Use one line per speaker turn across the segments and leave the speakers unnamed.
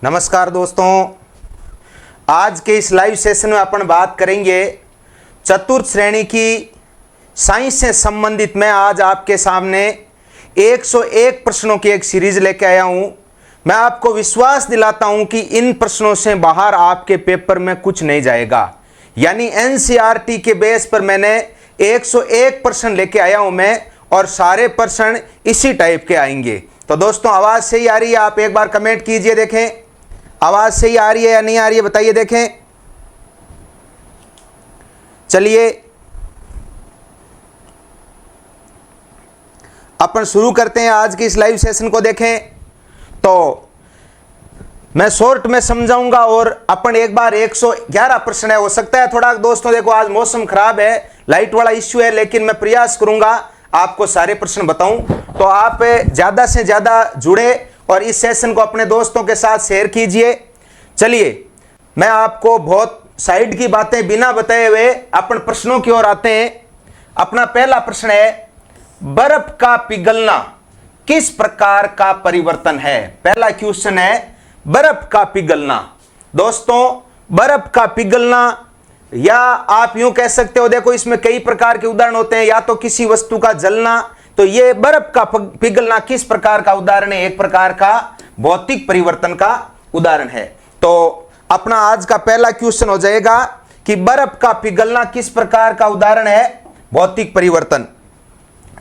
नमस्कार दोस्तों, आज के इस लाइव सेशन में अपन बात करेंगे चतुर्थ श्रेणी की साइंस से संबंधित। मैं आज आपके सामने 101 प्रश्नों की एक सीरीज लेके आया हूं। मैं आपको विश्वास दिलाता हूं कि इन प्रश्नों से बाहर आपके पेपर में कुछ नहीं जाएगा। यानी एनसीईआरटी के बेस पर मैंने 101 प्रश्न लेके आया हूं मैं, और सारे प्रश्न इसी टाइप के आएंगे। तो दोस्तों, आवाज सही आ रही है? आप एक बार कमेंट कीजिए, देखें आवाज सही आ रही है या नहीं आ रही है, बताइए देखें। चलिए अपन शुरू करते हैं आज की इस लाइव सेशन को। देखें तो मैं शॉर्ट में समझाऊंगा और अपन एक बार 111 प्रश्न है, हो सकता है थोड़ा दोस्तों, देखो आज मौसम खराब है, लाइट वाला इश्यू है, लेकिन मैं प्रयास करूंगा आपको सारे प्रश्न बताऊं। तो आप ज्यादा से ज्यादा जुड़े और इस सेशन को अपने दोस्तों के साथ शेयर कीजिए। चलिए मैं आपको बहुत साइड की बातें बिना बताए हुए अपन प्रश्नों की ओर आते हैं। अपना पहला प्रश्न है, बर्फ का पिघलना किस प्रकार का परिवर्तन है? पहला क्वेश्चन है, बर्फ का पिघलना। दोस्तों, बर्फ का पिघलना, या आप यूं कह सकते हो, देखो इसमें कई प्रकार के उदाहरण होते हैं। या तो किसी वस्तु का जलना, तो ये बर्फ का पिघलना किस प्रकार का उदाहरण है? एक प्रकार का भौतिक परिवर्तन का उदाहरण है। तो अपना आज का पहला क्वेश्चन हो जाएगा कि बर्फ का पिघलना किस प्रकार का उदाहरण है? भौतिक परिवर्तन।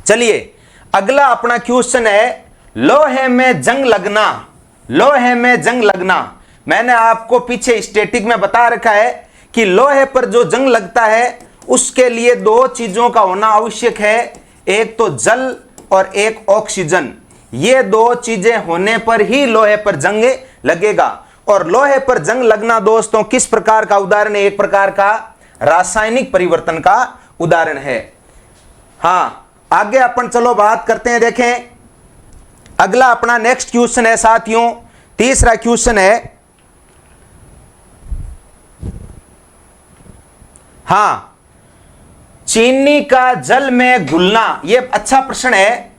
चलिए अगला अपना क्वेश्चन है, लोहे में जंग लगना। लोहे में जंग लगना, मैंने आपको पीछे स्टैटिक में बता रखा है कि लोहे पर जो जंग लगता है उसके लिए दो चीजों का होना आवश्यक है, एक तो जल और एक ऑक्सीजन। ये दो चीजें होने पर ही लोहे पर जंग लगेगा। और लोहे पर जंग लगना दोस्तों किस प्रकार का उदाहरण है? एक प्रकार का रासायनिक परिवर्तन का उदाहरण है। हां, आगे अपन चलो बात करते हैं। देखें अगला अपना नेक्स्ट क्वेश्चन है साथियों, तीसरा क्वेश्चन है, हां, चीनी का जल में घुलना। यह अच्छा प्रश्न है।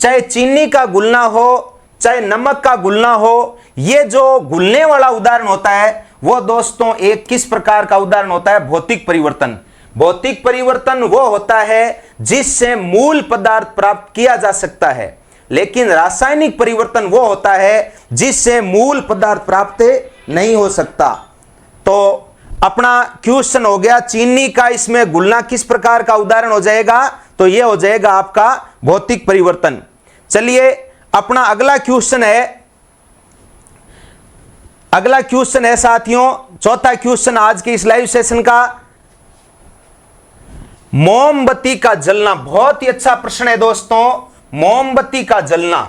चाहे चीनी का घुलना हो चाहे नमक का घुलना हो, यह जो घुलने वाला उदाहरण होता है वो दोस्तों एक किस प्रकार का उदाहरण होता है? भौतिक परिवर्तन। भौतिक परिवर्तन वो होता है जिससे मूल पदार्थ प्राप्त किया जा सकता है, लेकिन रासायनिक परिवर्तन वो होता है जिससे मूल पदार्थ प्राप्त नहीं हो सकता। तो अपना क्वेश्चन हो गया चीनी का, इसमें घुलना किस प्रकार का उदाहरण हो जाएगा? तो यह हो जाएगा आपका भौतिक परिवर्तन। चलिए अपना अगला क्वेश्चन है साथियों, चौथा क्वेश्चन आज के इस लाइव सेशन का, मोमबत्ती का जलना। बहुत ही अच्छा प्रश्न है दोस्तों, मोमबत्ती का जलना।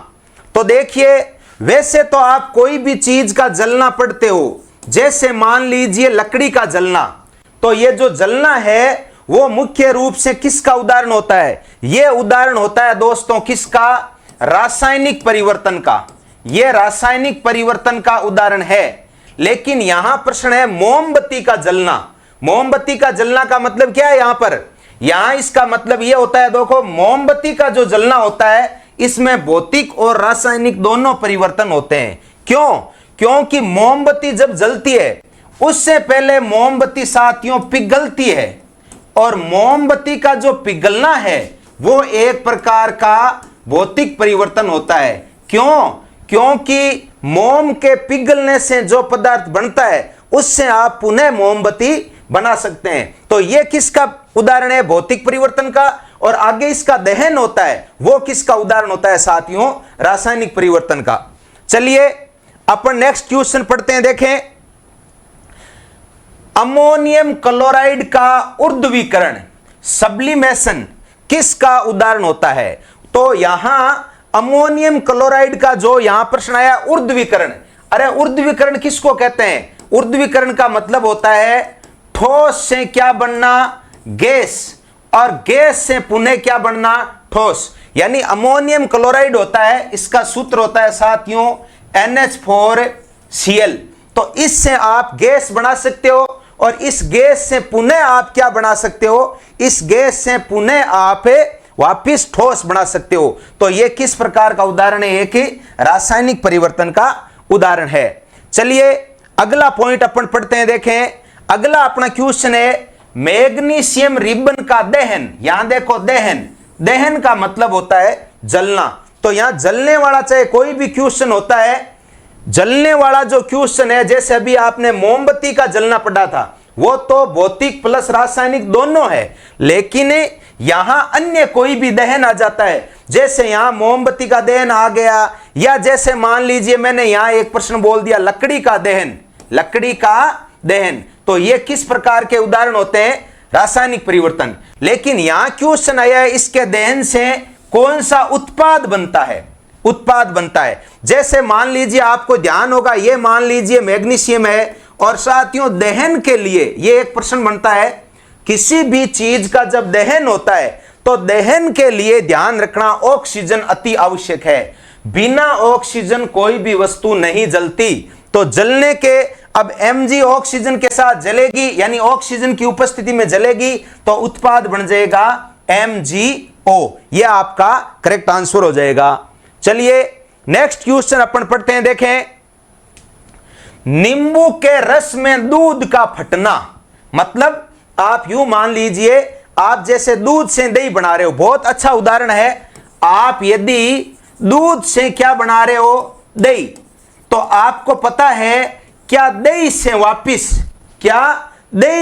तो देखिए, वैसे तो आप कोई भी चीज का जलना पढ़ते हो, जैसे मान लीजिए लकड़ी का जलना, तो ये जो जलना है वो मुख्य रूप से किसका उदाहरण होता है? ये उदाहरण होता है दोस्तों किसका? रासायनिक परिवर्तन का। ये रासायनिक परिवर्तन का उदाहरण है। लेकिन यहां प्रश्न है मोमबत्ती का जलना। मोमबत्ती का जलना का मतलब क्या है यहां पर? यहां इसका मतलब यह होता है, देखो मोमबत्ती का जो जलना होता है इसमें भौतिक और रासायनिक दोनों परिवर्तन होते हैं। क्यों? क्योंकि मोमबत्ती जब जलती है उससे पहले मोमबत्ती साथियों पिघलती है, और मोमबत्ती का जो पिघलना है वो एक प्रकार का भौतिक परिवर्तन होता है। क्यों? क्योंकि मोम के पिघलने से जो पदार्थ बनता है उससे आप पुनः मोमबत्ती बना सकते हैं। तो यह किसका उदाहरण है? भौतिक परिवर्तन का। और आगे इसका दहन होता है, वो किसका उदाहरण होता है साथियों? रासायनिक परिवर्तन का। चलिए अपन नेक्स्ट क्वेश्चन पढ़ते हैं। देखें, अमोनियम क्लोराइड का ऊर्ध्वीकरण, सब्लिमेशन, किसका उदाहरण होता है? तो यहां अमोनियम क्लोराइड का जो यहां प्रश्न आया, ऊर्ध्वीकरण। अरे ऊर्ध्वीकरण किसको कहते हैं? ऊर्ध्वीकरण का मतलब होता है ठोस से क्या बनना? गैस, और गैस से पुनः क्या बनना? ठोस। यानी अमोनियम क्लोराइड होता है, इसका सूत्र होता है साथियों NH4Cl। तो इससे आप गैस बना सकते हो, और इस गैस से पुनः आप क्या बना सकते हो? इस गैस से पुनः आप वापिस ठोस बना सकते हो। तो यह किस प्रकार का उदाहरण है? एक रासायनिक परिवर्तन का उदाहरण है। चलिए अगला पॉइंट अपन पढ़ते हैं। देखें अगला अपना क्वेश्चन है मैग्नीशियम रिबन का दहन। यहां देखो दहन, दहन का मतलब होता है जलना। तो यहां जलने वाला चाहे कोई भी क्वेश्चन होता है, जलने वाला जो क्वेश्चन है, जैसे अभी आपने मोमबत्ती का जलना पढ़ा था, वो तो भौतिक प्लस रासायनिक दोनों है, लेकिन यहां अन्य कोई भी दहन आ जाता है। जैसे यहां मोमबत्ती का दहन आ गया, या जैसे मान लीजिए मैंने यहां एक प्रश्न बोल दिया लकड़ी का दहन, लकड़ी का दहन, तो ये किस प्रकार के उदाहरण होते हैं? रासायनिक परिवर्तन। लेकिन यहां क्वेश्चन आया है इसके दहन से कौन सा उत्पाद बनता है? उत्पाद बनता है। जैसे मान लीजिए आपको ध्यान होगा, ये मान लीजिए मैग्नीशियम है, और साथियों दहन के लिए ये एक प्रश्न बनता है, किसी भी चीज का जब दहन होता है तो दहन के लिए ध्यान रखना ऑक्सीजन अति आवश्यक है। बिना ऑक्सीजन कोई भी वस्तु नहीं जलती। तो जलने के अब Mg ऑक्सीजन के साथ जलेगी, यानी ऑक्सीजन की उपस्थिति में जलेगी, तो उत्पाद बन जाएगा MgO। यह आपका करेक्ट आंसर हो जाएगा। चलिए नेक्स्ट क्वेश्चन अपन पढ़ते हैं। देखें नींबू के रस में दूध का फटना, मतलब आप यूं मान लीजिए आप जैसे दूध से दही बना रहे हो, बहुत अच्छा उदाहरण है। आप यदि दूध से क्या बना रहे हो? दही, तो आपको पता है क्या दही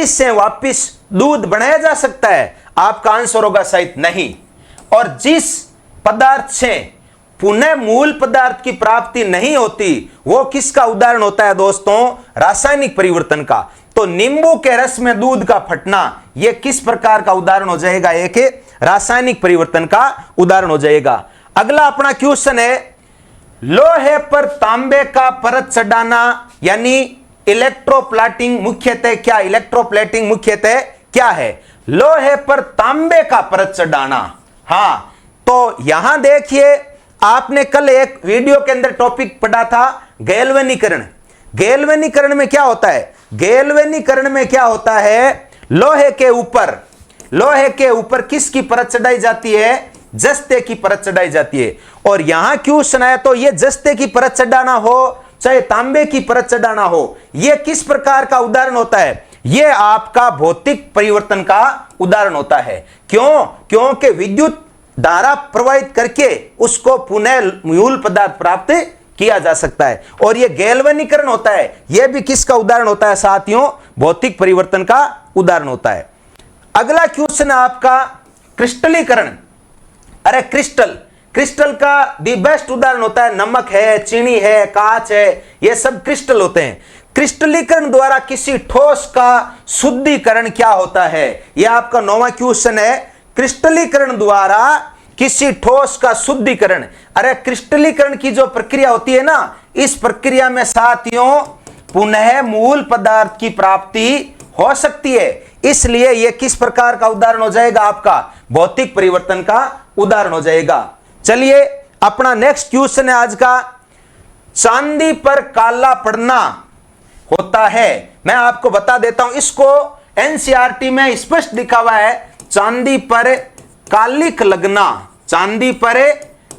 से वापिस दूध बनाया जा सकता है? आपका आंसर होगा शायद नहीं। और जिस पदार्थ से पुनः मूल पदार्थ की प्राप्ति नहीं होती, वो किसका उदाहरण होता है दोस्तों? रासायनिक परिवर्तन का। तो नींबू के रस में दूध का फटना, यह किस प्रकार का उदाहरण हो जाएगा? एक रासायनिक परिवर्तन का उदाहरण हो जाएगा। अगला अपना क्वेश्चन है लोहे पर तांबे का परत चढ़ाना, यानी इलेक्ट्रोप्लेटिंग मुख्यतः क्या? इलेक्ट्रोप्लेटिंग मुख्यतः क्या है? लोहे पर तांबे का परत चढ़ाना। हां, तो यहां देखिए आपने कल एक वीडियो के अंदर टॉपिक पढ़ा था गैल्वेनीकरण। गैल्वेनीकरण में क्या होता है? गैल्वेनीकरण में क्या होता है? लोहे के ऊपर किसकी परत चढ़ाई जाती है? जस्ते की परत चढ़ाई जाती है। और यहां क्वेश्चन आया तो ये जस्ते की परत चढ़ाना हो चाहे तांबे की परत चढ़ाना हो, यह किस प्रकार का उदाहरण होता है? यह आपका भौतिक परिवर्तन का उदाहरण होता है। क्यों? क्योंकि विद्युत धारा प्रवाहित करके उसको पुनः मूल पदार्थ प्राप्त किया जा सकता है, और यह गैल्वेनीकरण होता है। यह भी किसका उदाहरण होता है साथियों? भौतिक परिवर्तन का उदाहरण होता है। अगला क्वेश्चन है आपका क्रिस्टलीकरण। अरे क्रिस्टल का दी बेस्ट उदाहरण होता है नमक है, चीनी है, कांच है, ये सब क्रिस्टल होते हैं। क्रिस्टलीकरण द्वारा किसी ठोस का शुद्धिकरण क्या होता है? यह आपका 9वां क्वेश्चन है। क्रिस्टलीकरण द्वारा किसी ठोस का शुद्धिकरण। अरे क्रिस्टलीकरण की जो प्रक्रिया होती है ना, इस प्रक्रिया में साथियों पुनः मूल पदार्थ की प्राप्ति हो सकती है। इसलिए यह किस प्रकार का उदाहरण हो जाएगा? आपका भौतिक परिवर्तन का उदाहरण हो जाएगा। चलिए अपना नेक्स्ट क्वेश्चन है आज का, चांदी पर काला पड़ना होता है। मैं आपको बता देता हूं, इसको एनसीईआरटी में स्पष्ट लिखा हुआ है, चांदी पर कालिक लगना, चांदी पर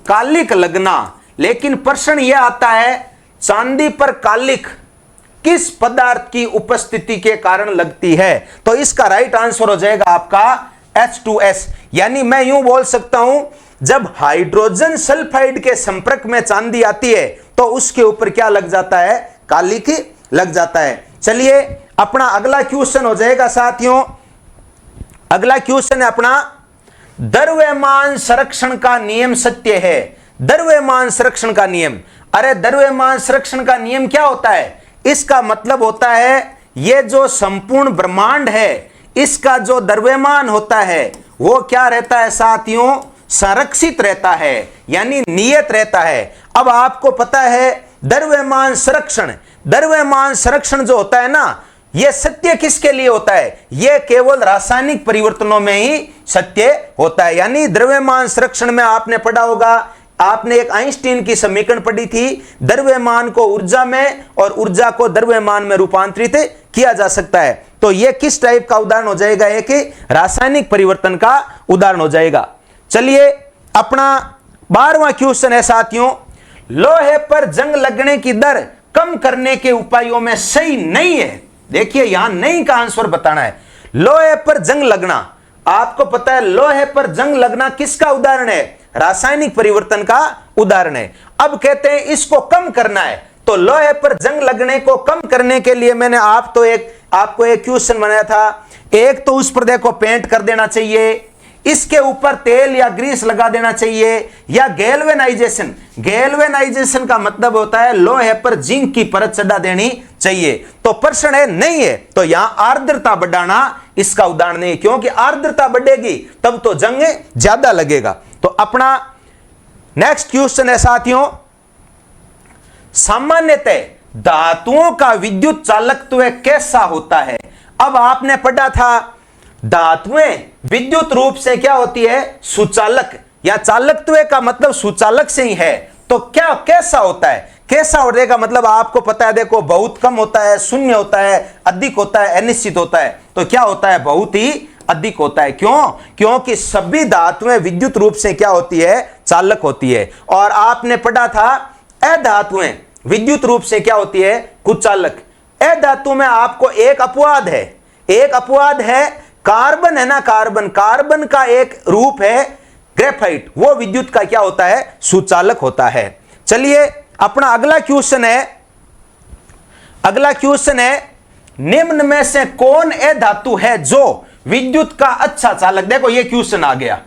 कालिक लगना। लेकिन प्रश्न यह आता है चांदी पर कालिक किस पदार्थ की उपस्थिति के कारण लगती है? तो इसका राइट आंसर हो जाएगा आपका H2S। यानी मैं यूं बोल सकता हूं, जब हाइड्रोजन सल्फाइड के संपर्क में चांदी आती है तो उसके ऊपर क्या लग जाता है? कालिक लग जाता है। चलिए अपना अगला क्वेश्चन हो जाएगा साथियों, अगला क्वेश्चन है अपना द्रव्यमान संरक्षण का नियम सत्य है। द्रव्यमान संरक्षण का नियम। अरे द्रव्यमान संरक्षण का नियम क्या होता है? इसका मतलब होता है यह जो संपूर्ण ब्रह्मांड है, इसका जो द्रव्यमान होता है वो क्या रहता है साथियों? संरक्षित रहता है, यानी नियत रहता है। अब आपको पता है द्रव्यमान संरक्षण जो होता है ना, यह सत्य किसके लिए होता है? यह केवल रासायनिक परिवर्तनों में ही सत्य होता है। यानी द्रव्यमान संरक्षण में आपने पढ़ा होगा, आपने एक आइंस्टीन की समीकरण पढ़ी थी, द्रव्यमान को ऊर्जा में और ऊर्जा को द्रव्यमान में रूपांतरित किया जा सकता है। तो यह किस टाइप का उदाहरण हो जाएगा? एक रासायनिक परिवर्तन का उदाहरण हो जाएगा। चलिए अपना 12वां क्वेश्चन है साथियों, लोहे पर जंग लगने की दर कम करने के उपायों में सही नहीं है। देखिए यहां नहीं का आंसर बताना है। लोहे पर जंग लगना, आपको पता है लोहे पर जंग लगना किसका उदाहरण है? रासायनिक परिवर्तन का उदाहरण है। अब कहते हैं इसको कम करना है, तो लोहे पर जंग लगने को कम करने के लिए मैंने आपको एक क्वेश्चन बनाया था। एक तो उस पर देखो पेंट कर देना चाहिए, इसके ऊपर तेल या ग्रीस लगा देना चाहिए, या गैल्वेनाइजेशन। गैल्वेनाइजेशन का मतलब होता है लोहे पर जिंक की परत चढ़ा देनी चाहिए। तो प्रश्न है नहीं है, तो यहां आर्द्रता बढ़ाना इसका उदाहरण नहीं, क्योंकि आर्द्रता बढ़ेगी तब तो जंग ज्यादा लगेगा। तो अपना नेक्स्ट क्वेश्चन है साथियों, सामान्यतः धातुओं का विद्युत चालकत्व कैसा होता है? अब आपने पढ़ा था धातुएं विद्युत रूप से क्या होती है? सुचालक, या चालकत्व का मतलब सुचालक से ही है। तो क्या कैसा होता है? कैसा होने का मतलब आपको पता है, देखो बहुत कम होता है, शून्य होता है, अधिक होता है, अनिश्चित होता है। तो क्या होता है? बहुत ही अधिक होता है। क्यों? क्योंकि सभी धातुएं विद्युत रूप से क्या होती है? चालक होती है। और आपने पढ़ा था अधातुएं विद्युत रूप से क्या होती है? कुचालक। अधातु में आपको एक अपवाद है, एक अपवाद है कार्बन, है ना, कार्बन का एक रूप है ग्रेफाइट, वो विद्युत का क्या होता है? सुचालक होता है। चलिए अपना अगला क्वेश्चन है, निम्न में से कौन ए धातु है जो विद्युत का अच्छा चालक? देखो ये क्वेश्चन आ गया,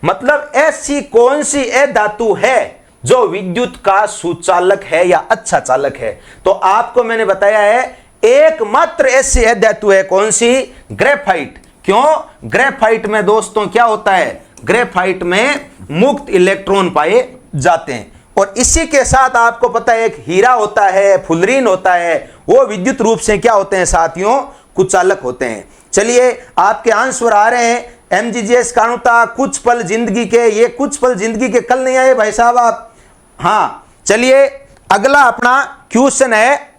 मतलब ऐसी कौन सी ए धातु है जो विद्युत का सुचालक है या अच्छा चालक है? तो आपको मैंने बताया है एकमात्र ऐसी ए धातु है, कौन सी? ग्रेफाइट। क्यों? ग्रेफाइट में दोस्तों क्या होता है? ग्रेफाइट में मुक्त इलेक्ट्रॉन पाए जाते हैं। और इसी के साथ आपको पता है एक हीरा होता है, फुलरीन होता है, वो विद्युत रूप से क्या होते हैं साथियों? कुचालक होते हैं। चलिए आपके आंसर आ रहे हैं। एमजीजीएस कानुता कुछ पल जिंदगी के, ये कुछ पल जिंदगी के कल नहीं आए भाई साहब आप। हाँ चलिए अगला अपना क्वेश्चन है,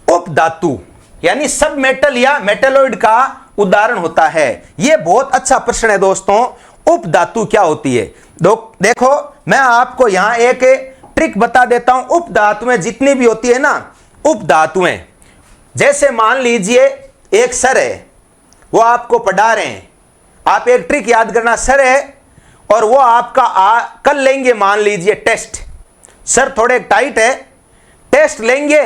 उपधातु यानी सब मेटल या मेटेलॉइड का उदाहरण होता है। यह बहुत अच्छा प्रश्न है दोस्तों, उपधातु क्या होती है? देखो मैं आपको यहां एक ट्रिक बता देता हूं। उपधातुएं जितनी भी होती है ना, उपधातुएं जैसे मान लीजिए एक सर है, वो आपको पढ़ा रहे हैं, आप एक ट्रिक याद करना, सर है और वो आपका कल लेंगे मान लीजिए टेस्ट, सर थोड़े टाइट है, टेस्ट लेंगे,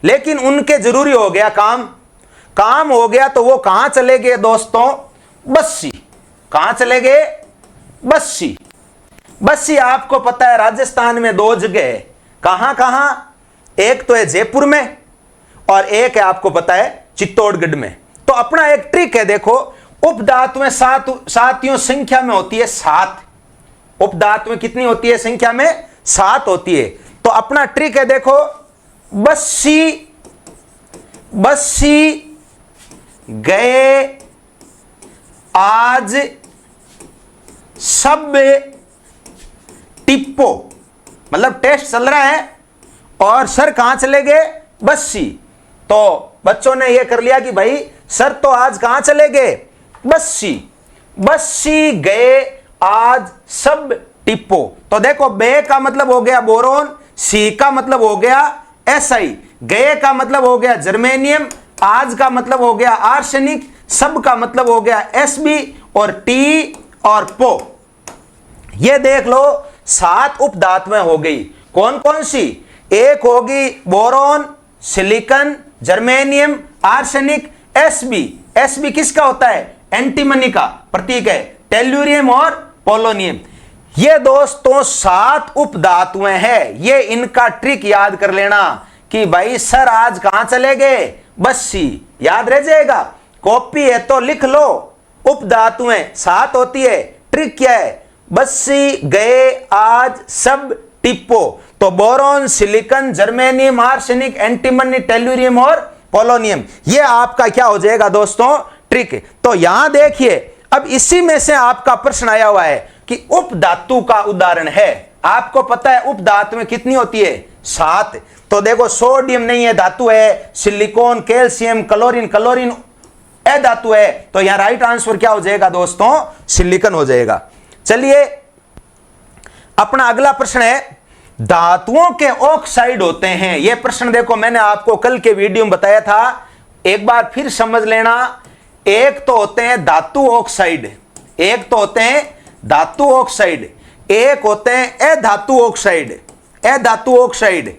लेकिन उनके जरूरी हो गया काम हो गया, तो वो कहां चले गए दोस्तों? बस्सी। कहां चले गए? बस्सी। बस्सी आपको पता है राजस्थान में दो जगह है, कहां? एक तो है जयपुर में और एक है आपको पता है चित्तौड़गढ़ में। तो अपना एक ट्रिक है, देखो उपधातुएं साथियों संख्या में होती है 7। उपधातुएं कितनी होती है संख्या में? 7 होती है। तो अपना ट्रिक है, देखो बस्सी गए आज सब टिप्पो, मतलब टेस्ट चल रहा है और सर कहां चले गए? बस्सी। तो बच्चों ने यह कर लिया कि भाई सर तो आज कहां चले गए? बस्सी गए आज सब टिप्पो। तो देखो बे का मतलब हो गया बोरोन, सी का मतलब हो गया एसआई, गए का मतलब हो गया जर्मेनियम, आज का मतलब हो गया आर्सेनिक, सब का मतलब हो गया एसबी, और टी और पो। ये देख लो 7 उपधातुएं हो गई। कौन कौन सी? एक होगी boron, silicon, germanium, arsenic, SB. SB किसका होता है? एंटीमनी का प्रतीक है, टेल्यूरियम और पोलोनियम। ये दोस्तों 7 उपधातुएं हैं। ये इनका ट्रिक याद कर लेना कि भाई सर आज कहां चले गए? बस्सी। याद रह जाएगा, कॉपी है तो लिख लो। उपधातुएं 7 होती है, ट्रिक क्या है? बस्सी गए आज सब टिप्पो। तो boron, silicon, germanium, arsenic, antimony, tellurium और पोलोनियम, ये आपका क्या हो जाएगा दोस्तों? ट्रिक। तो यहां देखिए अब इसी में से आपका प्रश्न आया हुआ है कि उपधातु का उदाहरण है। आपको पता है उपधातु में कितनी होती है? 7। तो देखो सोडियम नहीं है, धातु है, सिलिकॉन, कैल्शियम, क्लोरीन अधातु है। तो यहां राइट आंसर क्या हो जाएगा दोस्तों? सिलिकॉन हो जाएगा। चलिए अपना अगला प्रश्न है, धातुओं के ऑक्साइड होते हैं? यह प्रश्न देखो मैंने आपको कल के वीडियो में बताया था, एक बार फिर समझ लेना। एक तो होते हैं धातु ऑक्साइड, एक तो होते हैं धातु ऑक्साइड, एक होते हैं अधातु ऑक्साइड। अधातु ऑक्साइड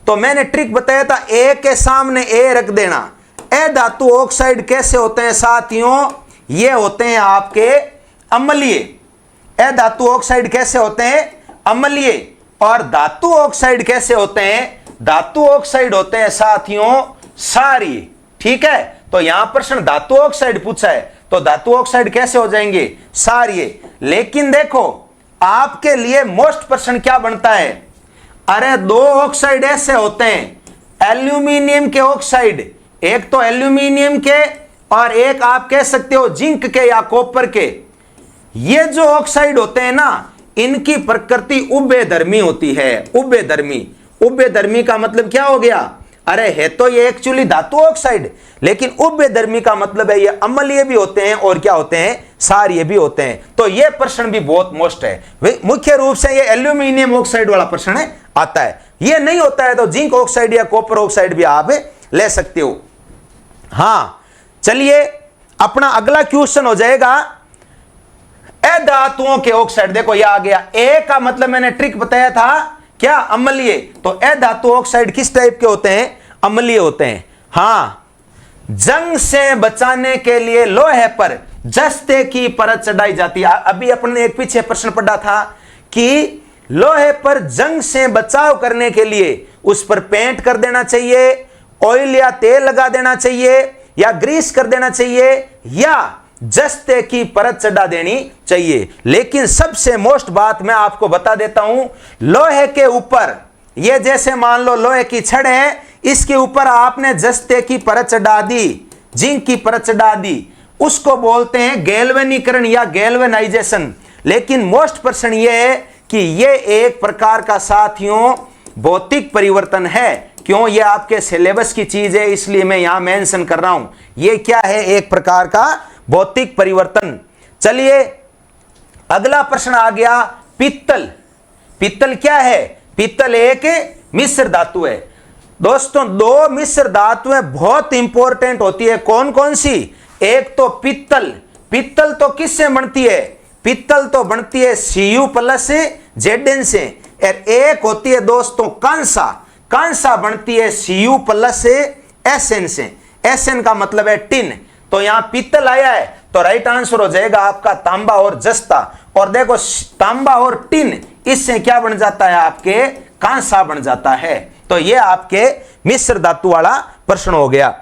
तो मैंने ट्रिक बताया था, ए के सामने ए रख देना। अधातु ऑक्साइड कैसे होते हैं साथियों? ये होते हैं आपके अम्लीय। अधातु ऑक्साइड कैसे होते हैं? अम्लीय। और धातु ऑक्साइड कैसे होते हैं? धातु ऑक्साइड होते हैं साथियों क्षारीय। ठीक है, तो यहां प्रश्न धातु ऑक्साइड पूछा है, तो धातु ऑक्साइड कैसे हो जाएंगे? क्षारीय। लेकिन देखो आपके लिए मोस्ट प्रश्न क्या बनता है? अरे दो ऑक्साइड ऐसे होते हैं एल्यूमिनियम के ऑक्साइड, एक तो एल्यूमिनियम के और एक आप कह सकते हो जिंक के या कॉपर के। ये जो ऑक्साइड होते हैं ना, इनकी प्रकृति उभयधर्मी होती है। उभयधर्मी, उभयधर्मी का मतलब क्या हो गया? अरे है तो ये एक्चुअली धातु ऑक्साइड, लेकिन उभयधर्मी का मतलब है ये अम्लीय भी होते हैं और क्या होते हैं? क्षारीय भी होते हैं। तो ये प्रश्न भी बहुत मोस्ट है। मुख्य रूप से ये एल्यूमिनियम ऑक्साइड वाला प्रश्न आता है। ये नहीं होता है तो जिंक ऑक्साइड या कॉपर ऑक्साइड भी आप ले सकते हो। हाँ चलिए, अपना अगला क्वेश्चन हो जाएगा अधातुओं के ऑक्साइड। देखो ये आ गया। ए का मतलब मैंने ट्रिक बताया था क्या? अम्लीय। तो अधातु ऑक्साइड किस टाइप के होते हैं? अम्लीय होते हैं। हाँ, जंग से बचाने के लिए लोहे पर जस्ते की परत चढ़ाई जाती है। अभी अपने एक पीछे प्रश्न पढ़ा था कि लोहे पर जंग से बचाव करने के लिए उस पर पेंट कर देना चाहिए, ऑयल या तेल लगा देना चाहिए, या ग्रीस कर देना चाहिए, या जस्ते की परत चढ़ा देनी चाहिए। लेकिन सबसे मोस्ट बात मैं आपको बता देता हूं, लोहे के ऊपर ये जैसे मान लो लोहे की छड़ है, इसके ऊपर आपने जस्ते की परत चढ़ा दी, जिंक की परत चढ़ा दी, उसको बोलते हैं गैल्वेनीकरण या गैल्वेनाइजेशन। लेकिन मोस्ट प्रश्न ये है कि ये एक प्रकार का साथियों भौतिक परिवर्तन है। क्यों? ये आपके सिलेबस की चीज है, इसलिए मैं यहां मेंशन कर रहा हूं। ये क्या है? एक प्रकार का भौतिक परिवर्तन। चलिए अगला प्रश्न आ गया पित्तल। पित्तल क्या है? पित्तल एक मिश्र धातु है। दोस्तों दो मिश्र धातुएं बहुत इंपॉर्टेंट होती है। कौन कौन सी? एक तो पित्तल। पित्तल तो किससे बनती है? पित्तल तो बनती है Cu+ Zn से। और एक होती है दोस्तों कांसा। कांसा बनती है Cu+ Sn से। Sn का मतलब है टिन। तो यहां पित्तल आया है तो राइट आंसर हो जाएगा आपका तांबा और जस्ता। और देखो तांबा और टिन, इससे क्या बन जाता है? आपके कांसा बन जाता है। तो ये आपके मिश्र धातु वाला प्रश्न हो गया।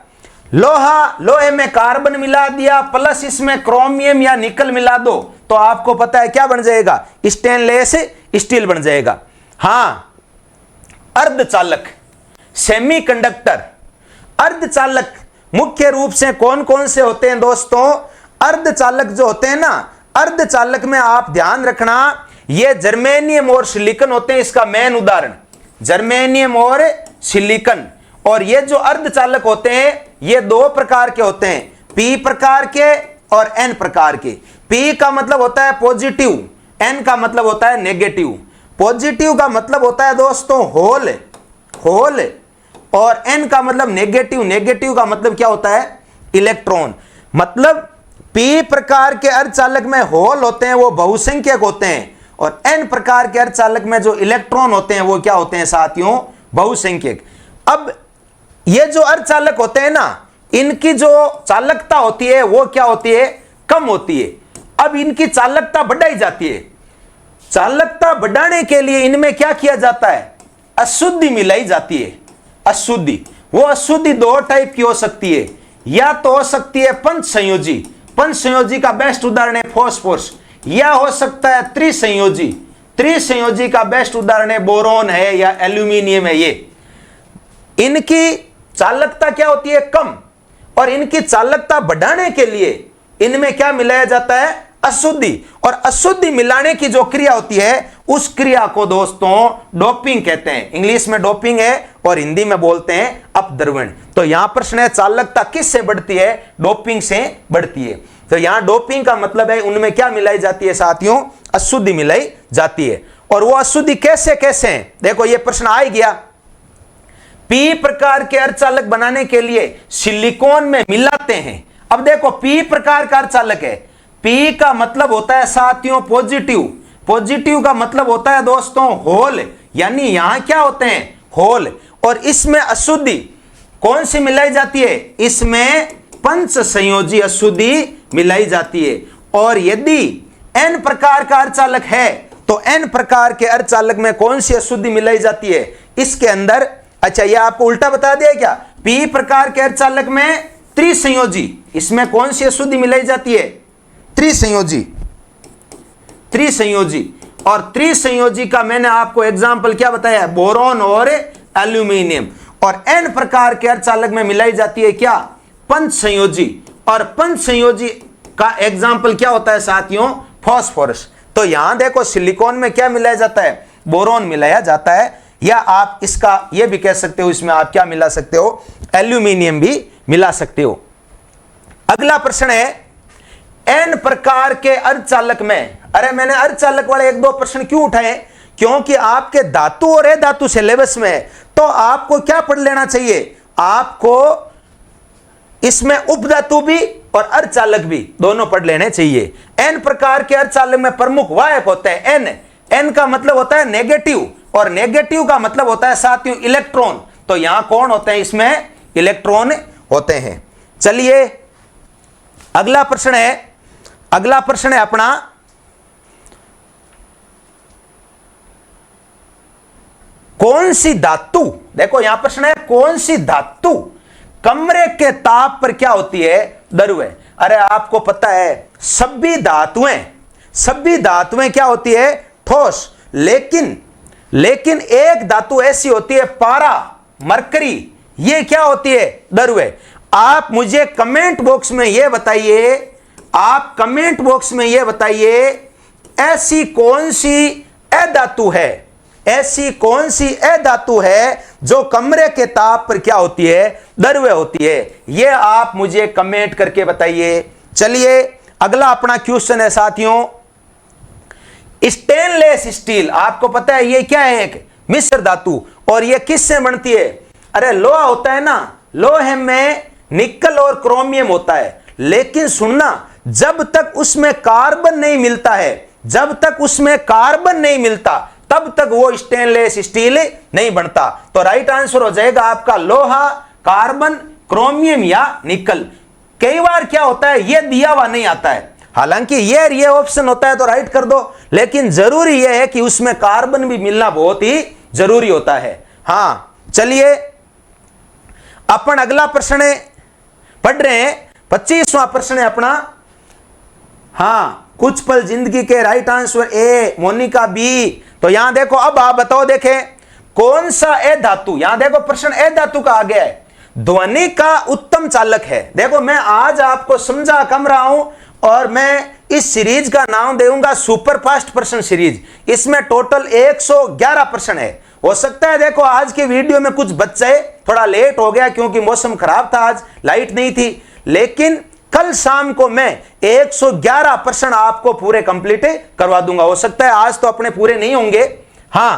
लोहा, लोहे में कार्बन मिला दिया प्लस इसमें क्रोमियम या निकल मिला दो तो आपको पता है क्या बन जाएगा? स्टेनलेस स्टील बन जाएगा। हाँ, अर्धचालक, सेमीकंडक्टर। अर्धचालक मुख्य रूप से कौन कौन से होते हैं दोस्तों? अर्धचालक जो होते हैं ना, अर्धचालक में आप ध्यान रखना, ये जर्मेनियम और सिलिकॉन होते हैं। इसका मेन उदाहरण जर्मेनियम और सिलिकॉन। और ये जो अर्धचालक होते हैं ये दो प्रकार के होते हैं, पी प्रकार के और एन प्रकार के। पी का मतलब होता है पॉजिटिव, एन का मतलब होता है नेगेटिव। पॉजिटिव का मतलब होता है दोस्तों होल, होल, और एन का मतलब नेगेटिव। नेगेटिव का मतलब क्या होता है? इलेक्ट्रॉन। मतलब पी प्रकार के अर्धचालक में होल होते हैं वो बहुसंख्यक होते हैं, और एन प्रकार के अर्धचालक में जो इलेक्ट्रॉन होते हैं वो क्या होते हैं साथियों? बहुसंख्यक। अब ये जो अर्धचालक होते हैं ना, इनकी जो चालकता होती है वो क्या होती है? कम होती है। अब इनकी चालकता बढ़ाई जाती है। चालकता बढ़ाने के लिए इनमें क्या किया जाता है? अशुद्धि मिलाई जाती है। अशुद्धि, वो अशुद्धि दो टाइप की हो सकती है। या तो हो सकती है पंच संयोजी। पंच संयोजी का बेस्ट उदाहरण है फॉस्फोरस। या हो सकता है त्रिसंयोजी। त्रिसंयोजी का बेस्ट उदाहरण है बोरोन है या एल्यूमिनियम है। ये इनकी चालकता क्या होती है? कम। और इनकी चालकता बढ़ाने के लिए इनमें क्या मिलाया जाता है? अशुद्धि। और अशुद्धि मिलाने की जो क्रिया होती है उस क्रिया को दोस्तों डोपिंग कहते हैं। इंग्लिश में डोपिंग है और हिंदी में बोलते हैं अपद्रवण। तो यहां प्रश्न है चालकता किससे बढ़ती है? डोपिंग से बढ़ती है। तो यहां डोपिंग का मतलब है उनमें क्या मिलाई जाती है साथियों? अशुद्धि मिलाई जाती है। और वो अशुद्धि कैसे कैसे हैं, देखो ये प्रश्न आ ही गया। पी प्रकार के अर्धचालक बनाने के लिए सिलिकॉन में मिलाते हैं। अब देखो पी प्रकार का अर्धचालक है, पी का मतलब होता है साथियों पॉजिटिव, पॉजिटिव का मतलब होता है दोस्तों होल, यानी यहां क्या होते हैं होल, और इसमें अशुद्धि कौन सी मिलाई जाती है, इसमें पंच संयोजी अशुद्धि मिलाई जाती है। और यदि एन प्रकार का अर्धचालक है तो एन प्रकार के अर्धचालक में कौन सी अशुद्धि मिलाई जाती है इसके अंदर। अच्छा ये आपको उल्टा बता दिया क्या, पी प्रकार के अर्धचालक में त्रिसंयोजी, इसमें कौन सी अशुद्धि मिलाई जाती है, त्रिसंयोजी, त्रिसंयोजी। और त्रिसंयोजी का मैंने आपको एग्जांपल क्या बताया, बोरॉन और एल्यूमिनियम। और एन प्रकार के अर्धचालक में मिलाई जाती है क्या, पंच संयोजी, और पंच संयोजी का एग्जांपल क्या होता है साथियों, फास्फोरस। तो यहां देखो सिलिकॉन में क्या मिलाया जाता है, बोरॉन मिलाया जाता है, या आप इसका ये भी कह सकते हो इसमें आप क्या मिला सकते हो, एल्यूमिनियम भी मिला सकते हो। अगला प्रश्न है एन प्रकार के अर्धचालक में, अरे मैंने अर्धचालक वाले एक दो प्रश्न क्यों उठाए, क्योंकि आपके धातु और अधातु सिलेबस में है, तो आपको क्या पढ़ लेना चाहिए, आपको इसमें उपधातु भी और अर्धचालक भी दोनों पढ़ लेने चाहिए। एन प्रकार के अर्धचालक में प्रमुख वाहक होते हैं एन, एन का मतलब होता है नेगेटिव, और नेगेटिव का मतलब होता है साथियों इलेक्ट्रॉन, तो यहां कौन होते हैं, इसमें इलेक्ट्रॉन होते हैं। चलिए अगला प्रश्न है, अगला प्रश्न है अपना कौन सी धातु, देखो यहां प्रश्न है कौन सी धातु कमरे के ताप पर क्या होती है, द्रव है। अरे आपको पता है सभी धातुएं क्या होती है, ठोस, लेकिन एक धातु ऐसी होती है पारा, मरकरी, ये क्या होती है, द्रव है। आप मुझे कमेंट बॉक्स में ये बताइए, आप कमेंट बॉक्स में ये बताइए ऐसी कौन सी अधातु है, ऐसी कौन सी अधातु है जो कमरे के ताप पर क्या होती है, द्रव्य होती है, ये आप मुझे कमेंट करके बताइए। चलिए अगला अपना क्वेश्चन है साथियों, स्टेनलेस स्टील, आपको पता है ये क्या है, एक मिश्र धातु, और ये किससे बनती है, अरे लोहा होता है ना, लोहे में निकल और क्रोमियम होता है, लेकिन सुनना जब तक उसमें कार्बन नहीं मिलता है, जब तक उसमें कार्बन नहीं मिलता तब तक वो स्टेनलेस स्टील नहीं बनता। तो राइट आंसर हो जाएगा आपका लोहा, कार्बन, क्रोमियम या निकल। कई बार क्या होता है ये दिया हुआ नहीं आता है, हालांकि ये ऑप्शन होता है तो राइट कर दो, लेकिन जरूरी यह है कि उसमें कार्बन भी मिलना बहुत ही जरूरी होता है। हां चलिए अपन अगला प्रश्न पढ़ रहे हैं, 25वां प्रश्न है अपना, हां कुछ पल जिंदगी के, right answer A, Monika B. तो यहां देखो अब आप बताओ, देखें कौन सा ए धातु, यहां देखो प्रश्न ए धातु का आ गया है, ध्वनि का उत्तम चालक है। देखो मैं आज आपको समझा कम रहा हूं, और मैं इस सीरीज का नाम देऊंगा सुपर फास्ट प्रश्न सीरीज। इसमें टोटल 111 प्रश्न है। हो सकता है देखो आज की वीडियो में कुछ बच्चे थोड़ा लेट हो गया क्योंकि मौसम खराब था, आज लाइट नहीं थी, लेकिन कल शाम को मैं 111 प्रश्न आपको पूरे कंप्लीट करवा दूंगा। हो सकता है आज तो अपने पूरे नहीं होंगे। हां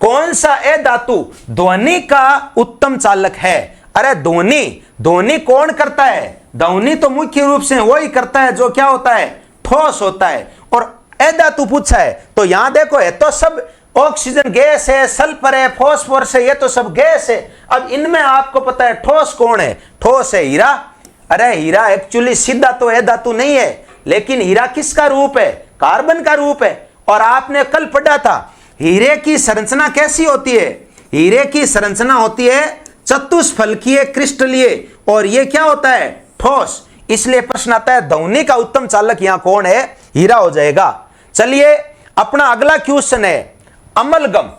कौन सा ए धातु ध्वनि का उत्तम चालक है, अरे ध्वनि कौन करता है, ध्वनि तो मुख्य रूप से वही करता है जो क्या होता है, ठोस होता है। और ए धातु पूछा है तो यहां देखो है तो सब ऑक्सीजन गैस है, सल्फर है, फास्फोरस है, ये तो सब गैस है। अब इनमें आपको पता है ठोस कौन है, ठोस है हीरा। अरे हीरा एक्चुअली सीधा तो ए धातु नहीं है, लेकिन हीरा किसका रूप है, कार्बन का रूप है। और आपने कल पढ़ा था हीरे की संरचना कैसी होती है, हीरे की संरचना होती है चतुष्फलकीय क्रिस्टलीय, और ये क्या होता है, ठोस। इसलिए प्रश्न आता है ध्वनि का उत्तम चालक यहां कौन है, हीरा हो जाएगा। चलिए अपना अगला क्वेश्चन है अमलगम।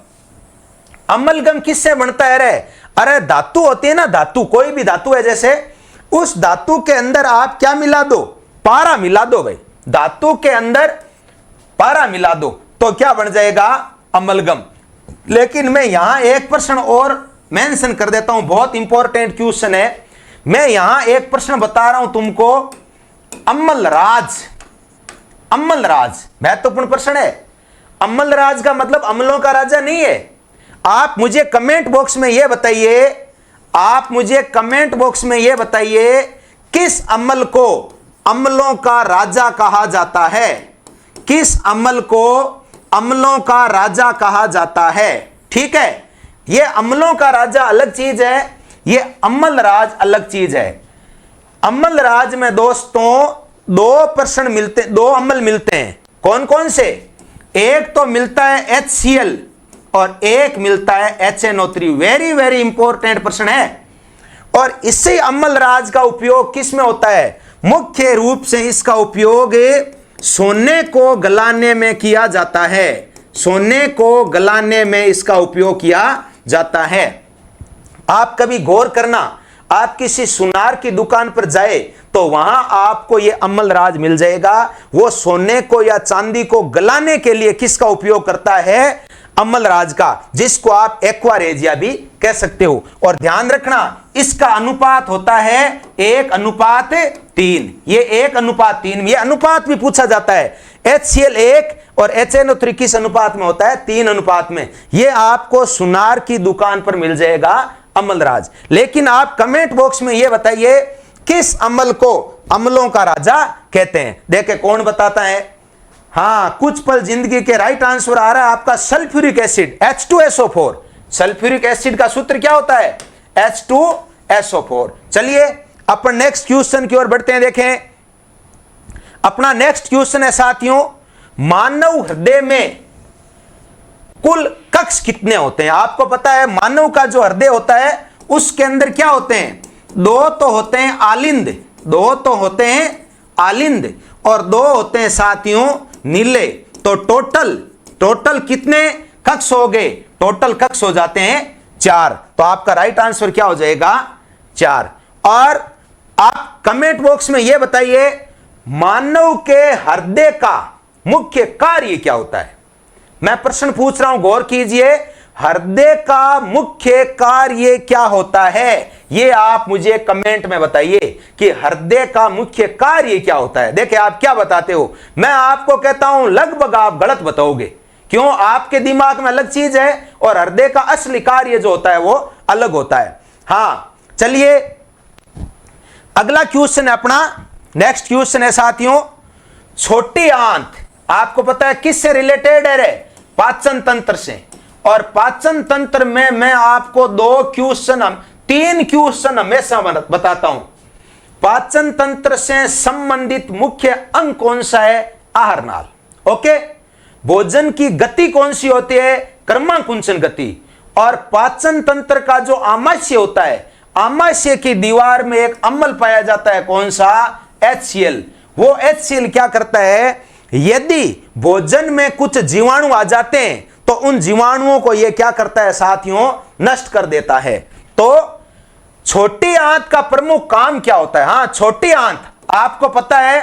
अमलगम किससे बनता है रे, अरे धातु होती है ना, धातु कोई भी धातु है, जैसे उस धातु के अंदर आप क्या मिला दो, पारा मिला दो भाई, धातु के अंदर पारा मिला दो तो क्या बन जाएगा, अमलगम। लेकिन मैं यहां एक प्रश्न और मेंशन कर देता हूं, बहुत इंपॉर्टेंट क्वेश्चन है। मैं यहां एक प्रश्न बता रहा हूं तुमको, अम्लराज, अम्लराज महत्वपूर्ण प्रश्न है। अम्ल राज का मतलब अम्लों का राजा नहीं है। आप मुझे कमेंट बॉक्स में यह बताइए, आप मुझे कमेंट बॉक्स में यह बताइए किस अम्ल को अम्लों का राजा कहा जाता है, किस अम्ल को अम्लों का राजा कहा जाता है। ठीक है, यह अम्लों का राजा अलग चीज है, यह अम्ल राज अलग चीज है। अम्ल राज में दोस्तों दो पर्सन मिलते, दो अम्ल मिलते हैं। कौन कौन से? एक तो मिलता है HCl और एक मिलता है HNO3। वेरी वेरी इंपॉर्टेंट प्रश्न है। और इसी अम्ल राज का उपयोग किस में होता है? मुख्य रूप से इसका उपयोग सोने को गलाने में किया जाता है, सोने को गलाने में इसका उपयोग किया जाता है। आप कभी गौर करना, आप किसी सुनार की दुकान पर जाए तो वहां आपको यह अम्ल राज मिल जाएगा। वो सोने को या चांदी को गलाने के लिए किसका उपयोग करता है? अम्ल राज का, जिसको आप एक्वारेजिया भी कह सकते हो। और ध्यान रखना इसका अनुपात होता है 1:3। ये 1:3, ये अनुपात भी पूछा जाता है। HCl 1 और HNO3 किस अनुपात में होता है? 3 में। ये आपको सुनार की दुकान पर मिल जाएगा अम्ल राज। लेकिन आप कमेंट बॉक्स में ये बताइए किस अम्ल को अम्लों का राजा कहते हैं। देखे कौन बताता है? हाँ, कुछ पल जिंदगी के राइट आंसर आ रहा है आपका sulphuric acid H2SO4। Sulphuric acid का सूत्र क्या होता है? H2SO4। चलिए अपन नेक्स्ट क्वेश्चन की ओर बढ़ते हैं। देखें अपना नेक्स्ट क्वेश्चन है साथियों, मानव हृदय में कुल कक्ष कितने होते हैं? आपको पता है मानव का जो हृदय होता है उसके अंदर क्या होते हैं? दो तो होते हैं आलिंद, दो तो होते हैं आलिंद और दो होते हैं साथियों नीले। तो टोटल कितने कक्ष हो गए? टोटल कक्ष हो जाते हैं 4। तो आपका राइट आंसर क्या हो जाएगा? 4। और आप कमेंट बॉक्स में यह बताइए मानव के हृदय का मुख्य कार्य क्या होता है? मैं प्रश्न पूछ रहा हूं, गौर कीजिए। हृदय का मुख्य कार्य क्या होता है? यह आप मुझे कमेंट में बताइए कि हृदय का मुख्य कार्य क्या होता है। देखिए आप क्या बताते हो, मैं आपको कहता हूं लगभग आप गलत बताओगे। क्यों? आपके दिमाग में अलग चीज है और हृदय का असली कार्य जो होता है वो अलग होता है। हां चलिए अगला क्वेश्चन है अपना, नेक्स्ट क्वेश्चन है साथियों, छोटी आंत आपको पता है किससे रिलेटेड है? रे पाचन तंत्र से। और पाचन तंत्र में मैं आपको 3 क्वेश्चन हमेशा बताता हूं। पाचन तंत्र से संबंधित मुख्य अंग कौन सा है? आहार नाल। ओके, भोजन की गति कौन सी होती है? क्रमाकुंचन गति। और पाचन तंत्र का जो आमाशय होता है, आमाशय की दीवार में एक अम्ल पाया जाता है, कौन सा? HCl। वो HCl क्या करता है? यदि भोजन में कुछ जीवाणु आ जाते हैं तो उन जीवाणुओं को यह क्या करता है साथियों? नष्ट कर देता है। तो छोटी आंत का प्रमुख काम क्या होता है? हां, छोटी आंत आपको पता है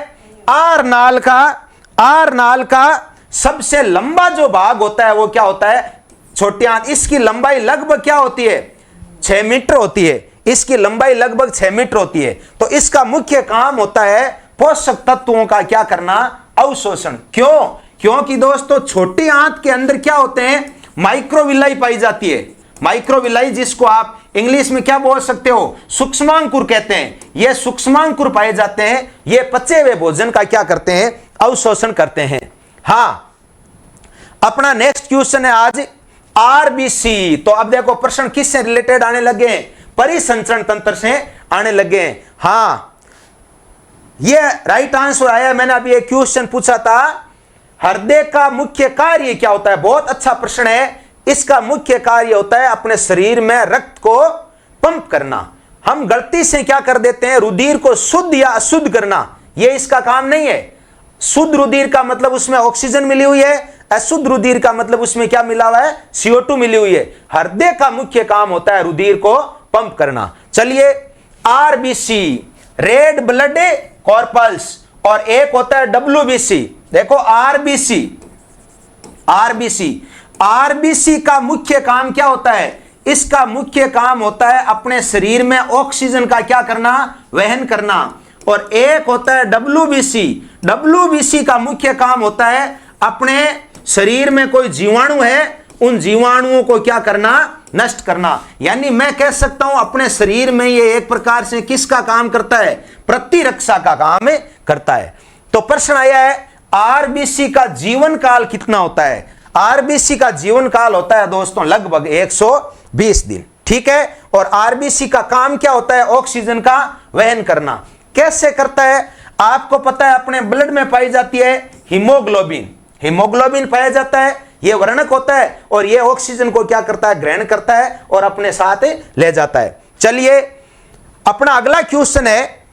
आहार नाल का सबसे लंबा जो भाग होता है वो क्या होता है? छोटी आंत। इसकी लंबाई लगभग क्या होती है? 6 मीटर होती है। इसकी लंबाई लगभग 6 मीटर होती है। तो इसका मुख्य काम होता है पोषक तत्वों का क्या करना? अवशोषण। क्यों? क्योंकि दोस्तों छोटी आंत के अंदर क्या होते हैं? माइक्रोविलाई पाई जाती है। माइक्रोविलाई जिसको आप इंग्लिश में क्या बोल सकते हो? सूक्ष्मांकुर कहते हैं। ये सूक्ष्मांकुर पाए जाते हैं, ये पचे हुए भोजन का क्या करते हैं? अवशोषण करते हैं। हां, अपना नेक्स्ट क्वेश्चन है आज RBC। तो अब देखो प्रश्न किससे रिलेटेड आने लगे हैं? परिसंचरण तंत्र से आने लगे हैं। हां, ये राइट आंसर आया। मैंने अभी एक क्वेश्चन पूछा था, हृदय का मुख्य कार्य क्या होता है? बहुत अच्छा प्रश्न है। इसका मुख्य कार्य होता है अपने शरीर में रक्त को पंप करना। हम गलती से क्या कर देते हैं? रुधिर को शुद्ध या अशुद्ध करना। यह इसका काम नहीं है। शुद्ध रुधिर का मतलब उसमें ऑक्सीजन मिली हुई है, अशुद्ध रुधिर का मतलब उसमें क्या मिला हुआ है? CO2 मिली हुई है। हृदय का मुख्य काम होता है रुधिर को पंप करना। चलिए RBC रेड ब्लड कॉर्पल्स और एक होता है WBC। देखो RBC का मुख्य काम क्या होता है? इसका मुख्य काम होता है अपने शरीर में ऑक्सीजन का क्या करना? वहन करना। और एक होता है WBC का मुख्य काम होता है अपने शरीर में कोई जीवाणु है, उन जीवाणुओं को क्या करना, नष्ट करना। यानी मैं कह सकता हूं अपने शरीर में ये एक प्रकार से किसका काम करता है, प्रतिरक्षा का काम करता है। तो प्रश्न आया है आरबीसी का जीवन काल कितना होता है। आरबीसी का जीवन काल होता है दोस्तों लगभग 120 दिन, ठीक है। और आरबीसी का काम क्या होता है, ऑक्सीजन का वहन करना। कैसे करता है, आपको पता है अपने ब्लड में पाई जाती है हीमोग्लोबिन, हीमोग्लोबिन पाया जाता है, यह वर्णक होता है और यह ऑक्सीजन को क्या करता है, ग्रहण करता है और अपने साथ ले जाता है। चलिए अपना अगला क्वेश्चन है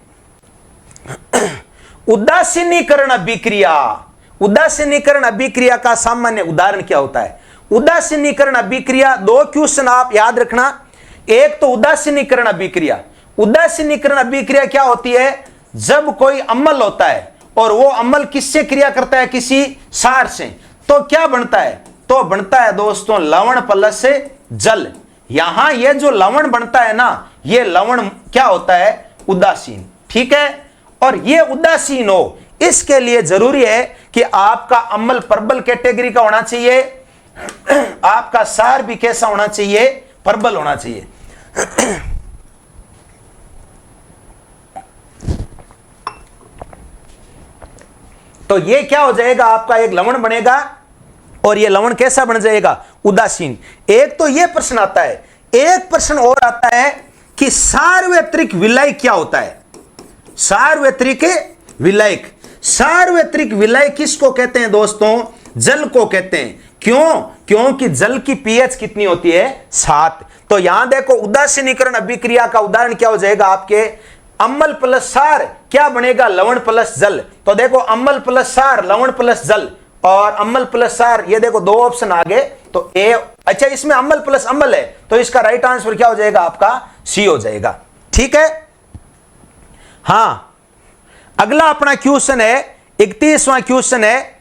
उदासीनीकरण अभिक्रिया। उदासीनीकरण अभिक्रिया का सामान्य उदाहरण क्या होता है। उदासीनीकरण अभिक्रिया, दो क्वेश्चन आप याद रखना। एक तो उदासीनीकरण अभिक्रिया, उदासीनीकरण अभिक्रिया क्या होती है, जब कोई अम्ल होता है और वो अम्ल किससे क्रिया करता है, किसी सार से, तो क्या बनता है, तो बनता है दोस्तों लवण प्लस जल। यहां ये जो लवण बनता है ना, ये लवण क्या होता है, उदासीन, ठीक है। और ये उदासीन हो, इसके लिए जरूरी है कि आपका अम्ल प्रबल कैटेगरी का होना चाहिए, आपका सार भी कैसा होना चाहिए, प्रबल होना चाहिए। तो ये क्या हो जाएगा, आपका एक लवण बनेगा और ये लवण कैसा बन जाएगा, उदासीन। एक तो ये प्रश्न आता है, एक प्रश्न और आता है कि सार्वत्रिक विलय क्या होता है। सार्वत्रिक विलयक, सार्वत्रिक विलय किसको कहते हैं दोस्तों, जल को कहते हैं। क्यों, क्योंकि जल की पीएच कितनी होती है, 7। तो यहां देखो उदासीनीकरण अभिक्रिया का उदाहरण क्या हो जाएगा, आपके अम्ल प्लस सार क्या बनेगा, लवण प्लस जल। तो देखो अम्ल प्लस सार, लवण प्लस जल, और अम्ल प्लस सार, ये देखो दो ऑप्शन आ गए। तो ए, अच्छा इसमें अम्ल प्लस अम्ल है, तो इसका राइट आंसर क्या हो जाएगा, आपका सी हो जाएगा, ठीक है। हां अगला अपना क्वेश्चन है 31वां क्वेश्चन है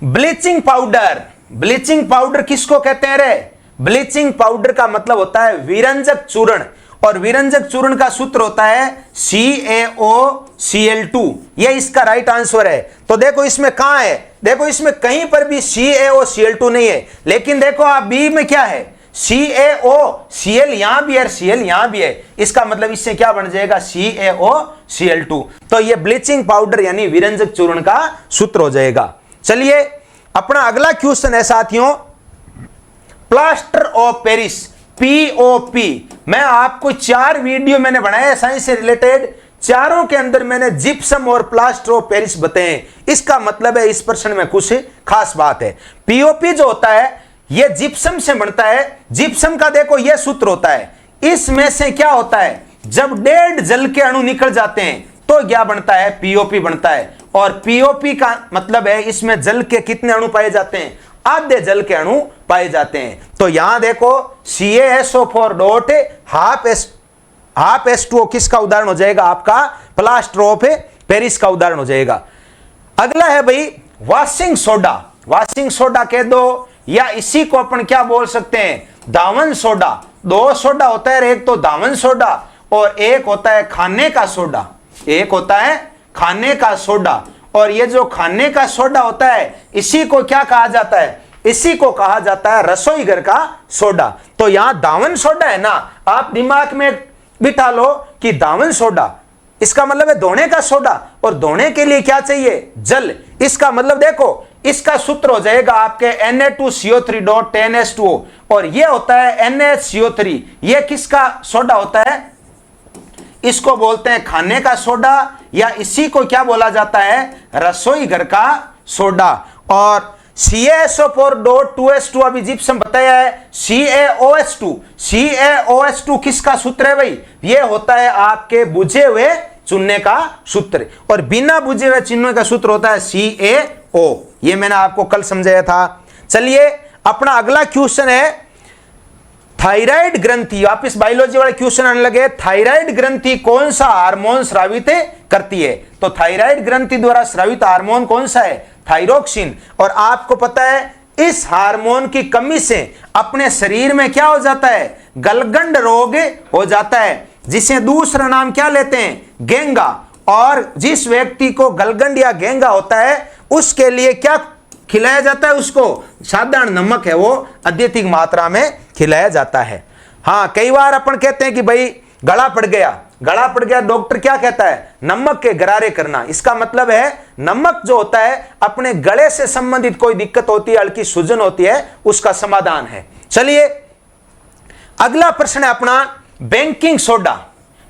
ब्लीचिंग पाउडर। ब्लीचिंग पाउडर किसको कहते हैं रे, ब्लीचिंग पाउडर का मतलब होता है विरंजक चूर्ण, और विरंजक चूर्ण का सूत्र होता है CaOCl2। ये इसका राइट आंसर है। तो देखो इसमें कहां है, देखो इसमें कहीं पर भी CaOCl2 नहीं है, लेकिन देखो आप बी में क्या है, CaOCl यहां भी है, Cl यहां भी है, इसका मतलब इससे क्या बन जाएगा, CaOCl2। तो ये ब्लीचिंग पाउडर यानी विरंजक चूर्ण का सूत्र हो जाएगा। चलिए अपना अगला क्वेश्चन है साथियों प्लास्टर ऑफ पेरिस, POP। मैं आपको 4 वीडियो मैंने बनाए साइंस से रिलेटेड, चारों के अंदर मैंने जिप्सम और प्लास्टर ऑफ पेरिस बताए। इसका मतलब है इस प्रश्न में कुछ खास बात है। POP जो होता है ये जिप्सम से बनता है। जिप्सम का देखो ये सूत्र होता है, इसमें से क्या होता है, जब डेढ़ जल के अणु निकल जाते हैं तो क्या बनता है, POP बनता है। और POP का मतलब है इसमें जल के कितने अणु पाए जाते हैं, आधे जल के अणु पाए जाते हैं। तो यहां देखो CaSO4 डॉट हाफ H2O किसका उदाहरण हो जाएगा, आपका प्लास्टर ऑफ पेरिस का उदाहरण हो जाएगा। अगला है भाई वॉशिंग सोडा। वॉशिंग सोडा कह दो या इसी को अपन क्या बोल सकते हैं, दावन सोडा। दो सोडा होता है, एक तो दावन सोडा और एक होता है खाने का सोडा। एक होता है खाने का सोडा, और ये जो खाने का सोडा होता है इसी को क्या कहा जाता है, इसी को कहा जाता है रसोई घर का सोडा। तो यहां दावन सोडा है ना, आप दिमाग में बिठा लो कि दावन सोडा इसका मतलब है धोने का सोडा, और धोने के लिए क्या चाहिए, जल। इसका मतलब देखो इसका सूत्र हो जाएगा आपके Na2CO3.10H2O, और ये होता है NaCO3। ये किसका सोडा होता है, इसको बोलते हैं खाने का सोडा, या इसी को क्या बोला जाता है, रसोई घर का सोडा। और CaSO4.2H2 अभी जिप्सम बताया है। CaOH2, CaOH2 किसका सूत्र है भाई, ये होता है आपके बुझे हुए चूने का सूत्र, और बिना बुझे हुए चूने का सूत्र होता है CaO। ये मैंने आपको कल समझाया था। चलिए अपना अगला क्वेश्चन है थायराइड ग्रंथि। वापिस बायोलॉजी वाले क्वेश्चन आने लगे। थायराइड ग्रंथि कौन सा हार्मोन स्रावित करती है, तो थायराइड ग्रंथि द्वारा स्रावित हार्मोन कौन सा है, थायरोक्सिन। और आपको पता है इस हार्मोन की कमी से अपने शरीर में क्या हो जाता है, गलगंड रोग हो जाता है, जिसे दूसरा नाम क्या लेते हैं, गेंगा। और जिस व्यक्ति को गलगंड या गेंगा होता है उसके लिए क्या खिलाया जाता है उसको, साधारण नमक है वो अत्यधिक मात्रा में खिलाया जाता है। हाँ, कई बार अपन कहते हैं कि भाई गला पड़ गया, डॉक्टर क्या कहता है, नमक के गरारे करना। इसका मतलब है नमक जो होता है अपने गले से संबंधित कोई दिक्कत होती है, हल्की सूजन होती है, उसका समाधान है। चलिए अगला प्रश्न है अपना बेकिंग सोडा।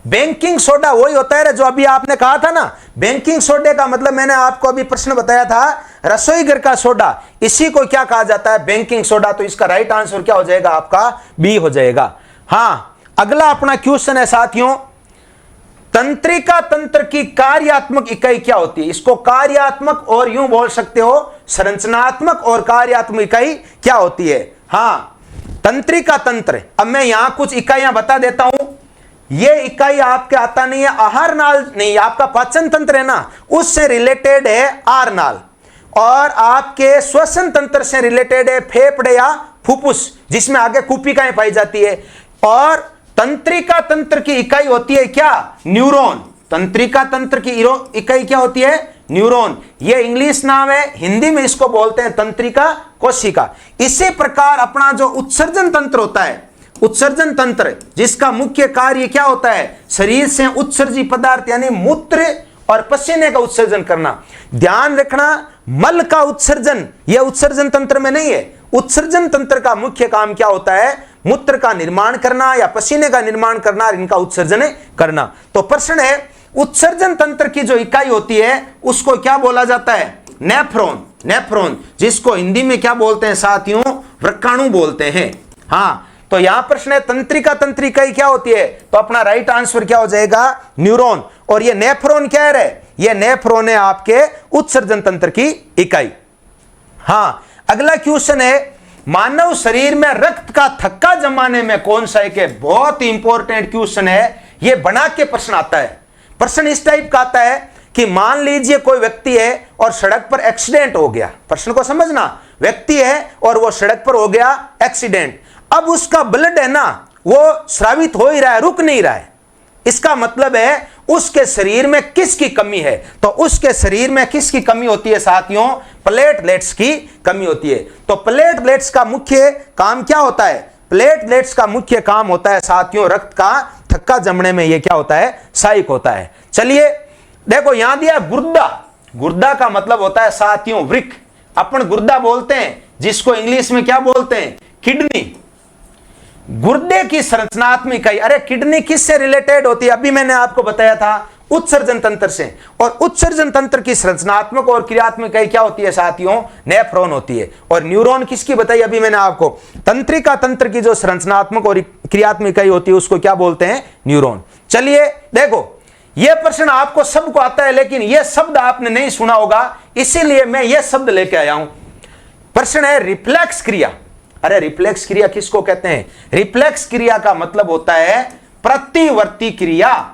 बेकिंग सोडा वही होता है जो अभी आपने कहा था ना, बेकिंग सोडे का मतलब मैंने आपको अभी प्रश्न बताया था रसोई घर का सोडा, इसी को क्या कहा जाता है, बेकिंग सोडा। तो इसका राइट आंसर क्या हो जाएगा आपका, बी हो जाएगा। हाँ, अगला अपना क्वेश्चन है साथियों, तंत्रिका तंत्र की कार्यात्मक इकाई क्या होती है। इसको कार्यात्मक और यूं बोल सकते हो संरचनात्मक और कार्यात्मक इकाई क्या होती है। हाँ, तंत्रिका तंत्र, अब मैं यहां कुछ इकाइयां बता देता हूं। ये इकाई आपके आता नहीं है, आहार नाल नहीं, आपका पाचन तंत्र है ना, उससे रिलेटेड है आहार नाल, और आपके श्वसन तंत्र से रिलेटेड है फेफड़े या फुफ्फुस, जिसमें आगे कुपिकाएं पाई जाती है। और तंत्रिका तंत्र की इकाई होती है क्या, न्यूरॉन। तंत्रिका तंत्र की इकाई क्या होती है, न्यूरॉन। ये इंग्लिश नाम है, हिंदी में इसको बोलते हैं तंत्रिका कोशिका। इसी प्रकार अपना जो उत्सर्जन तंत्र होता है, उत्सर्जन तंत्र जिसका मुख्य कार्य क्या होता है, शरीर से उत्सर्जी पदार्थ यानी मूत्र और पसीने का उत्सर्जन करना। ध्यान रखना, मल का उत्सर्जन यह उत्सर्जन तंत्र में नहीं है। उत्सर्जन तंत्र का मुख्य काम क्या होता है, मूत्र का निर्माण करना या पसीने का निर्माण करना, इनका उत्सर्जन करना। तो प्रश्न है उत्सर्जन तंत्र की जो इकाई होती है उसको क्या बोला जाता है, नेफ्रॉन। नेफ्रॉन जिसको हिंदी में क्या बोलते हैं साथियों, वृक्काणु बोलते हैं। हाँ, तो यहां प्रश्न है तंत्रिका तंत्र इकाई क्या होती है, तो अपना राइट आंसर क्या हो जाएगा, न्यूरॉन। और ये नेफ्रॉन क्या है, ये नेफ्रॉन है आपके उत्सर्जन तंत्र की इकाई। हाँ, अगला क्वेश्चन है मानव शरीर में रक्त का थक्का जमाने में कौन सा एक है। बहुत इंपॉर्टेंट क्वेश्चन है, ये बना के प्रश्न आता है। प्रश्न इस टाइप का आता है कि मान लीजिए कोई व्यक्ति है और सड़क पर एक्सीडेंट हो गया। प्रश्न को समझना, व्यक्ति है और वो सड़क पर हो गया एक्सीडेंट, अब उसका ब्लड है ना वो स्रावित हो ही रहा है, रुक नहीं रहा है। इसका मतलब है उसके शरीर में किसकी कमी है, तो उसके शरीर में किसकी कमी होती है साथियों, प्लेटलेट्स की कमी होती है। तो प्लेटलेट्स का मुख्य काम क्या होता है, प्लेटलेट्स का मुख्य काम होता है साथियों रक्त का थक्का जमने में ये क्या होता है, सहायक होता है। चलिए देखो यहां दिया गुर्दा। गुर्दा का मतलब होता है साथियों वृक्क। अपन गुर्दा बोलते हैं जिसको इंग्लिश में क्या बोलते हैं, किडनी। गुर्दे की संरचनात्मक इकाई, अरे किडनी किससे रिलेटेड होती है, अभी मैंने आपको बताया था उत्सर्जन तंत्र से। और उत्सर्जन तंत्र की संरचनात्मक और क्रियात्मक इकाई क्या होती है साथियों, नेफ्रॉन होती है। और न्यूरॉन किसकी बताई अभी मैंने आपको, तंत्रिका तंत्र की जो संरचनात्मक और क्रियात्मक इकाई होती है उसको क्या बोलते हैं, न्यूरॉन। चलिए देखो यह प्रश्न आपको सबको आता है, लेकिन यह शब्द आपने नहीं सुना होगा, इसीलिए मैं यह शब्द लेके आया हूं। प्रश्न है रिफ्लेक्स क्रिया। अरे रिफ्लेक्स क्रिया किसको कहते हैं, रिफ्लेक्स क्रिया का मतलब होता है प्रतिवर्ती क्रिया।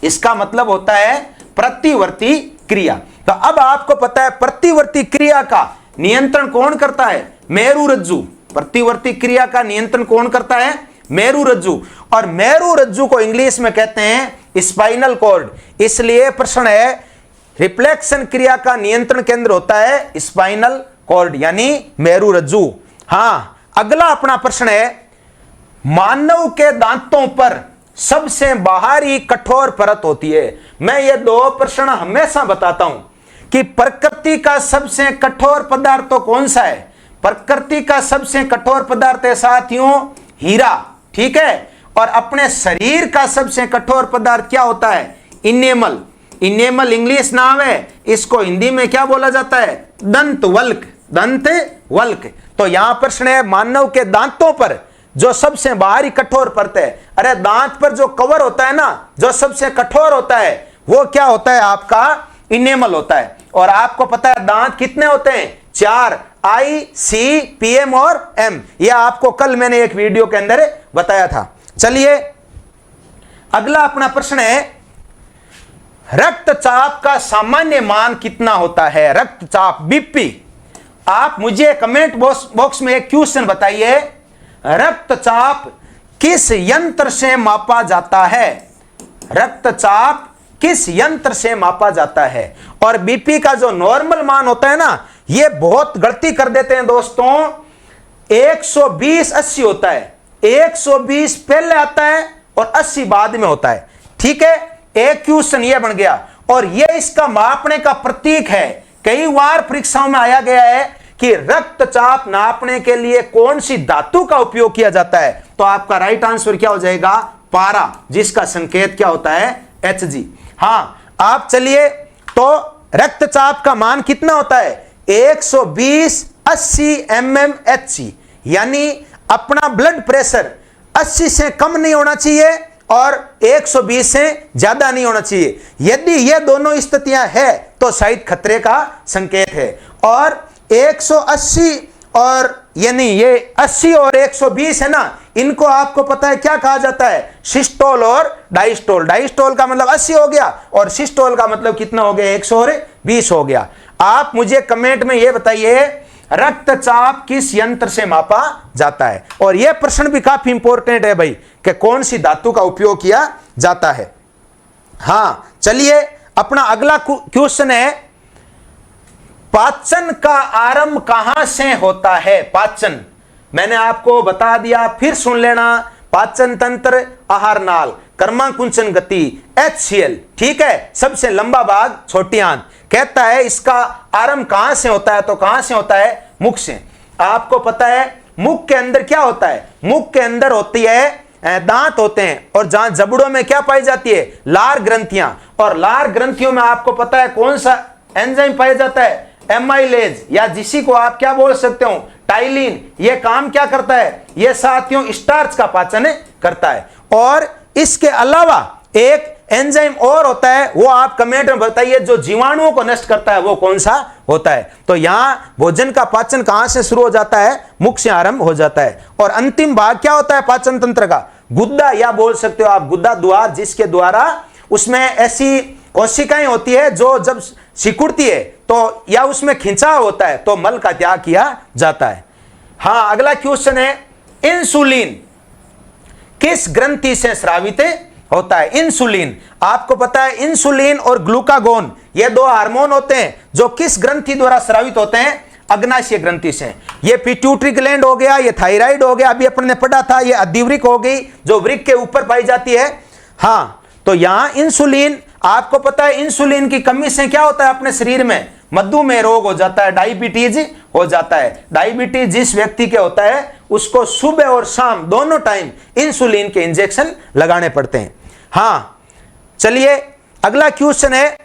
इसका मतलब होता है प्रतिवर्ती क्रिया। तो अब आपको पता है प्रतिवर्ती क्रिया का नियंत्रण कौन करता है, मेरुरज्जु। प्रतिवर्ती क्रिया का नियंत्रण कौन करता है, मेरुरज्जु। और मेरुरज्जु को इंग्लिश में कहते हैं स्पाइनल कॉर्ड। इसलिए प्रश्न है रिफ्लेक्शन क्रिया का नियंत्रण केंद्र होता है स्पाइनल कॉर्ड यानी मेरुरज्जु। हाँ, अगला अपना प्रश्न है मानव के दांतों पर सबसे बाहरी कठोर परत होती है। मैं ये दो प्रश्न हमेशा बताता हूं कि प्रकृति का सबसे कठोर पदार्थ तो कौन सा है, प्रकृति का सबसे कठोर पदार्थ है साथियों हीरा, ठीक है। और अपने शरीर का सबसे कठोर पदार्थ क्या होता है, इनेमल। इनेमल इंग्लिश नाम है, इसको हिंदी में क्या बोला जाता है, दंत वल्क। दंत वल्क। तो यहां प्रश्न है मानव के दांतों पर जो सबसे बाहरी कठोर परत है। अरे दांत पर जो कवर होता है ना, जो सबसे कठोर होता है वो क्या होता है आपका, इनेमल होता है। और आपको पता है दांत कितने होते हैं, 4, आई सी पी एम और एम। यह आपको कल मैंने एक वीडियो के अंदर बताया था। चलिए अगला अपना प्रश्न है रक्तचाप का सामान्य मान कितना होता है, रक्तचाप बीपी। आप मुझे कमेंट बॉक्स में एक क्वेश्चन बताइए, रक्तचाप किस यंत्र से मापा जाता है, रक्तचाप किस यंत्र से मापा जाता है। और बीपी का जो नॉर्मल मान होता है ना, ये बहुत गलती कर देते हैं दोस्तों। 120 80 होता है, 120 पहले आता है और 80 बाद में होता है। ठीक है, एक क्वेश्चन ये बन गया और ये इसका मापने का प्रतीक है। कई बार परीक्षाओं में आया गया है कि रक्तचाप नापने के लिए कौन सी धातु का उपयोग किया जाता है, तो आपका राइट आंसर क्या हो जाएगा, पारा, जिसका संकेत क्या होता है, Hg। हां, आप चलिए, तो रक्तचाप का मान कितना होता है, 120 80 mmHg, यानी अपना ब्लड प्रेशर 80 से कम नहीं होना चाहिए और 120 से ज्यादा नहीं होना चाहिए। यदि ये दोनों स्थितियां है तो शायद खतरे का संकेत है। और 180 और यानी ये 80 और 120 है ना, इनको आपको पता है क्या कहा जाता है, सिस्टोल और डायस्टोल। डायस्टोल का मतलब 80 हो गया और सिस्टोल का मतलब कितना हो गया, 120 हो गया। आप मुझे कमेंट में ये बताइए, रक्तचाप किस यंत्र से मापा जाता है। और यह प्रश्न भी काफी इंपॉर्टेंट है भाई, कि कौन सी धातु का उपयोग किया जाता है। हां, चलिए अपना अगला क्वेश्चन है, पाचन का आरंभ कहां से होता है। पाचन मैंने आपको बता दिया, फिर सुन लेना। पाचन तंत्र, आहार नाल, कर्माकुंचन गति, HCl। ठीक है, सबसे लंबा भाग छोटी आंत। कहता है इसका आरंभ कहां से होता है, तो कहां से होता है, मुख से। आपको पता है मुख के अंदर क्या होता है, मुख के अंदर होती है दांत होते हैं, और जहां जबड़ों में क्या पाई जाती है, लार ग्रंथियां। और लार ग्रंथियों में आपको पता है कौन सा एंजाइम पाया जाता है, एमाइलेज, या जिसी को आप क्या बोल सकते हो, टाइलिन। ये काम क्या करता है, ये साथियों स्टार्च का पाचन करता है। और इसके अलावा एक एंजाइम और होता है, वो आप कमेंट में बताइए, जो जीवाणुओं को नष्ट करता है, वो कौन सा होता है। तो यहां भोजन का पाचन कहां से शुरू हो जाता है, मुख से आरंभ हो जाता है। और अंतिम भाग क्या होता है पाचन तंत्र का, गुद्दा, या बोल सकते हो आप गुद्दा द्वार, जिसके द्वारा उसमें ऐसी कोशिकाएं होती है जो जब सिकुड़ती है तो या उसमें खिंचाव होता है तो मल का त्याग किया जाता है। हां, अगला क्वेश्चन है, इंसुलिन किस ग्रंथि से स्रावित होता है। इंसुलिन, आपको पता है इंसुलिन और ग्लूकागोन ये दो हार्मोन होते हैं जो किस ग्रंथि द्वारा स्रावित होते हैं, अग्नाशय ग्रंथि से। ये पिट्यूटरी ग्लैंड हो गया, ये थायराइड हो गया, अभी अपन ने पढ़ा था, ये अधिवृक्क हो गई जो वृक्क के ऊपर पाई जाती है। हां, तो यहां इंसुलिन, आपको पता है इंसुलिन की कमी से क्या होता है अपने शरीर में, मधुमेह रोग हो जाता है, डायबिटीज हो जाता है। डायबिटीज जिस व्यक्ति के होता है उसको सुबह और शाम दोनों टाइम इंसुलिन के इंजेक्शन लगाने पड़ते हैं। हां, चलिए अगला क्वेश्चन है,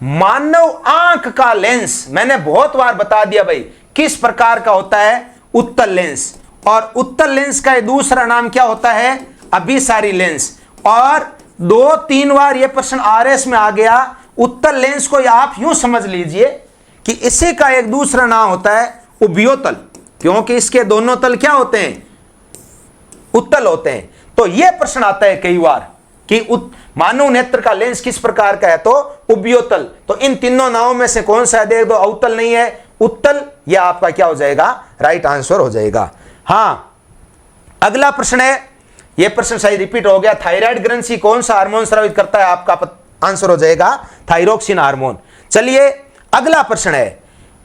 मानव आंख का लेंस, मैंने बहुत बार बता दिया भाई किस प्रकार का होता है, उत्तल लेंस। और उत्तल लेंस का दूसरा नाम क्या होता है, अभिसारी लेंस। और 2-3 बार यह प्रश्न RS में आ गया। उत्तल लेंस को आप यूं समझ लीजिए कि इसी का एक दूसरा नाम होता है उभयोतल, क्योंकि इसके दोनों तल क्या होते हैं, उत्तल होते हैं। तो यह प्रश्न आता है कई बार कि मानव नेत्र का लेंस किस प्रकार का है, तो उभयोतल। तो इन तीनों नामों में से कौन सा है, देख दो, अवतल नहीं है, उत्तल, यह आपका क्या हो जाएगा, राइट आंसर हो जाएगा। हां, अगला प्रश्न है, यह प्रश्न शायद रिपीट हो गया, थायराइड ग्रंथि कौन सा हार्मोन स्रावित करता है, आपका आंसर हो जाएगा थायरोक्सिन हार्मोन। चलिए अगला प्रश्न है,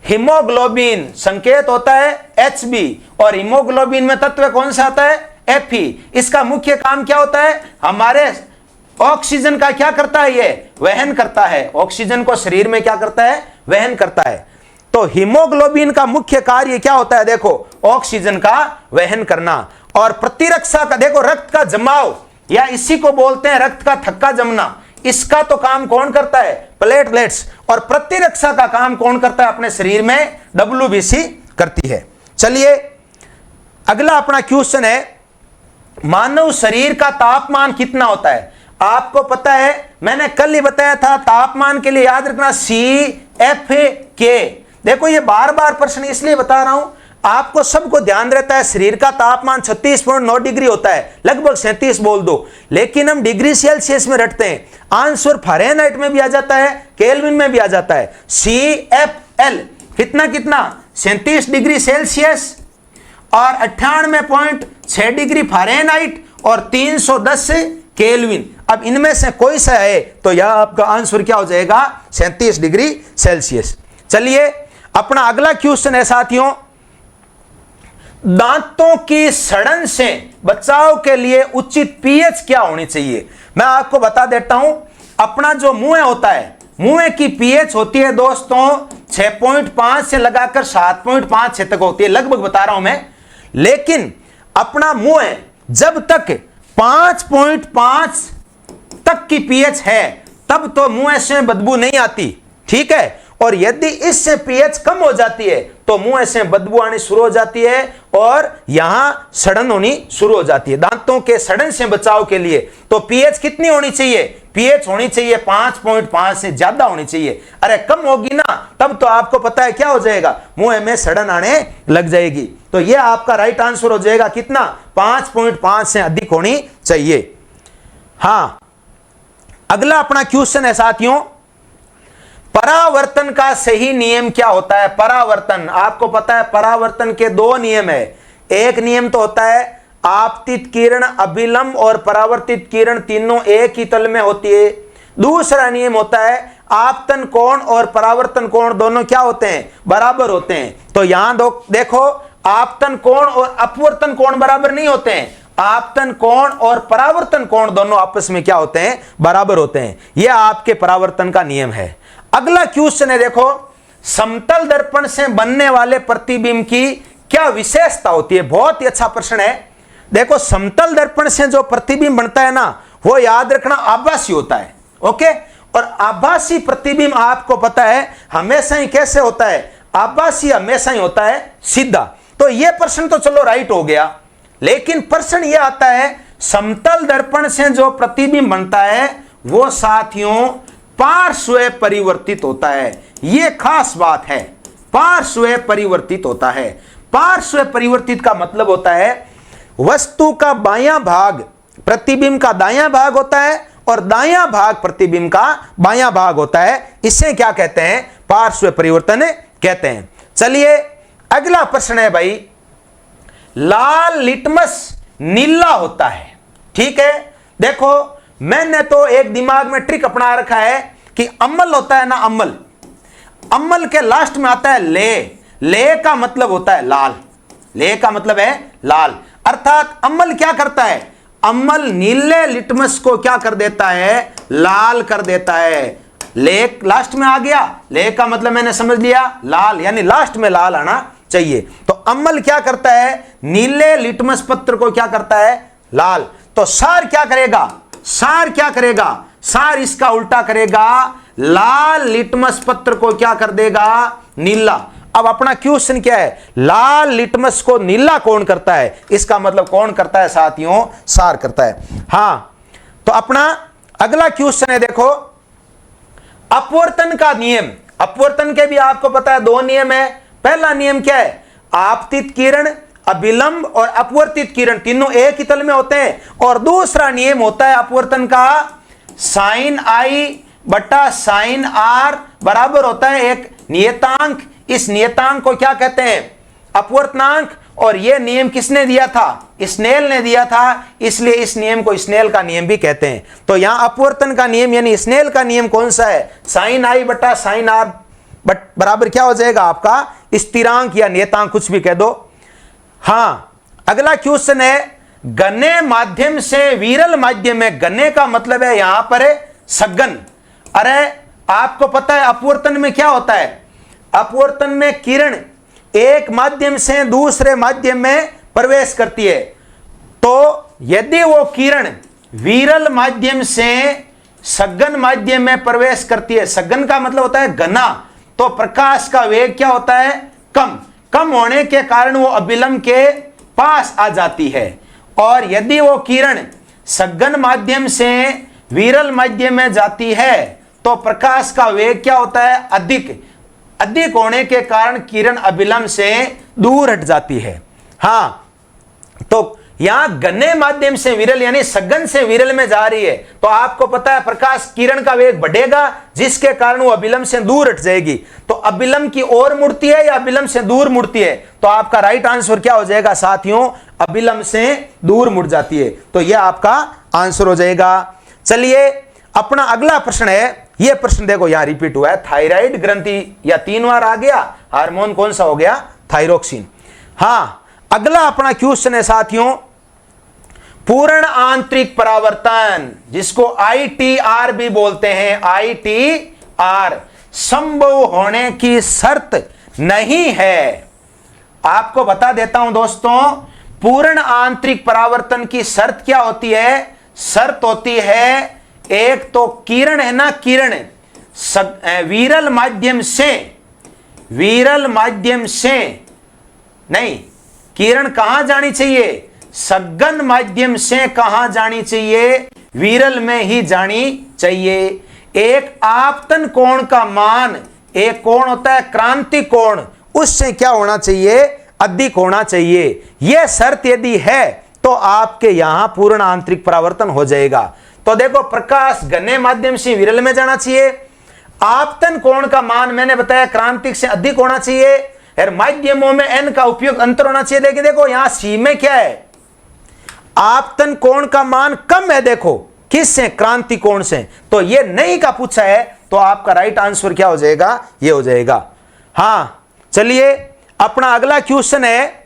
हीमोग्लोबिन संकेत होता है Hb, और हीमोग्लोबिन में तत्व कौन सा आता है, Fe। इसका मुख्य काम क्या होता है, हमारे ऑक्सीजन का क्या करता है, ये वहन करता है, ऑक्सीजन को शरीर में क्या करता है, वहन करता है। तो हीमोग्लोबिन का मुख्य कार्य क्या होता है, देखो ऑक्सीजन का वहन करना। और प्रतिरक्षा का, देखो रक्त का जमाव, या इसी को बोलते हैं रक्त का थक्का जमना, इसका तो काम कौन करता है, प्लेटलेट्स। और प्रतिरक्षा का काम कौन करता है अपने शरीर में, WBC करती है। चलिए अगला अपना क्वेश्चन है, मानव शरीर का तापमान कितना होता है। आपको पता है, मैंने कल ही बताया था, तापमान के लिए याद रखना CFK। देखो ये बार बार प्रश्न इसलिए बता रहा हूं, आपको सबको ध्यान रहता है शरीर का तापमान 36.9 डिग्री होता है, लगभग 37 बोल दो, लेकिन हम डिग्री सेल्सियस में रटते हैं। आंसर फ़ारेनहाइट में भी आ जाता है, केल्विन में भी आ जाता है। CFL कितना 37 डिग्री सेल्सियस और 98.6 डिग्री फ़ारेनहाइट और 310 केल्विन। अब इनमें से कोई सा है, तो यह आपका आंसर क्या हो जाएगा, 37 डिग्री सेल्सियस। चलिए अपना अगला क्वेश्चन है साथियों, दांतों की सड़न से बचाव के लिए उचित पीएच क्या होनी चाहिए। मैं आपको बता देता हूं, अपना जो मुंह होता है, मुंह की पीएच होती है दोस्तों 6.5 से लगाकर 7.5 तक होती है, लगभग बता रहा हूं मैं। लेकिन अपना मुंह जब तक 5.5 तक की पीएच है तब तो मुंह से बदबू नहीं आती, ठीक है। और यदि इससे पीएच कम हो जाती है तो मुंह से बदबू आनी शुरू हो जाती है और यहां सड़न होनी शुरू हो जाती है। दांतों के सड़न से बचाव के लिए तो पीएच कितनी होनी चाहिए, पीएच होनी चाहिए 5.5 से ज्यादा होनी चाहिए। अरे कम होगी ना तब तो आपको पता है क्या हो जाएगा, मुंह में सड़न आने लग जाएगी। तो यह आपका राइट आंसर हो जाएगा कितना, 5.5 से अधिक होनी चाहिए। हां, अगला अपना क्वेश्चन है साथियों, परावर्तन का सही नियम क्या होता है। परावर्तन, आपको पता है परावर्तन के दो नियम है। एक नियम तो होता है आपतित किरण, अभिलंब और परावर्तित किरण तीनों एक ही तल में होती है। दूसरा नियम होता है आपतन कोण और परावर्तन कोण दोनों क्या होते हैं, बराबर होते हैं। तो यहां देखो, आपतन कोण और अपवर्तन कोण बराबर नहीं होते हैं, आपतन कोण और परावर्तन कोण दोनों आपस में क्या होते हैं, बराबर होते हैं। यह आपके परावर्तन का नियम है। अगला क्वेश्चन है देखो, समतल दर्पण से बनने वाले प्रतिबिंब की क्या विशेषता होती है। बहुत ही अच्छा प्रश्न है। देखो, समतल दर्पण से जो प्रतिबिंब बनता है ना, वो याद रखना आभासी होता है, ओके। और आभासी प्रतिबिंब आपको पता है हमेशा ही कैसे होता है, आभासी हमेशा ही होता है सीधा। तो यह प्रश्न तो चलो राइट हो गया, लेकिन प्रश्न यह आता है समतल दर्पण से जो प्रतिबिंब बनता है वो साथियों पार्श्व परिवर्तित होता है। यह खास बात है, पार्श्व परिवर्तित होता है। पार्श्व परिवर्तित का मतलब होता है वस्तु का बायां भाग प्रतिबिंब का दायां भाग होता है और दायां भाग प्रतिबिंब का बायां भाग होता है। इसे क्या कहते हैं, पार्श्व परिवर्तन कहते हैं। चलिए अगला प्रश्न है भाई, लाल लिटमस नीला होता है, ठीक है। देखो, मैंने तो एक दिमाग में ट्रिक अपना रखा है कि अम्ल होता है ना, अम्ल, अम्ल के लास्ट में आता है ले। ले का मतलब होता है लाल, ले का मतलब है लाल। अर्थात अम्ल क्या करता है, अम्ल नीले लिटमस को क्या कर देता है, लाल कर देता है। ले लास्ट में आ गया, ले का मतलब मैंने समझ लिया लाल, यानी लास्ट में लाल आना चाहिए। तो अम्ल क्या करता है, नीले लिटमस पत्र को क्या करता है, लाल। तो सार क्या करेगा, सार क्या करेगा, सार इसका उल्टा करेगा, लाल लिटमस पत्र को क्या कर देगा, नीला। अब अपना क्वेश्चन क्या है, लाल लिटमस को नीला कौन करता है, इसका मतलब कौन करता है साथियों, सार करता है। हां, तो अपना अगला क्वेश्चन है देखो, अपवर्तन का नियम। अपवर्तन के भी आपको पता है दो नियम है। पहला नियम क्या है, आपतित किरण, अभिलंब और अपवर्तित किरण तीनों एक ही तल में होते हैं। और दूसरा नियम होता है अपवर्तन का, साइन आई बटा साइन आर बराबर होता है एक नियतांक। इस नियतांक को क्या कहते हैं, अपवर्तनांक। और यह नियम किसने दिया था, स्नेल ने दिया था, इसलिए इस नियम को स्नेल का नियम भी कहते हैं। तो यहां अपवर्तन का नियम यानी स्नेल का नियम कौन सा है, साइन आई बटा साइन आर बराबर क्या हो जाएगा आपका, स्थिरांक या नियतांक, कुछ भी कह दो। हां, अगला क्वेश्चन है, गने माध्यम से विरल माध्यम में, गने का मतलब है यहां पर है सघन। अरे आपको पता है अपवर्तन में क्या होता है, अपवर्तन में किरण एक माध्यम से दूसरे माध्यम में प्रवेश करती है। तो यदि वो किरण विरल माध्यम से सघन माध्यम में प्रवेश करती है, सघन का मतलब होता है घना, तो प्रकाश का वेग क्या होता है, कम। कम होने के कारण वो अभिलंब के पास आ जाती है। और यदि वो किरण सघन माध्यम से विरल माध्यम में जाती है तो प्रकाश का वेग क्या होता है, अधिक। अधिक होने के कारण किरण अभिलंब से दूर हट जाती है। हां, तो यहां घने माध्यम से विरल यानी सघन से विरल में जा रही है, तो आपको पता है प्रकाश किरण का वेग बढ़ेगा जिसके कारण वो अभिलंब से दूर हट जाएगी। तो अभिलंब की ओर मुड़ती है या अभिलंब से दूर मुड़ती है, तो आपका राइट आंसर क्या हो जाएगा साथियों, अभिलंब से दूर मुड़ जाती है। तो यह आपका आंसर हो जाएगा। चलिए अपना अगला प्रश्न है, यह प्रश्न देखो यहां रिपीट हुआ है, थायराइड ग्रंथि या 3 बार आ गया, हार्मोन कौन सा हो गया, थायरोक्सिन। हां, अगला अपना क्वेश्चन है साथियों, पूर्ण आंतरिक परावर्तन, जिसको ITR भी बोलते हैं, ITR, संभव होने की शर्त नहीं है। आपको बता देता हूं दोस्तों, पूर्ण आंतरिक परावर्तन की शर्त क्या होती है? शर्त होती है, एक तो किरण है ना, किरण विरल माध्यम से नहीं, किरण कहां जानी चाहिए? सघन माध्यम से कहां जानी चाहिए? विरल में ही जानी चाहिए। एक आपतन कोण का मान, एक कोण होता है क्रांति कोण, उससे क्या होना चाहिए? अधिक होना चाहिए। यह शर्त यदि है तो आपके यहां पूर्ण आंतरिक परावर्तन हो जाएगा। तो देखो, प्रकाश घने माध्यम से विरल में जाना चाहिए, आपतन कोण का मान मैंने बताया क्रांतिक से अधिक होना चाहिए, और माध्यमों में n का उपयोग अंतर होना चाहिए। लेकिन देखो यहां सी में क्या है? आपतन कोण का मान कम है, देखो किससे? क्रांति कोण से। तो ये नहीं का पूछा है, तो आपका राइट आंसर क्या हो जाएगा? ये हो जाएगा। हां, चलिए अपना अगला क्वेश्चन है,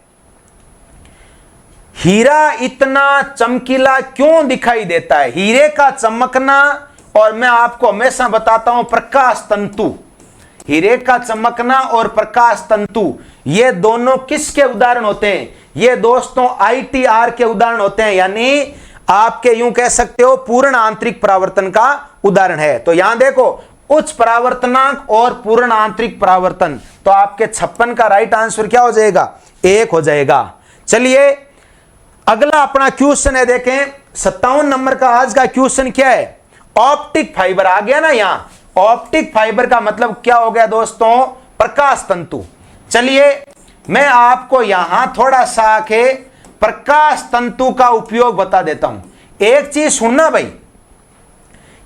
हीरा इतना चमकीला क्यों दिखाई देता है? हीरे का चमकना, और मैं आपको हमेशा बताता हूं प्रकाश तंतु, हीरे का चमकना और प्रकाश तंतु, ये दोनों किसके उदाहरण होते हैं? ये दोस्तों ITR के उदाहरण होते हैं, यानी आपके यूं कह सकते हो पूर्ण आंतरिक परावर्तन का उदाहरण है। तो यहां देखो, उच्च परावर्तनांक और पूर्ण आंतरिक परावर्तन, तो आपके 56 का राइट आंसर क्या हो जाएगा? 1 हो जाएगा। चलिए अगला अपना क्वेश्चन है, देखें 57 नंबर का आज का क्वेश्चन क्या है? ऑप्टिक फाइबर आ गया ना यहां। ऑप्टिक फाइबर का मतलब क्या हो गया दोस्तों? प्रकाश तंतु। चलिए मैं आपको यहां थोड़ा सा के प्रकाश तंतु का उपयोग बता देता हूं। एक चीज सुनना भाई,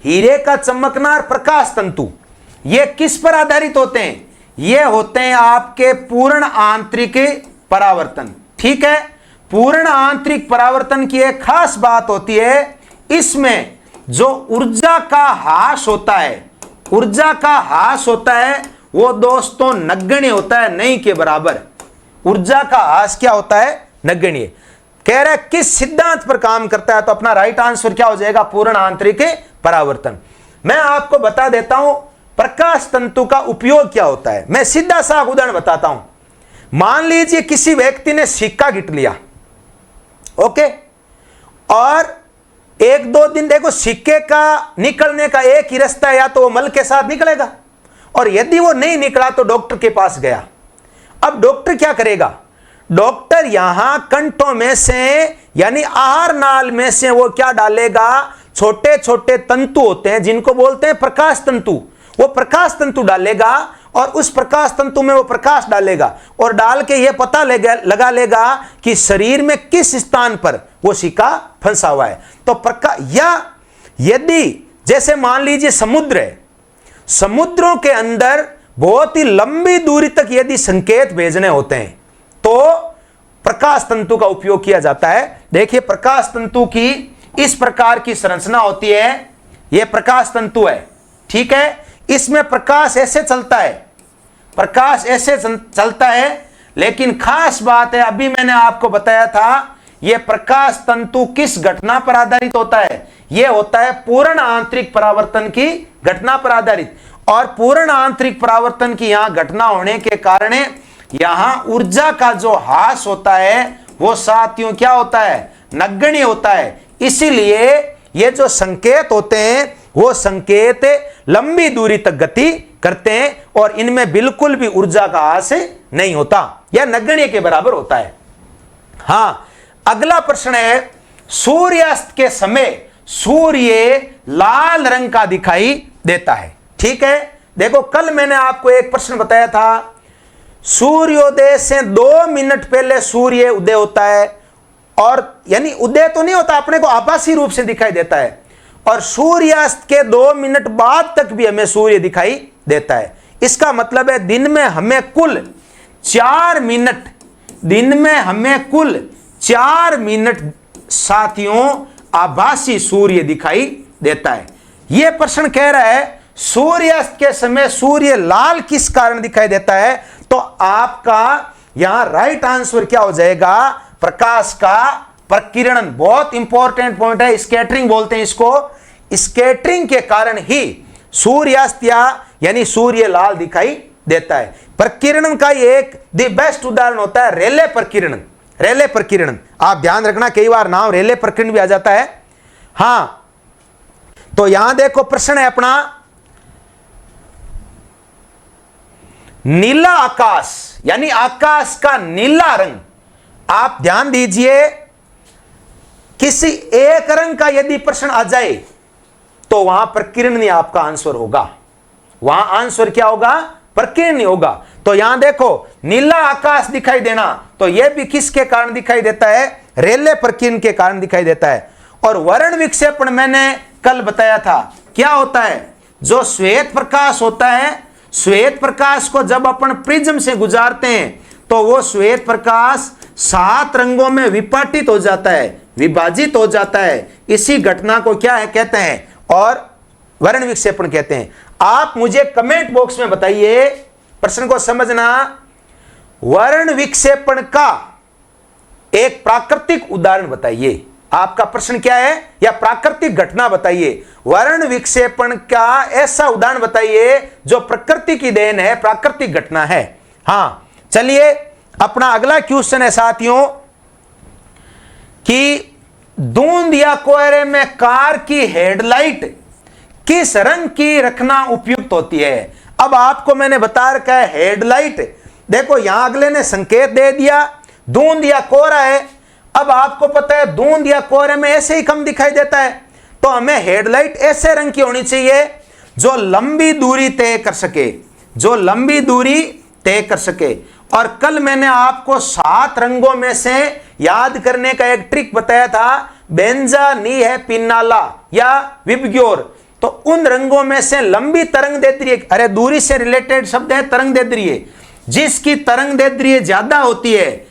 हीरे का चमकना और प्रकाश तंतु ये किस पर आधारित होते हैं? ये होते हैं आपके पूर्ण आंतरिक परावर्तन। ठीक है, पूर्ण आंतरिक परावर्तन की एक खास बात होती है, इसमें जो ऊर्जा का ह्रास होता है, ऊर्जा का ह्रास होता है वो दोस्तों नगण्य होता है, नहीं के बराबर। ऊर्जा का ह्रास क्या होता है? नगण्य। कह रहा है किस सिद्धांत पर काम करता है? तो अपना राइट आंसर क्या हो जाएगा? पूर्ण आंतरिक परावर्तन। मैं आपको बता देता हूं प्रकाश तंतु का उपयोग क्या होता है। मैं सीधा सा उदाहरण बताता हूं। मान लीजिए किसी व्यक्ति ने सिक्का गिट लिया, ओके, और 1-2 दिन, देखो सिक्के का निकलने का एक ही रास्ता है, या तो वो मल के साथ निकलेगा, और यदि वो नहीं निकला तो डॉक्टर के पास गया। अब डॉक्टर क्या करेगा? डॉक्टर यहां कंठों में से यानी आहार नाल में से वो क्या डालेगा? छोटे छोटे तंतु होते हैं जिनको बोलते हैं प्रकाश तंतु। वो प्रकाश तंतु डालेगा और उस प्रकाश तंतु में वो प्रकाश डालेगा और डाल के ये पता लगा लेगा कि शरीर में किस स्थान पर वो सिक्का फंसा हुआ है। तो प्रकाश, या यदि जैसे मान लीजिए समुद्र है, समुद्रों के अंदर बहुत ही लंबी दूरी तक यदि संकेत भेजने होते हैं तो प्रकाश तंतु का उपयोग किया जाता है। देखिए प्रकाश तंतु की इस प्रकार की संरचना होती है, यह प्रकाश तंतु है, ठीक है। इसमें प्रकाश ऐसे चलता है, प्रकाश ऐसे चलता है, लेकिन खास बात है, अभी मैंने आपको बताया था, यह प्रकाश तंतु किस घटना पर आधारित होता है? यह होता है पूर्ण आंतरिक परावर्तन की घटना पर आधारित। और पूर्ण आंतरिक परावर्तन की यहां घटना होने के कारण यहां ऊर्जा का जो ह्रास होता है वो साथियों क्या होता है? नगण्य होता है। इसीलिए ये जो संकेत होते हैं वो संकेत लंबी दूरी तक गति करते हैं और इनमें बिल्कुल भी ऊर्जा का ह्रास नहीं होता या नगण्य के बराबर होता है। हां, अगला प्रश्न है, सूर्यास्त के समय सूर्य लाल रंग का दिखाई देता है, ठीक है। देखो कल मैंने आपको एक प्रश्न बताया था, सूर्योदय से 2 मिनट पहले सूर्य उदय होता है, और यानी उदय तो नहीं होता, अपने को आभासी रूप से दिखाई देता है, और सूर्यास्त के 2 मिनट बाद तक भी हमें सूर्य दिखाई देता है। इसका मतलब है दिन में हमें कुल 4 मिनट, दिन में हमें कुल 4 मिनट साथियों आभासी सूर्य दिखाई देता है। यह प्रश्न कह रहा है सूर्यास्त के समय सूर्य लाल किस कारण दिखाई देता है? तो आपका यहां राइट आंसर क्या हो जाएगा? प्रकाश का प्रकीर्णन। बहुत इंपॉर्टेंट पॉइंट है, स्कैटरिंग बोलते हैं इसको। स्कैटरिंग के कारण ही सूर्यास्त यानी सूर्य लाल दिखाई देता है। प्रकीर्णन का एक द बेस्ट उदाहरण होता है रेले प्रकीर्णन। रेले प्रकीर्णन आप ध्यान रखना, कई बार नाम रेले प्रकीर्णन भी आ जाता है। हां, तो यहां देखो प्रश्न है अपना, नीला आकाश यानी आकाश का नीला रंग। आप ध्यान दीजिए, किसी एक रंग का यदि प्रश्न आ जाए तो वहां प्रकीर्णन आपका आंसर होगा। वहां आंसर क्या होगा? प्रकीर्णन होगा। तो यहां देखो नीला आकाश दिखाई देना, तो यह भी किसके कारण दिखाई देता है? रेले प्रकीर्णन के कारण दिखाई देता है। और वर्ण विक्षेपण मैंने कल बताया था, क्या होता है? जो श्वेत प्रकाश होता है, श्वेत प्रकाश को जब अपन प्रिज्म से गुजारते हैं तो वो श्वेत प्रकाश 7 रंगों में विपाटित हो जाता है, विभाजित हो जाता है। इसी घटना को क्या है कहते हैं? और वर्ण विक्षेपण कहते हैं। आप मुझे कमेंट बॉक्स में बताइए, प्रश्न को समझना, वर्ण विक्षेपण का एक प्राकृतिक उदाहरण बताइए। आपका प्रश्न क्या है? या प्राकृतिक घटना बताइए। वर्ण विक्षेपण का ऐसा उदाहरण बताइए जो प्रकृति की देन है, प्राकृतिक घटना है। हां, चलिए अपना अगला क्वेश्चन है साथियों कि धुंध या कोहरे में कार की हेडलाइट किस रंग की रखना उपयुक्त होती है? अब आपको मैंने बता रखा है हेडलाइट। देखो यहां अगले ने संकेत दे दिया, धुंध या कोहरा है। अब आपको पता है धुंध या कोहरे में ऐसे ही कम दिखाई देता है, तो हमें हेडलाइट ऐसे रंग की होनी चाहिए जो लंबी दूरी तय कर सके, जो लंबी दूरी तय कर सके। और कल मैंने आपको 7 रंगों में से याद करने का एक ट्रिक बताया था, बेंजा, नी है, पिन्नाला या विबग्योर। तो उन रंगों में से लंबी तरंग दैर्ध्य, अरे दूरी से रिलेटेड शब्द है तरंग दैर्ध्य, जिसकी तरंग दैर्ध्य ज्यादा होती है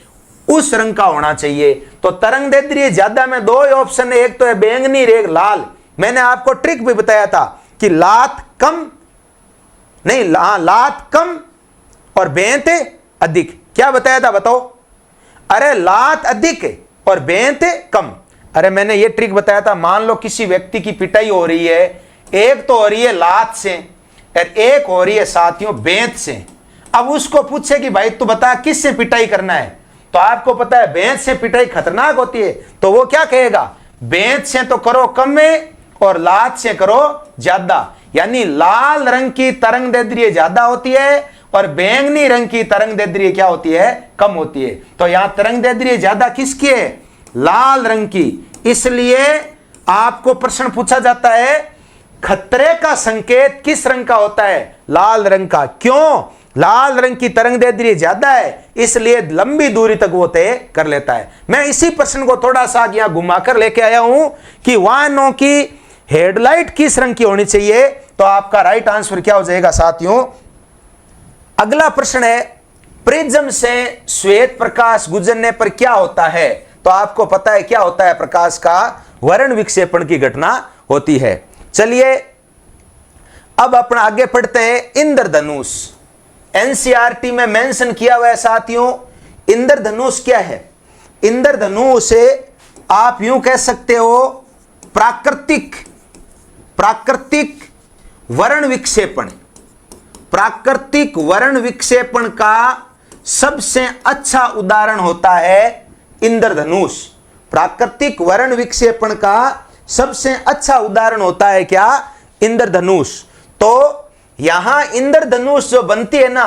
उस रंग का होना चाहिए। तो तरंग दैर्ध्य ज्यादा में 2 ऑप्शन है, एक तो है बैंगनी, एक लाल। मैंने आपको ट्रिक भी बताया था कि लात कम नहीं, लात कम और बेंत अधिक। क्या बताया था बताओ? अरे लात अधिक और बेंत कम। अरे मैंने ये ट्रिक बताया था, मान लो किसी व्यक्ति की पिटाई हो रही है, एक तो हो रही है लात से और एक हो रही है साथियों बेंत से। अब उसको पूछे कि भाई तू बता किस से पिटाई करना है, तो आपको पता है बेंत से पिटाई खतरनाक होती है, तो वो क्या कहेगा? बेंत से तो करो कम में और लात से करो ज्यादा। यानी लाल रंग की तरंग दैर्ध्य ज्यादा होती है और बैंगनी रंग की तरंग दैर्ध्य क्या होती है? कम होती है। तो यहां तरंग दैर्ध्य ज्यादा किसकी है? लाल रंग की। इसलिए आपको प्रश्न पूछा जाता है खतरे का संकेत किस रंग का होता है? लाल रंग का। क्यों? लाल रंग की तरंग दैर्ध्य ज्यादा है, इसलिए लंबी दूरी तक वो तय कर लेता है। मैं इसी प्रश्न को थोड़ा सा यहां घुमाकर लेके आया हूं कि वाहनों की हेडलाइट किस रंग की होनी चाहिए। तो आपका राइट आंसर क्या हो जाएगा साथियों? अगला प्रश्न है, प्रिज्म से श्वेत प्रकाश गुजरने पर क्या होता है? तो आपको पता है क्या होता है? प्रकाश का वर्ण विक्षेपण की घटना होती है। चलिए अब अपना आगे पढ़ते हैं। इंद्रधनुष एनसीईआरटी में मेंशन किया हुआ है साथियों। इंद्रधनुष क्या है? इंद्रधनुष से आप यूं कह सकते हो प्राकृतिक वर्ण विक्षेपण। प्राकृतिक वर्ण विक्षेपण का सबसे अच्छा उदाहरण होता है इंद्रधनुष। प्राकृतिक वर्ण विक्षेपण का सबसे अच्छा उदाहरण होता है क्या? इंद्रधनुष। तो यहां इंद्रधनुष जो बनती है ना,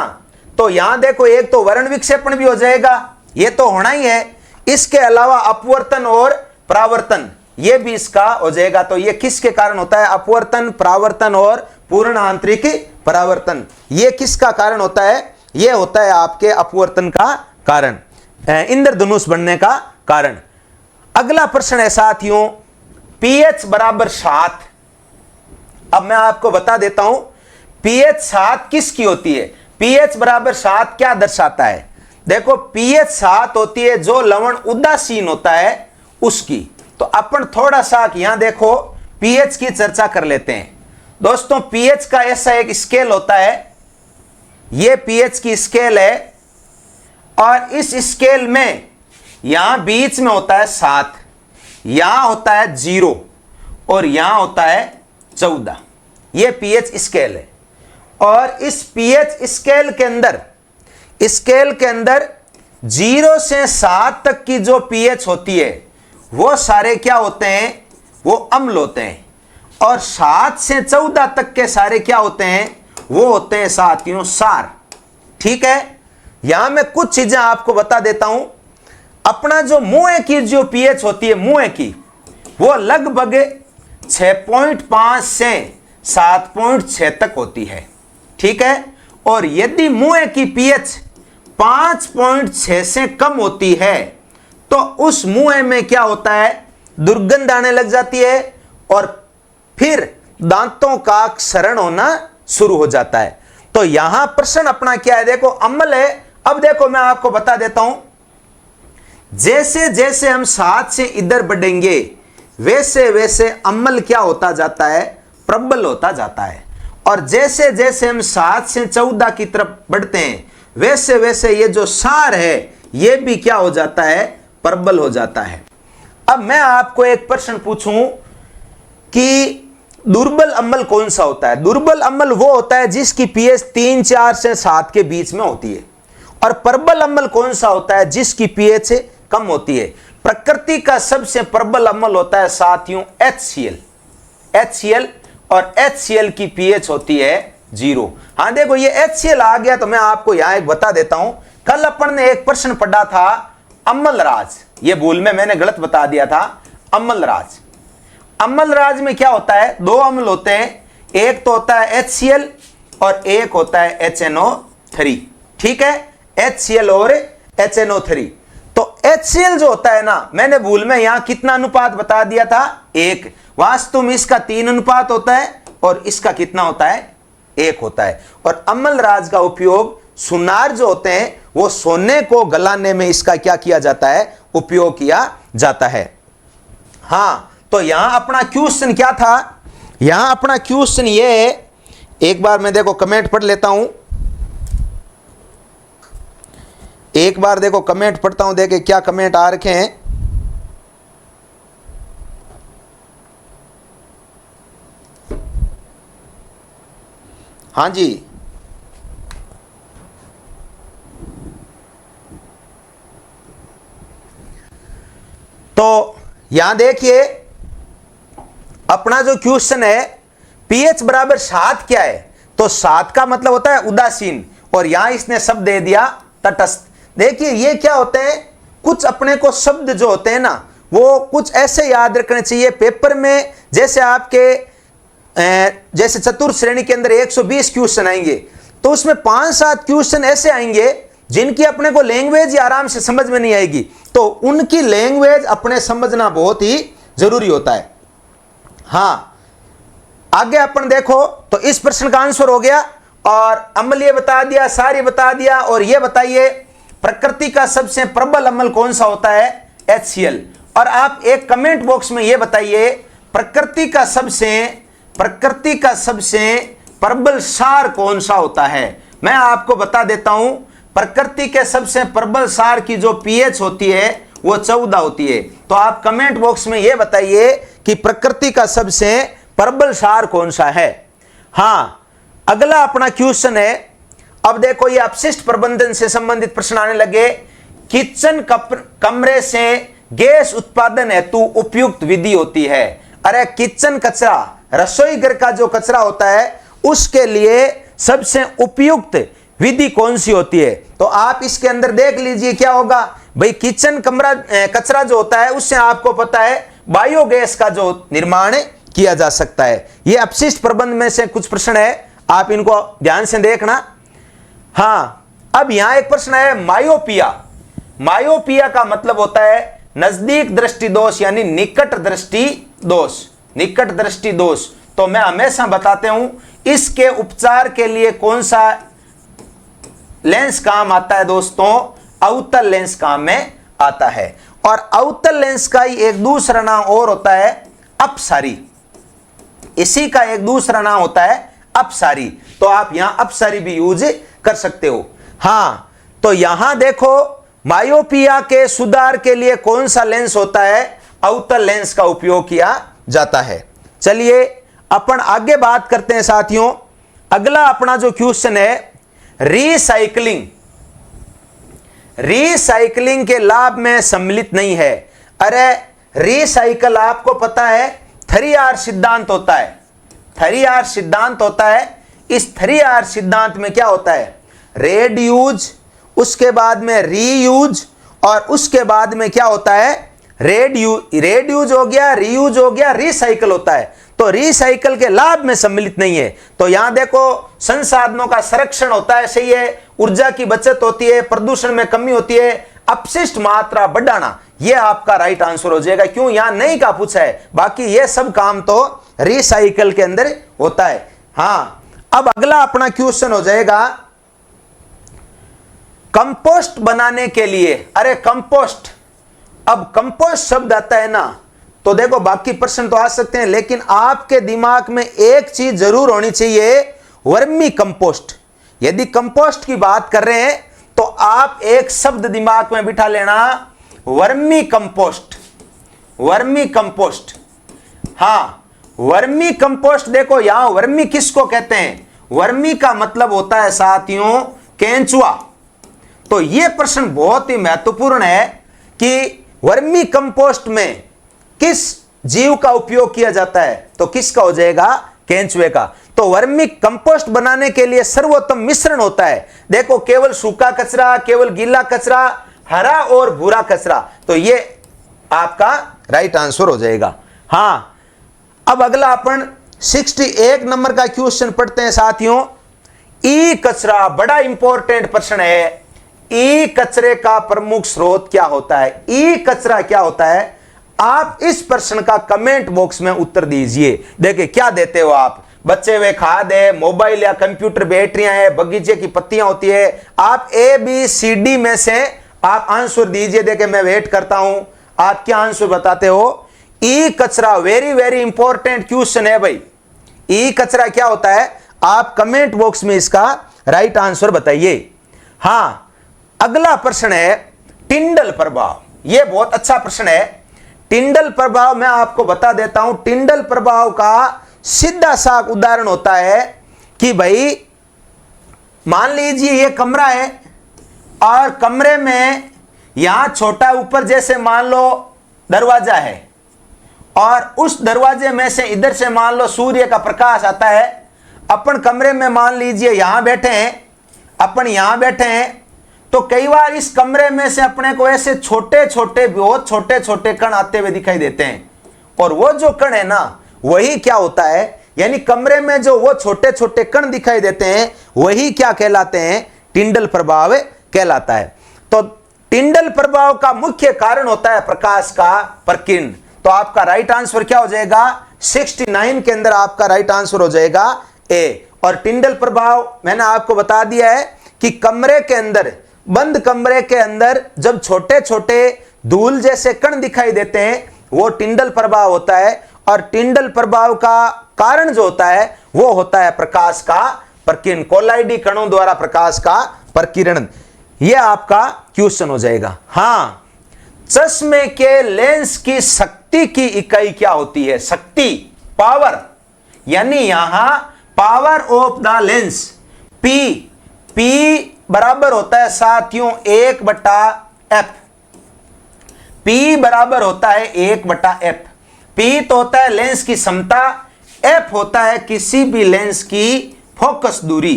तो यहां देखो एक तो वर्ण विक्षेपण भी हो जाएगा, ये तो होना ही है। इसके अलावा अपवर्तन और परावर्तन ये भी इसका हो जाएगा। तो ये किसके कारण होता है? अपवर्तन, परावर्तन और पूर्ण आंतरिक परावर्तन। ये किसका कारण होता है? ये होता है आपके अपवर्तन का कारण, इंद्रधनुष बनने का कारण। अगला प्रश्न है साथियों, pH बराबर 7। अब मैं आपको बता देता हूं pH 7 किसकी होती है? pH बराबर 7 क्या दर्शाता है? देखो pH 7 होती है जो लवण उदासीन होता है उसकी। तो अपन थोड़ा सा यहां देखो pH की चर्चा कर लेते हैं। दोस्तों पीएच का ऐसा एक स्केल होता है, यह पीएच की स्केल है, और इस स्केल में यहां बीच में होता है 7, यहां होता है 0 और यहां होता है 14। यह पीएच स्केल है। और इस पीएच स्केल के अंदर 0 से 7 तक की जो पीएच होती है वो सारे क्या होते हैं, वो अम्ल होते हैं। और 7 से 14 तक के सारे क्या होते हैं, वो होते हैं साथियों सार। ठीक है, यहां मैं कुछ चीजें आपको बता देता हूं। अपना जो मुंह की जो पीएच होती है मुंह की, वो लगभग 6.5 से 7.6 तक होती है। ठीक है, और यदि मुंह की पीएच 5.6 से कम होती है तो उस मुंह में क्या होता है, दुर्गंध आने लग जाती है और फिर दांतों का क्षरण होना शुरू हो जाता है। तो यहां प्रश्न अपना क्या है, देखो अम्ल है। अब देखो मैं आपको बता देता हूं, जैसे जैसे हम 7 से इधर बढ़ेंगे वैसे वैसे अम्ल क्या होता जाता है, प्रबल होता जाता है। और जैसे जैसे हम 7 से 14 की तरफ बढ़ते हैं वैसे वैसे ये जो सार है ये भी क्या हो जाता है, प्रबल हो जाता है। अब मैं आपको एक प्रश्न पूछूं कि दुर्बल अम्ल कौन सा होता है। दुर्बल अम्ल वो होता है जिसकी पीएच 3, 4 से 7 के बीच में होती है। और प्रबल अम्ल कौन सा होता है, जिसकी पीएच कम होती है। प्रकृति का सबसे प्रबल अम्ल होता है साथियों HCl, और HCl की पीएच होती है 0। हाँ देखो ये HCl आ गया तो मैं आपको यहां एक बता देता हूं। कल अपन ने एक प्रश्न पढ़ा था अम्लराज, ये भूल में मैंने गलत बता दिया था। अम्लराज में क्या होता है, 2 अम्ल होते हैं, एक तो होता है HCl और एक होता है HNO3। ठीक है, HCl और HNO3। तो HCl जो होता है ना, मैंने भूल में यहां कितना अनुपात बता दिया था, 1। वास्तव में इसका 3 अनुपात होता है और इसका कितना होता है, 1 होता है। और अम्लराज का उपयोग सुनार जो होते हैं वो सोने को गलाने में इसका क्या किया जाता है, उपयोग किया जाता है। हाँ, तो यहां अपना क्वेश्चन क्या था, यहां अपना क्वेश्चन ये है, एक बार मैं देखो कमेंट पढ़ लेता हूं, एक बार देखो कमेंट पढ़ता हूं, देखे क्या कमेंट आ रखे हैं। हाँ जी, तो यहां देखिए अपना जो क्वेश्चन है पीएच बराबर 7 क्या है, तो 7 का मतलब होता है उदासीन, और यहां इसने शब्द दे दिया तटस्थ। देखिए ये क्या होते हैं, कुछ अपने को शब्द जो होते हैं ना वो कुछ ऐसे याद रखने चाहिए पेपर में। जैसे आपके जैसे चतुर्थ श्रेणी के अंदर 120 क्वेश्चन आएंगे तो उसमें 5-7 क्वेश्चन ऐसे आएंगे जिनकी अपने को लैंग्वेज ही आराम से समझ में नहीं आएगी, तो उनकी लैंग्वेज अपने समझना बहुत ही जरूरी होता है। हाँ, आगे अपन देखो, तो इस प्रश्न का आंसर हो गया, और अम्ल ये बता दिया, सारी बता दिया। और ये बताइए प्रकृति का सबसे प्रबल अम्ल कौन सा होता है, HCl। और आप एक कमेंट बॉक्स में ये बताइए प्रकृति का सबसे प्रबल सार कौन सा होता है। मैं आपको बता देता हूं, प्रकृति के सबसे प्रबल सार की जो पीएच होती है वो 14 होती है। तो आप कमेंट बॉक्स में ये बताइए कि प्रकृति का सबसे प्रबल सार कौन सा है। हाँ, अगला अपना क्वेश्चन है, अब देखो ये अपशिष्ट प्रबंधन से संबंधित प्रश्न आने लगे। किचन कमरे से गैस उत्पादन हेतु उपयुक्त विधि होती है। अरे किचन कचरा, रसोई घर का जो कचरा होता है उसके लिए सबसे उपयुक्त विधि कौन सी होती है। तो आप इसके अंदर देख लीजिए क्या होगा भाई, किचन कचरा जो होता है उससे आपको पता है बायोगैस का जो निर्माण किया जा सकता है। ये अपशिष्ट प्रबंध में से कुछ प्रश्न है, आप इनको ध्यान से देखना। हाँ, अब यहां एक प्रश्न है मायोपिया। मायोपिया का मतलब होता है नजदीक दृष्टि दोष, यानी निकट दृष्टि दोष। निकट दृष्टि दोष तो मैं हमेशा बताते हूं इसके उपचार के लिए कौन सा लेंस काम आता है दोस्तों, अवतल लेंस काम में आता है। और अवतल लेंस का ही एक दूसरा नाम और होता है अपसारी। इसी का एक दूसरा नाम होता है अपसारी। तो आप यहां अपसारी भी यूज कर सकते हो। हां, तो यहां देखो मायोपिया के सुधार के लिए कौन सा लेंस होता है? अवतल लेंस का उपयोग किया जाता है। चलिए अपन आगे बात करते हैं साथियों। अगला अपना जो क्वेश्चन है, रिसाइकलिंग। रिसाइकलिंग के लाभ में सम्मिलित नहीं है। अरे रिसाइकल आपको पता है 3R सिद्धांत होता है। 3R सिद्धांत होता है। इस 3R सिद्धांत में क्या होता है? रेड्यूज, उसके बाद में रीयूज, और उसके बाद में क्या होता है? रेड्यूज हो गया, रीयूज हो गया, रिसाइकल होता है। तो रिसाइकल के लाभ में सम्मिलित नहीं है। तो यहां देखो संसाधनों का संरक्षण होता है, सही है, ऊर्जा की बचत होती है, प्रदूषण में कमी होती है, अपशिष्ट मात्रा बढ़ाना, यह आपका राइट आंसर हो जाएगा। क्यों? यहां नहीं का पूछा है, बाकी यह सब काम तो रिसाइकल के अंदर होता है। हां, अब अगला अपना क्वेश्चन हो जाएगा कंपोस्ट बनाने के लिए। अरे कंपोस्ट, अब कंपोस्ट शब्द आता है ना, तो देखो बाकी प्रश्न तो आ सकते हैं, लेकिन आपके दिमाग में एक चीज जरूर होनी चाहिए, वर्मी कंपोस्ट। यदि कंपोस्ट की बात कर रहे हैं तो आप एक शब्द दिमाग में बिठा लेना, वर्मी कंपोस्ट। वर्मी कंपोस्ट, हां, वर्मी कंपोस्ट। देखो यहां वर्मी किसको कहते हैं? वर्मी का मतलब होता है साथियों केंचुआ। तो यह प्रश्न बहुत ही महत्वपूर्ण है कि वर्मी कंपोस्ट में किस जीव का उपयोग किया जाता है? तो किसका हो जाएगा? केंचुए का। तो वर्मी कंपोस्ट बनाने के लिए सर्वोत्तम मिश्रण होता है। देखो केवल सूखा कचरा, केवल गीला कचरा, हरा और भूरा कचरा। तो ये आपका राइट आंसर हो जाएगा। हां, अब अगला अपन 61 नंबर का क्वेश्चन पढ़ते हैं साथियों। ई कचरा, बड़ा इंपॉर्टेंट प्रश्न है। ई कचरे का प्रमुख स्रोत क्या होता है? ई कचरा क्या होता है? आप इस प्रश्न का कमेंट बॉक्स में उत्तर दीजिए। देखिए क्या देते हो आप? बच्चे हुए खाद है, मोबाइल या कंप्यूटर बैटरियां है, बगीचे की पत्तियां होती है। आप ABCD में से आप आंसर दीजिए। देखिए मैं वेट करता हूं, आप क्या आंसर बताते हो? ई कचरा, वेरी वेरी इंपॉर्टेंट क्वेश्चन है भाई। ई कचरा क्या होता है? आप कमेंट बॉक्स में इसका राइट आंसर बताइए। हां, अगला प्रश्न है टिंडल प्रभाव। यह बहुत अच्छा प्रश्न है। टिंडल प्रभाव मैं आपको बता देता हूं। टिंडल प्रभाव का सीधा सा उदाहरण होता है कि भाई मान लीजिए ये कमरा है और कमरे में यहां छोटा ऊपर जैसे मान लो दरवाजा है, और उस दरवाजे में से इधर से मान लो सूर्य का प्रकाश आता है। अपन कमरे में मान लीजिए यहां बैठे हैं, अपन यहां बैठे हैं, तो कई बार इस कमरे में से अपने को ऐसे छोटे छोटे, बहुत छोटे छोटे कण आते हुए दिखाई देते हैं। और वो जो कण है ना, वही क्या होता है, यानी कमरे में जो वो छोटे छोटे कण दिखाई देते हैं, वही क्या कहलाते हैं? टिंडल प्रभाव कहलाता है। तो टिंडल प्रभाव का मुख्य कारण होता है प्रकाश का प्रकीर्ण। तो आपका राइट आंसर क्या हो जाएगा? 69 के अंदर आपका राइट आंसर हो जाएगा ए। और टिंडल प्रभाव मैंने आपको बता दिया है कि कमरे के अंदर, बंद कमरे के अंदर जब छोटे छोटे धूल जैसे कण दिखाई देते हैं, वो टिंडल प्रभाव होता है। और टिंडल प्रभाव का कारण जो होता है वो होता है प्रकाश का प्रकीर्ण, कोलाइडी कणों द्वारा प्रकाश का प्रकीर्ण। यह आपका क्वेश्चन हो जाएगा। हां, चश्मे के लेंस की शक्ति की इकाई क्या होती है? शक्ति, पावर, यानी यहां power of the lens P बराबर होता है साथियों 1/F। P बराबर होता है 1/F। P तो होता है लेंस की क्षमता, F होता है किसी भी लेंस की फोकस दूरी।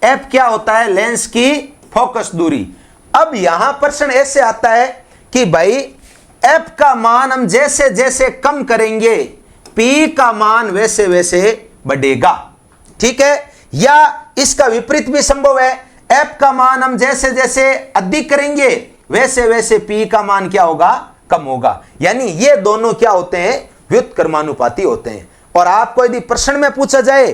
F क्या होता है? लेंस की फोकस दूरी। अब यहां प्रश्न ऐसे आता है कि भाई F का मान हम जैसे जैसे कम करेंगे, P का मान वैसे वैसे बढ़ेगा। ठीक है, या इसका विपरीत भी संभव है। F का मान हम जैसे जैसे अधिक करेंगे, वैसे वैसे P का मान क्या होगा? कम होगा। यानी ये दोनों क्या होते हैं? व्युत्क्रमानुपाती होते हैं। और आपको यदि प्रश्न में पूछा जाए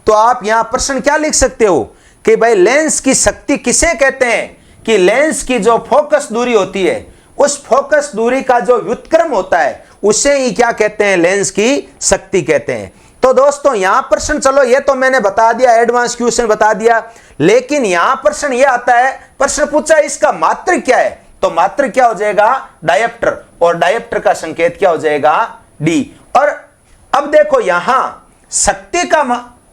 तो आप यहां प्रश्न क्या लिख सकते हो कि भाई लेंस की शक्ति किसे कहते हैं? कि लेंस की जो फोकस दूरी होती है, उस फोकस दूरी का जो व्युत्क्रम होता है उसे ही क्या कहते हैं, लेंस की शक्ति कहते हैं। तो दोस्तों यहां प्रश्न, चलो ये तो मैंने बता दिया, एडवांस क्वेश्चन बता दिया, लेकिन यहां प्रश्न ये आता है, प्रश्न पूछा इसका मात्रक क्या है, तो मात्रक क्या हो जाएगा, डायप्टर, और डायप्टर का संकेत क्या हो जाएगा, डी। और अब देखो यहां शक्ति का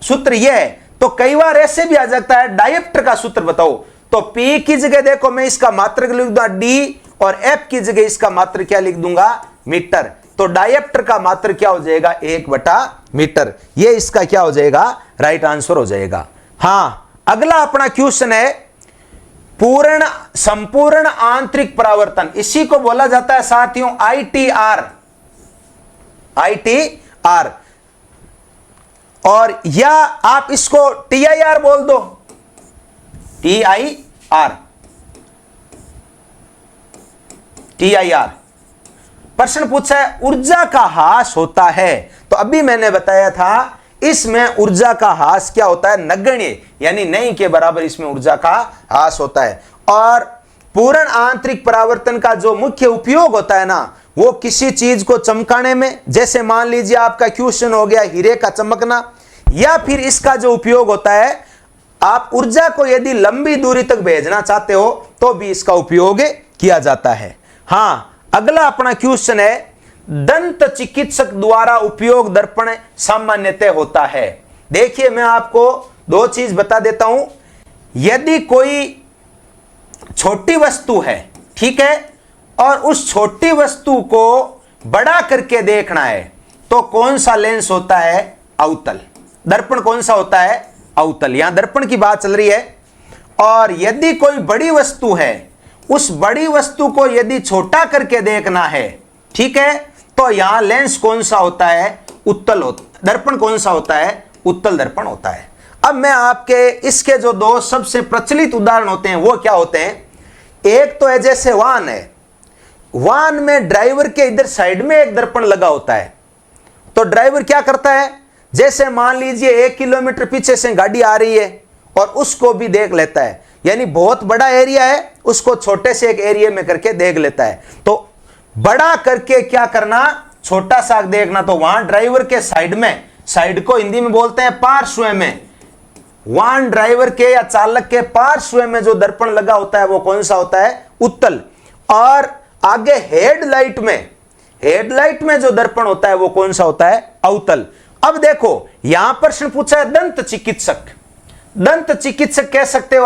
सूत्र यह है, तो कई बार ऐसे भी आ जाता है डायप्टर का सूत्र बताओ, तो P की जगह देखो मैं इसका मात्रक लिख दूंगा D, और F की जगह इसका मात्रक क्या लिख दूंगा, मीटर। तो डायप्टर का मात्रक क्या हो जाएगा, 1/मीटर। ये इसका क्या हो जाएगा, राइट आंसर हो जाएगा। हां, अगला अपना क्वेश्चन है पूर्ण संपूर्ण आंतरिक परावर्तन, इसी को बोला जाता है साथियों ITR, ITR, और या आप इसको TIR बोल दो, TIR, TIR। प्रश्न पूछा है ऊर्जा का ह्रास होता है, तो अभी मैंने बताया था इसमें ऊर्जा का ह्रास क्या होता है, नगण्य, यानी नहीं के बराबर इसमें ऊर्जा का ह्रास होता है। और पूर्ण आंतरिक परावर्तन का जो मुख्य उपयोग होता है ना, वो किसी चीज को चमकाने में, जैसे मान लीजिए आपका क्वेश्चन हो गया हीरे का चमकना, या फिर इसका जो उपयोग होता है, आप ऊर्जा को यदि लंबी दूरी तक भेजना चाहते हो तो भी इसका उपयोग किया जाता है। हां, अगला अपना क्वेश्चन है दंत चिकित्सक द्वारा उपयोग दर्पण सामान्यतः होता है। देखिए मैं आपको दो चीज बता देता हूं, यदि कोई छोटी वस्तु है, ठीक है, और उस छोटी वस्तु को बड़ा करके देखना है, तो कौन सा लेंस होता है, अवतल। दर्पण कौन सा होता है, अवतल। यहां दर्पण की बात चल रही है। और यदि कोई बड़ी वस्तु है, उस बड़ी वस्तु को यदि छोटा करके देखना है, ठीक है, तो यहां लेंस कौन सा होता है, उत्तल होता, दर्पण कौन सा होता है, उत्तल दर्पण होता है। अब मैं आपके इसके जो दो सबसे प्रचलित उदाहरण होते हैं वो क्या होते हैं, एक तो है जैसे वाहन है, वाहन में ड्राइवर के इधर साइड में एक दर्पण लगा होता है, तो ड्राइवर क्या करता है, जैसे मान लीजिए 1 किलोमीटर पीछे से गाड़ी आ रही है और उसको भी देख लेता है, यानी बहुत बड़ा एरिया है उसको छोटे से एक एरिया में करके देख लेता है। तो बड़ा करके क्या करना, छोटा सा देखना, तो वहां ड्राइवर के साइड में, साइड को हिंदी में बोलते हैं पार्श्व में, वाहन ड्राइवर के या चालक के पार्श्व में जो दर्पण लगा होता है वो कौन सा होता है, उत्तल। और आगे हेडलाइट में जो दर्पण होता है वो कौन सा होता है, अवतल। अब देखो यहां प्रश्न पूछा है दंत चिकित्सक, दंत चिकित्सक कह सकते हो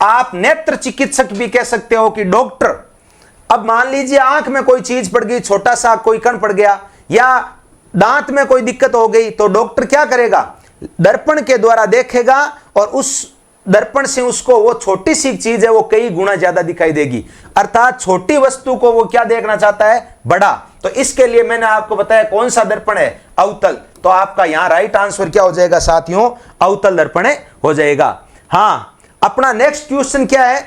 आप नेत्र चिकित्सक भी कह सकते हो कि डॉक्टर। अब मान लीजिए आंख में कोई चीज पड़ गई, छोटा सा कोई कण पड़ गया, या दांत में कोई दिक्कत हो गई, तो डॉक्टर क्या करेगा, दर्पण के द्वारा देखेगा और उस दर्पण से उसको वो छोटी सी चीज है वो कई गुना ज्यादा दिखाई देगी, अर्थात छोटी वस्तु को वो क्या देखना चाहता है, बड़ा। तो इसके लिए मैंने आपको बताया कौन सा दर्पण है, अवतल। तो आपका यहां राइट आंसर क्या हो जाएगा साथियों, अवतल दर्पण हो जाएगा। हां, अपना नेक्स्ट क्वेश्चन क्या है,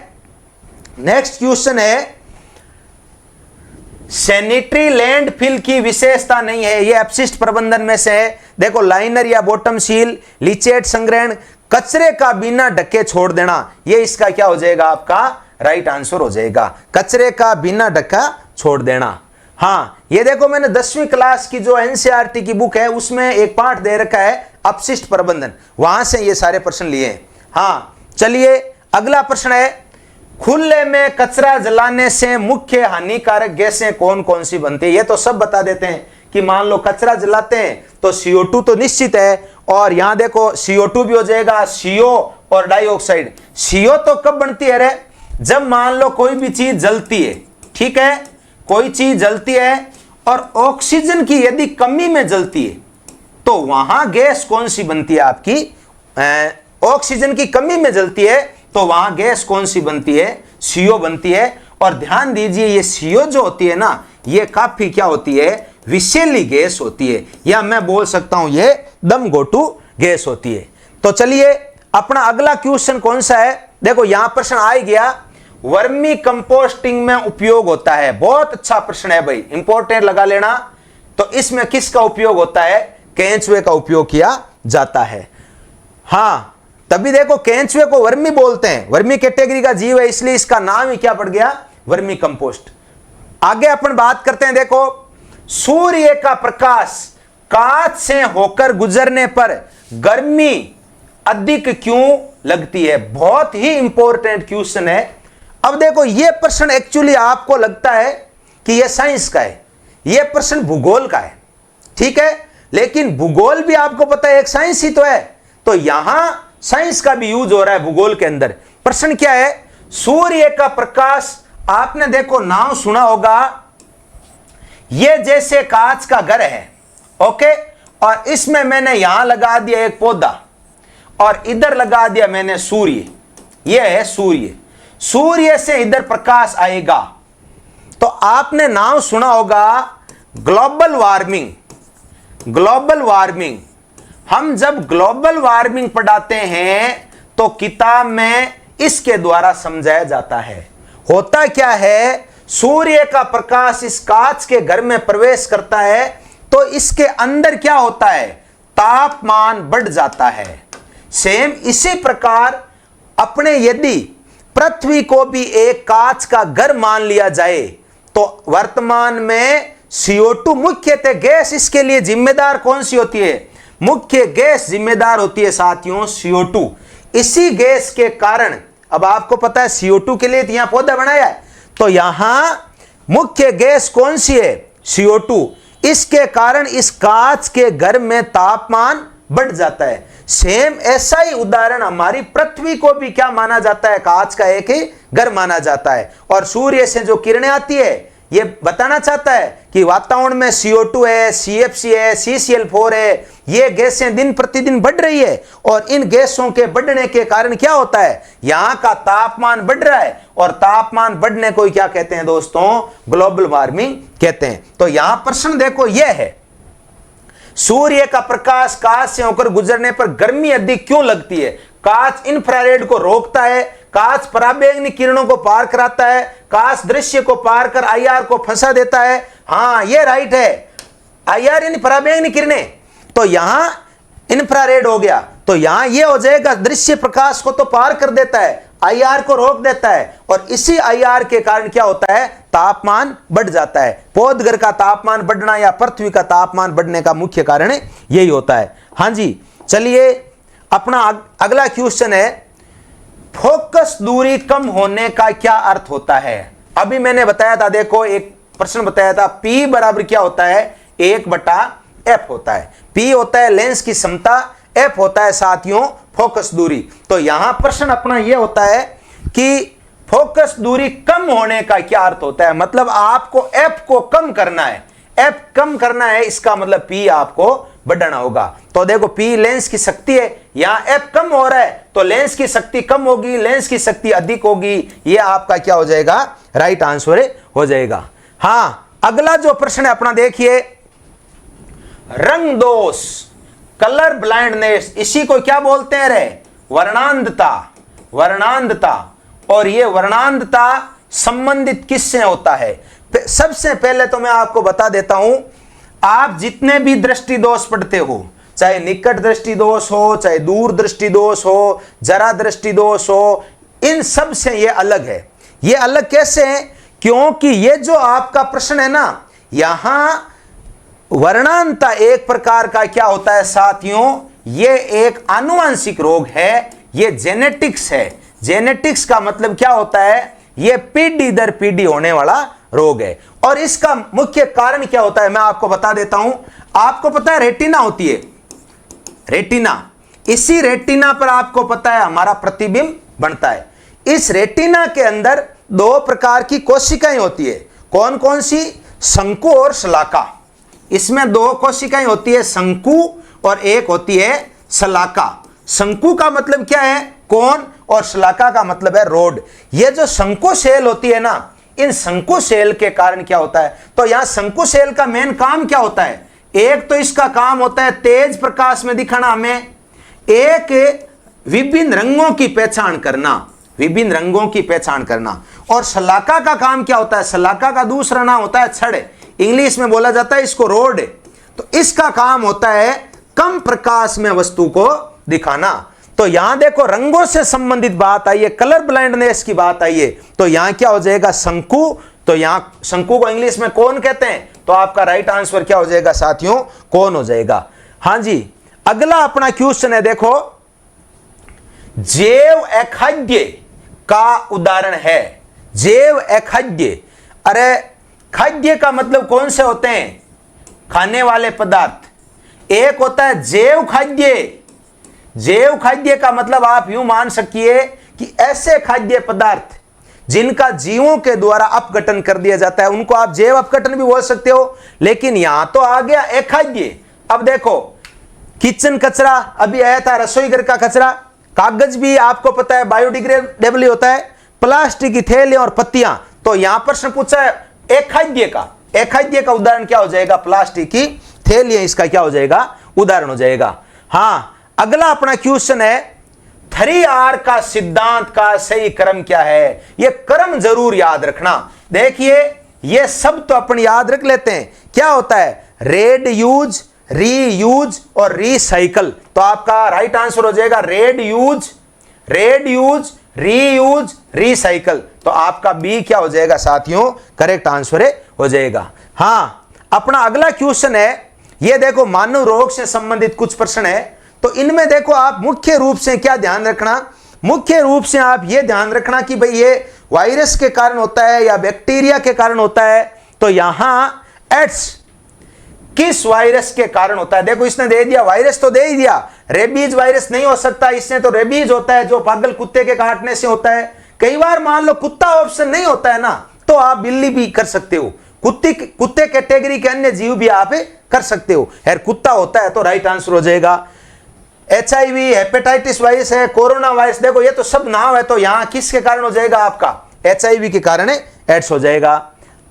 नेक्स्ट क्वेश्चन है सैनिटरी लैंडफिल की विशेषता नहीं है, यह अपशिष्ट प्रबंधन में से है। देखो लाइनर या बॉटम सील, लीचेट संग्रहण, कचरे का बिना ढके छोड़ देना, यह इसका क्या हो जाएगा, आपका राइट आंसर हो जाएगा, कचरे का बिना ढका छोड़ देना। हां, ये देखो मैंने 10वीं क्लास की जो एनसीईआरटी की बुक है उसमें एक पाठ दे रखा है अपशिष्ट प्रबंधन, वहां से ये सारे प्रश्न लिए हैं। हां, चलिए अगला प्रश्न है खुले में कचरा जलाने से मुख्य हानिकारक गैसें कौन कौन सी बनती है। ये तो सब बता देते हैं कि मान लो कचरा जलाते हैं तो CO2 तो निश्चित है, और यहां देखो CO2 भी हो जाएगा, CO और डाइऑक्साइड। CO तो कब बनती है रे, जब मान लो कोई भी चीज जलती है, ठीक है, कोई चीज जलती है और ऑक्सीजन की यदि कमी में जलती है तो वहां गैस कौन सी बनती है आपकी, ऑक्सीजन की कमी में जलती है तो वहां गैस कौन सी बनती है, CO बनती है। और ध्यान दीजिए ये CO जो होती है ना, ये काफी क्या होती है, विषैली गैस होती है, या मैं बोल सकता हूं ये दम घोटू गैस होती है। तो चलिए अपना अगला क्वेश्चन कौन सा है, देखो यहां प्रश्न आ ही गया, वर्मी कंपोस्टिंग में उपयोग होता है। बहुत अच्छा प्रश्न है भाई, इंपॉर्टेंट लगा लेना। तो इसमें किसका उपयोग होता है, केंचुए का उपयोग किया जाता है। हां, तभी देखो केंचुए को वर्मी बोलते हैं, वर्मी कैटेगरी का जीव है, इसलिए इसका नाम ही क्या पड़ गया, वर्मी कंपोस्ट। आगे अपन बात करते हैं, देखो सूर्य का प्रकाश कांच से होकर गुजरने पर गर्मी अधिक क्यों लगती है? बहुत ही इंपॉर्टेंट क्वेश्चन है। अब देखो यह प्रश्न एक्चुअली आपको लगता है कि यह साइंस का है, यह प्रश्न भूगोल का है, ठीक है, लेकिन भूगोल भी आपको पता है एक साइंस ही तो है, तो यहां साइंस का भी यूज हो रहा है भूगोल के अंदर। प्रश्न क्या है? सूर्य का प्रकाश, आपने देखो नाम सुना होगा, यह जैसे कांच का घर है, ओके, और इसमें मैंने यहां लगा दिया एक पौधा और इधर लगा दिया मैंने सूर्य, यह है सूर्य। सूर्य से इधर प्रकाश आएगा तो आपने नाम सुना होगा ग्लोबल वार्मिंग। ग्लोबल वार्मिंग, हम जब ग्लोबल वार्मिंग पढ़ाते हैं तो किताब में इसके द्वारा समझाया जाता है। होता क्या है, सूर्य का प्रकाश इस कांच के घर में प्रवेश करता है तो इसके अंदर क्या होता है, तापमान बढ़ जाता है। सेम इसी प्रकार अपने यदि पृथ्वी को भी एक कांच का घर मान लिया जाए तो वर्तमान में CO2 मुख्यतः गैस, इसके लिए जिम्मेदार कौन सी होती है? मुख्य गैस जिम्मेदार होती है साथियों CO2। इसी गैस के कारण, अब आपको पता है CO2 के लिए यहां पौधा बनाया है, तो यहां मुख्य गैस कौन सी है? CO2। इसके कारण इस कांच के घर में तापमान बढ़ जाता है। सेम ऐसा ही उदाहरण हमारी पृथ्वी को भी क्या माना जाता है? कांच का एक ही घर माना जाता है। और सूर्य से जो किरणें आती है ये बताना चाहता है कि वातावरण में CO2 है, CFC है, CCl4 है, ये गैसें दिन प्रतिदिन बढ़ रही है और इन गैसों के बढ़ने के कारण क्या होता है, यहां का तापमान बढ़ रहा है और तापमान बढ़ने को क्या कहते हैं दोस्तों? ग्लोबल वार्मिंग कहते हैं। तो यहां प्रश्न देखो यह है, सूर्य का प्रकाश कांच से होकर गुजरने पर गर्मी अधिक क्यों लगती है? कांच इंफ्रारेड को रोकता है, कांच पराबैंगनी किरणों को पार कराता है, कांच दृश्य को पार कर IR को फंसा देता है। हाँ ये राइट है, IR यानी पराबैंगनी किरणें, तो यहां इंफ्रारेड हो गया, तो यहां ये हो जाएगा दृश्य प्रकाश को तो पार कर देता है, IR को रोक देता है और इसी IR के कारण क्या होता है? तापमान बढ़ जाता है। पौधघर का तापमान बढ़ना या पृथ्वी का तापमान बढ़ने का मुख्य कारण यही होता है। हाँ जी, चलिए अपना अगला क्वेश्चन है, फोकस दूरी कम होने का क्या अर्थ होता है? अभी मैंने बताया था, देखो एक प्रश्न बताया था, P बराबर क्या होता है? 1/f होता है। P होता है लेंस की क्षमता, F होता है साथियों फोकस दूरी। तो यहां प्रश्न अपना यह होता है कि फोकस दूरी कम होने का क्या अर्थ होता है? मतलब आपको F को कम करना है, F कम करना है, इसका मतलब P आपको बढ़ाना होगा। तो देखो P लेंस की शक्ति है, यहां F कम हो रहा है तो लेंस की शक्ति कम होगी, लेंस की शक्ति अधिक होगी, ये आपका क्या हो जाएगा? राइट आंसर हो जाएगा। हां, अगला जो प्रश्न है अपना देखिए, रंग दोष, कलर ब्लाइंडनेस, इसी को क्या बोलते हैं रे? वर्णांधता। वर्णांधता, और ये वर्णांधता संबंधित किससे होता है? सबसे पहले तो मैं आपको बता देता हूं, आप जितने भी दृष्टि दोष पढ़ते हो, चाहे निकट दृष्टि दोष हो, चाहे दूर दृष्टि दोष हो, जरा दृष्टि दोष हो, इन सब से ये अलग है। ये अलग कैसे है? क्योंकि ये जो आपका प्रश्न है ना, यहां वर्णांधता एक प्रकार का क्या होता है साथियों? ये एक आनुवंशिक रोग है, ये जेनेटिक्स है। जेनेटिक्स का मतलब क्या होता है? ये पीढ़ी दर पीढ़ी होने वाला रोग है। और इसका मुख्य कारण क्या होता है मैं आपको बता देता हूं। आपको पता है रेटिना होती है, रेटिना, इसी रेटिना पर आपको पता है हमारा प्रतिबिंब बनता है। इस रेटिना के अंदर दो प्रकार की कोशिकाएं होती है। कौन कौन सी? शंकु और शलाका। इसमें दो कोशिकाएं होती है, शंकु और एक होती है शलाका। शंकु का मतलब क्या है? कोन, और शलाका का मतलब है रोड। ये जो शंकु सेल होती है ना, इन शंकु सेल के कारण क्या होता है? तो यहां शंकु सेल का मेन काम क्या होता है? एक तो इसका काम होता है तेज प्रकाश में दिखाना हमें, एक विभिन्न रंगों की पहचान करना, विभिन्न रंगों की पहचान करना। और शलाका का काम क्या होता है? शलाका का दूसरा नाम होता है छड़, इंग्लिश में बोला जाता है इसको रोड। तो इसका काम होता है कम प्रकाश में वस्तु को दिखाना। तो यहां देखो रंगों से संबंधित बात आई है, कलर ब्लाइंडनेस की बात आई है, तो यहां क्या हो जाएगा? शंकु। तो यहां शंकु को इंग्लिश में कौन कहते हैं? तो आपका राइट आंसर क्या हो जाएगा साथियों, कौन हो जाएगा। हां जी, अगला अपना क्वेश्चन है, देखो जैव अखाद्य का उदाहरण है। जैव अखाद्य, अरे खाद्य का मतलब कौन से होते हैं, खाने वाले पदार्थ। एक होता है जैव खाद्य। जैव खाद्य का मतलब आप यूं मान सकिए कि ऐसे खाद्य पदार्थ जिनका जीवों के द्वारा अपघटन कर दिया जाता है उनको आप जैव अपघटन भी बोल सकते हो। लेकिन यहां तो आ गया अखाद्य। अब देखो किचन कचरा अभी आया था, रसोई घर का कचरा, कागज भी आपको पता है बायोडिग्रेडेबल होता है, प्लास्टिक की थैली और पत्तियां। तो यहां प्रश्न पूछा है अखाद्य का, अखाद्य का उदाहरण क्या हो जाएगा, प्लास्टिक की थैलियां, इसका क्या हो जाएगा, उदाहरण हो जाएगा। हां, अगला अपना क्वेश्चन है 3R का सिद्धांत का सही क्रम क्या है। यह क्रम जरूर याद रखना। देखिए यह सब तो अपन याद रख लेते हैं, क्या होता है, रेड यूज, रीयूज और रिसाइकल। तो आपका राइट आंसर हो जाएगा रेड यूज, रीयूज, रिसाइकल। तो आपका बी क्या हो जाएगा साथियों, करेक्ट आंसर हो जाएगा। हां, अपना अगला क्वेश्चन है, यह देखो मानव रोग से संबंधित कुछ प्रश्न है। तो इनमें देखो आप मुख्य रूप से क्या ध्यान रखना, मुख्य रूप से आप यह ध्यान रखना कि भाई ये वायरस के कारण होता है या बैक्टीरिया के कारण होता है। तो यहां एड्स किस वायरस के कारण होता है। देखो इसने दे दिया, वायरस तो दे ही दिया, रेबीज वायरस नहीं हो सकता, इसने तो रेबीज होता है जो पागल कुत्ते के काटने से होता है। कई बार मान लो कुत्ता ऑप्शन नहीं होता है ना, तो आप बिल्ली भी कर सकते हो, कुत्ते कैटेगरी के अन्य जीव भी आप कर सकते हो। यार कुत्ता होता है तो राइट आंसर हो जाएगा। HIV, हेपेटाइटिस वायरस है, कोरोना वायरस, देखो ये तो सब नाम है, तो यहां किसके कारण हो जाएगा, आपका HIV के कारण एड्स हो जाएगा।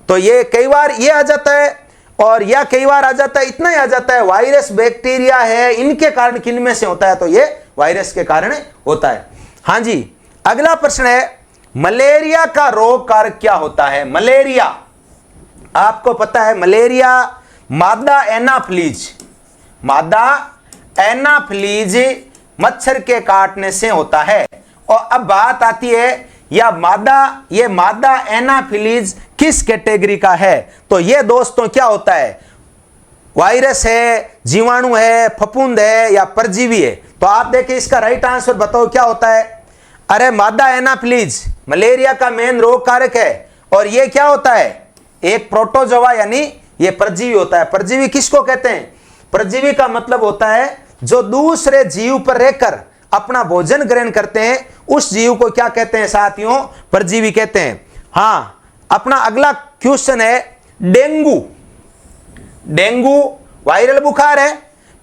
तो ये कई बार ये आ जाता है और या कई बार आ जाता है, इतना ही आ जाता है वायरस बैक्टीरिया है, इनके कारण किन में से होता है, तो ये वायरस के कारण होता है। हां जी, अगला प्रश्न है मलेरिया का रोग कारक क्या होता है। मलेरिया आपको पता है, मलेरिया मादा एनाफ्लीज मच्छर के काटने से होता है। और अब बात आती है ये मादा एनाफ्लीज किस कैटेगरी का है। तो ये दोस्तों क्या होता है, वायरस है, जीवाणु है, फफूंद है या परजीवी है। तो आप देखिए इसका राइट आंसर बताओ क्या होता है। अरे मादा एनाफ्लीज मलेरिया का मेन रोग कारक है और ये क्या होता है, एक प्रोटोजोआ यानी ये परजीवी होता है। परजीवी किसको कहते हैं, परजीवी का मतलब होता है जो दूसरे जीव पर रहकर अपना भोजन ग्रहण करते हैं, उस जीव को क्या कहते हैं साथियों, परजीवी कहते हैं। हां, अपना अगला क्वेश्चन है डेंगू। डेंगू वायरल बुखार है,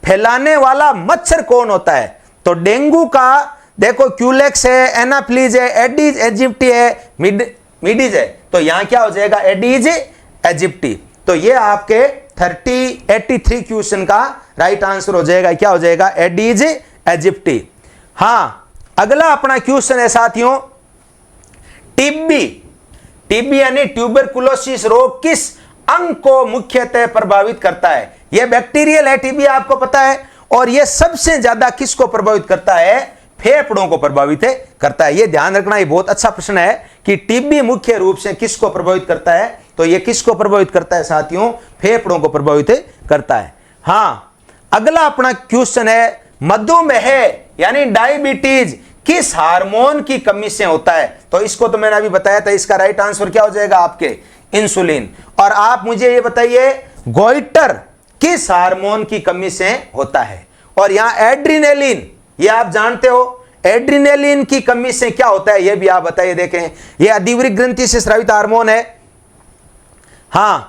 फैलाने वाला मच्छर कौन होता है। तो डेंगू का देखो क्यूलेक्स है, एनाफ्लीज है, एडीज एजिप्टी है, मिडीज है। तो यहां क्या हो जाएगा, एडीज एजिप्टी। तो ये आपके 83 क्वेश्चन का राइट आंसर हो जाएगा, क्या हो जाएगा, एडीज एजिप्टी। हां, अगला अपना क्वेश्चन है साथियों टीबी यानी ट्यूबरकुलोसिस रोग किस अंग को मुख्यतः प्रभावित करता है। यह बैक्टीरियल है टीबी, आपको पता है, और यह सबसे ज्यादा किसको प्रभावित करता है, फेफड़ों को प्रभावित करता है। यह ध्यान रखना, यह बहुत अच्छा प्रश्न है कि टीबी मुख्य रूप से किसको प्रभावित करता है। तो यह किसको प्रभावित करता है साथियों, फेफड़ों को प्रभावित करता है। हां, अगला अपना क्वेश्चन है मधुमेह यानी डायबिटीज किस हार्मोन की कमी से होता है। तो इसको तो मैंने अभी बताया था, इसका राइट आंसर क्या हो जाएगा आपके, इंसुलिन। और आप मुझे ये बताइए गोइटर किस हार्मोन की कमी से होता है। और यहां एड्रिनेलिन, ये आप जानते हो, एड्रिनेलिन की कमी से क्या होता है, यह भी आप बताइए। देखें यह अधिवृक्क ग्रंथि से स्रावित हार्मोन है। हां,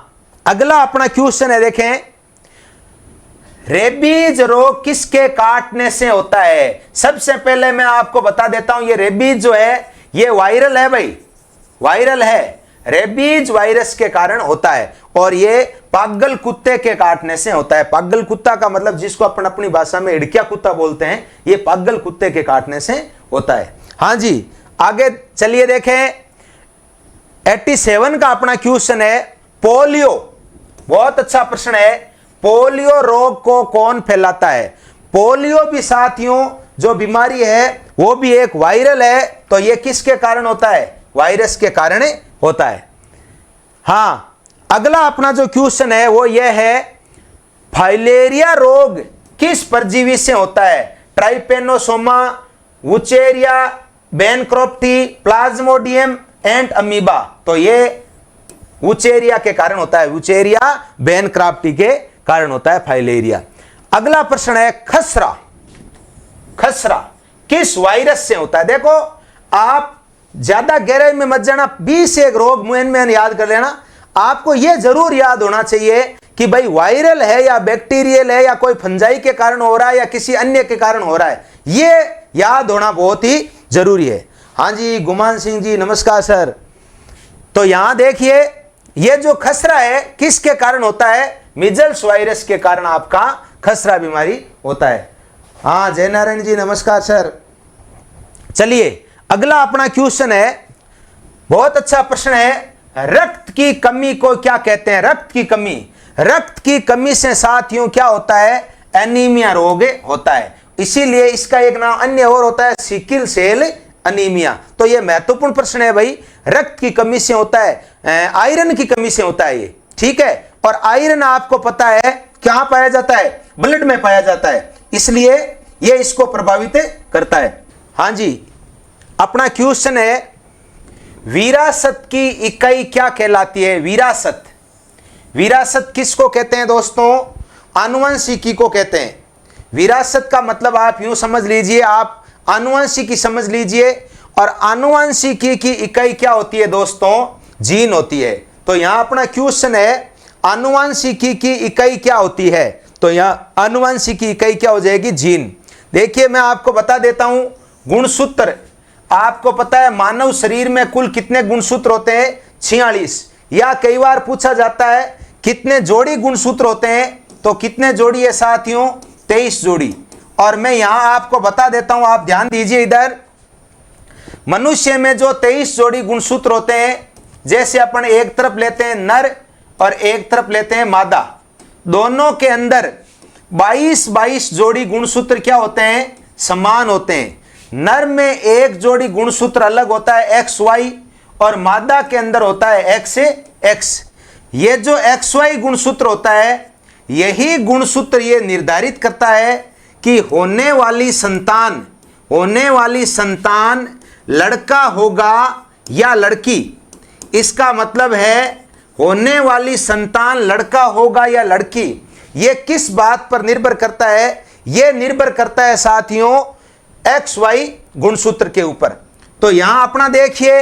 अगला अपना क्वेश्चन है, देखें रेबीज रोग किसके काटने से होता है। सबसे पहले मैं आपको बता देता हूं, ये रेबीज जो है ये वायरल है भाई, वायरल है, रेबीज वायरस के कारण होता है और ये पागल कुत्ते के काटने से होता है। पागल कुत्ता का मतलब जिसको अपन अपनी भाषा में हिड़किया कुत्ता बोलते हैं, ये पागल कुत्ते के काटने से होता है। हां जी, आगे चलिए देखें 87 का अपना क्वेश्चन है पोलियो। बहुत अच्छा प्रश्न है, पोलियो रोग को कौन फैलाता है। पोलियो भी साथियों जो बीमारी है वो भी एक वायरल है। तो ये किसके कारण होता है, वायरस के कारण होता है। हां, अगला अपना जो क्वेश्चन है वो ये है, फाइलेरिया रोग किस परजीवी से होता है? Trypanosoma, Wuchereria, bancrofti, Plasmodium and amoeba. तो ये वुचेरिया के कारण होता है, वुचेरिया बैनक्रॉफ्टी के कारण होता है फाइलेरिया। अगला प्रश्न है, खसरा। खसरा किस वायरस से होता है? देखो आप ज्यादा गहराई में मत जाना, 20 एक रोग में याद कर लेना। आपको यह जरूर याद होना चाहिए कि भाई वायरल है या बैक्टीरियल है या कोई फंजाई के कारण हो रहा है या किसी अन्य के कारण हो रहा है, यह याद होना बहुत ही जरूरी है। हाँ जी, गुमान सिंह जी नमस्कार सर। तो यहां देखिए, यह जो खसरा है किसके कारण होता है? मिजल्स वायरस के कारण आपका खसरा बीमारी होता है। हाँ जयनारायण जी नमस्कार सर। चलिए अगला अपना क्वेश्चन है, बहुत अच्छा प्रश्न है, रक्त की कमी को क्या कहते हैं? रक्त की कमी, रक्त की कमी से साथियों क्या होता है? एनीमिया रोग होता है। इसीलिए इसका एक नाम अन्य और होता है, सिकिल सेल अनीमिया। तो यह महत्वपूर्ण प्रश्न है भाई, रक्त की कमी से होता है, आयरन की कमी से होता है ये, ठीक है। और आयरन आपको पता है कहां पाया जाता है? ब्लड में पाया जाता है, इसलिए यह इसको प्रभावित करता है। हाँ जी, अपना क्वेश्चन है, विरासत की इकाई क्या कहलाती है? विरासत, विरासत किसको कहते हैं दोस्तों? आनुवंशिकी को कहते हैं। विरासत का मतलब आप यूं समझ लीजिए, आप आनुवंशिकी समझ लीजिए, और आनुवंशिकी की इकाई क्या होती है दोस्तों? जीन होती है। तो यहां अपना क्वेश्चन है, आनुवंशिकी की इकाई क्या होती है? तो यहां आनुवंशिकी इकाई क्या हो जाएगी? जीन। देखिए मैं आपको बता देता हूं, गुणसूत्र आपको पता है मानव शरीर में कुल कितने गुणसूत्र होते हैं? 46। या कई बार पूछा जाता है कितने जोड़ी गुणसूत्र होते हैं? तो कितने जोड़ी है साथियों? 23 जोड़ी। और मैं यहां आपको बता देता हूं, आप ध्यान दीजिए इधर, मनुष्य में जो 23 जोड़ी गुणसूत्र होते हैं, जैसे अपन एक तरफ लेते हैं नर और एक तरफ लेते हैं मादा, दोनों के अंदर 22 जोड़ी गुणसूत्र क्या होते हैं? समान होते हैं। नर में एक जोड़ी गुणसूत्र अलग होता है XY, और मादा के अंदर होता है XX। ये जो XY गुणसूत्र होता है, यही गुणसूत्र ये निर्धारित करता है कि होने वाली संतान लड़का होगा या लड़की। इसका मतलब है होने वाली संतान लड़का होगा या लड़की, ये किस बात पर निर्भर करता है? ये निर्भर करता है साथियों XY गुणसूत्र के ऊपर। तो यहां अपना देखिए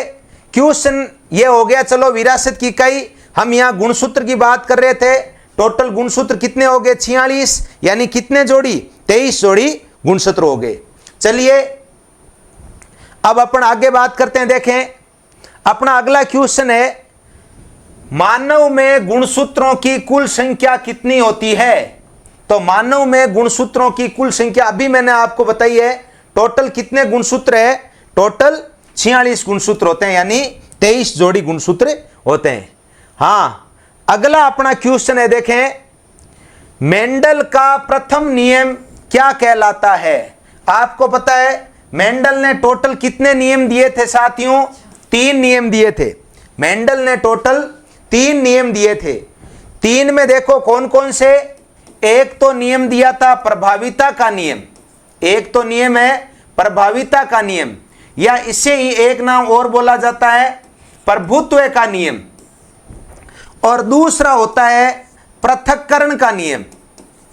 क्वेश्चन ये हो गया। चलो विरासत की इकाई, हम यहां गुणसूत्र की बात कर रहे थे। टोटल गुणसूत्र कितने हो गए? 46, यानी कितने जोड़ी? 23 जोड़ी गुणसूत्र हो गए। चलिए अब अपन आगे बात करते हैं। देखें अपना अगला क्वेश्चन है, मानव में गुणसूत्रों की कुल संख्या कितनी होती है? तो मानव में गुणसूत्रों की कुल संख्या अभी मैंने आपको बताई है। टोटल कितने गुणसूत्र है? टोटल 46 गुणसूत्र होते हैं, यानी 23 जोड़ी गुणसूत्र होते हैं। हां, अगला अपना क्वेश्चन है, देखें, मेंडल का प्रथम नियम क्या कहलाता है? आपको पता है मेंडल ने टोटल कितने नियम दिए थे साथियों? 3 नियम दिए थे। मेंडल ने टोटल 3 नियम दिए थे। 3 में देखो कौन कौन से? एक तो नियम दिया था प्रभाविता का नियम, एक तो नियम है प्रभाविता का नियम, या इसे ही एक नाम और बोला जाता है प्रभुत्व का नियम, और दूसरा होता है पृथक्करण का नियम,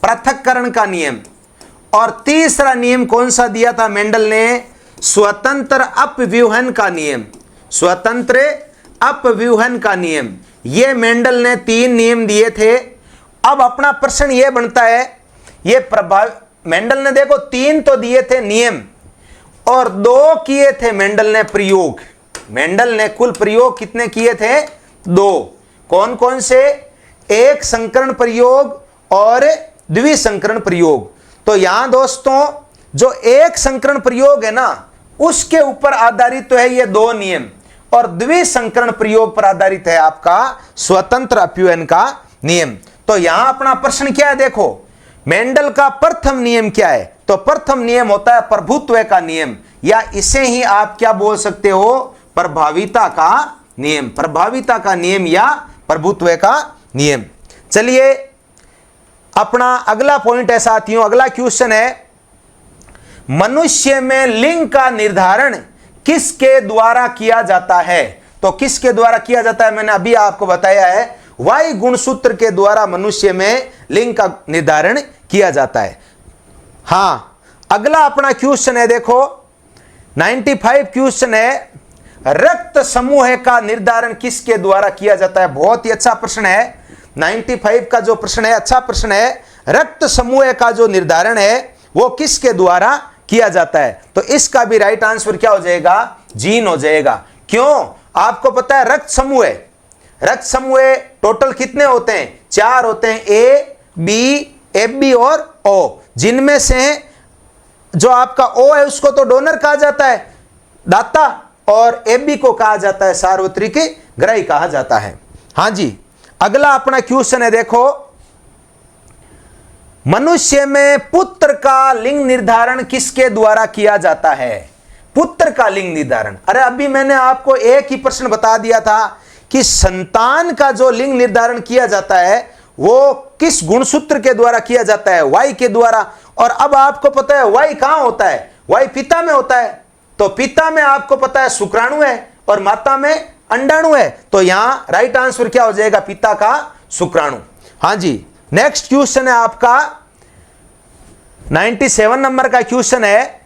पृथक्करण का नियम। और तीसरा नियम कौन सा दिया था मेंडल ने? स्वतंत्र अपव्यूहन का नियम, स्वतंत्र अपव्यूहन का नियम। ये मेंडल ने 3 नियम दिए थे। अब अपना प्रश्न यह बनता है, ये मेंडल ने देखो 3 तो दिए थे नियम और 2 किए थे मेंडल ने प्रयोग। मेंडल ने कुल प्रयोग कितने किए थे? 2। कौन कौन से? एक संकरण प्रयोग और द्विसंकरण प्रयोग। तो यहां दोस्तों जो एक संकरण प्रयोग है ना, उसके ऊपर आधारित तो है ये 2 नियम, और द्विसंकरण प्रयोग पर आधारित है आपका स्वतंत्र अपव्यूहन का नियम। तो यहां अपना प्रश्न क्या है? देखो मेंडल का प्रथम नियम क्या है? तो प्रथम नियम होता है प्रभुत्व का नियम, या इसे ही आप क्या बोल सकते हो? प्रभाविता का नियम, प्रभाविता का नियम या प्रभुत्व का नियम। चलिए अपना अगला पॉइंट है साथियों, अगला क्वेश्चन है मनुष्य में लिंग का निर्धारण किसके द्वारा किया जाता है? तो किसके द्वारा किया जाता है? मैंने अभी आपको बताया है, वाई गुणसूत्र के द्वारा मनुष्य में लिंग का निर्धारण किया जाता है। हां, अगला अपना क्वेश्चन है, देखो 95 क्वेश्चन है, रक्त समूह का निर्धारण किसके द्वारा किया जाता है? बहुत ही अच्छा प्रश्न है। 95 का जो प्रश्न है अच्छा प्रश्न है। रक्त समूह का जो निर्धारण है वो किसके द्वारा किया जाता है? तो इसका भी राइट आंसर क्या हो जाएगा? जीन हो जाएगा। क्यों? आपको पता है रक्त समूह टोटल कितने होते हैं? 4 होते हैं, ए बी, एफ बी और ओ, जिनमें से जो आपका ओ है उसको तो डोनर कहा जाता है, दाता, और एफ बी को कहा जाता है सार्वत्रिक ग्राही कहा जाता है। हां जी, अगला अपना क्वेश्चन है, देखो मनुष्य में पुत्र का लिंग निर्धारण किसके द्वारा किया जाता है? पुत्र का लिंग निर्धारण, अरे अभी मैंने आपको एक ही प्रश्न बता दिया था कि संतान का जो लिंग निर्धारण किया जाता है वो किस गुणसूत्र के द्वारा किया जाता है? वाई के द्वारा। और अब आपको पता है वाई कहां होता है? वाई पिता में होता है। तो पिता में आपको पता है शुक्राणु है और माता में अंडाणु है, तो यहां राइट आंसर क्या हो जाएगा? पिता का शुक्राणु। हां जी, नेक्स्ट क्वेश्चन है आपका 97 नंबर का क्वेश्चन है,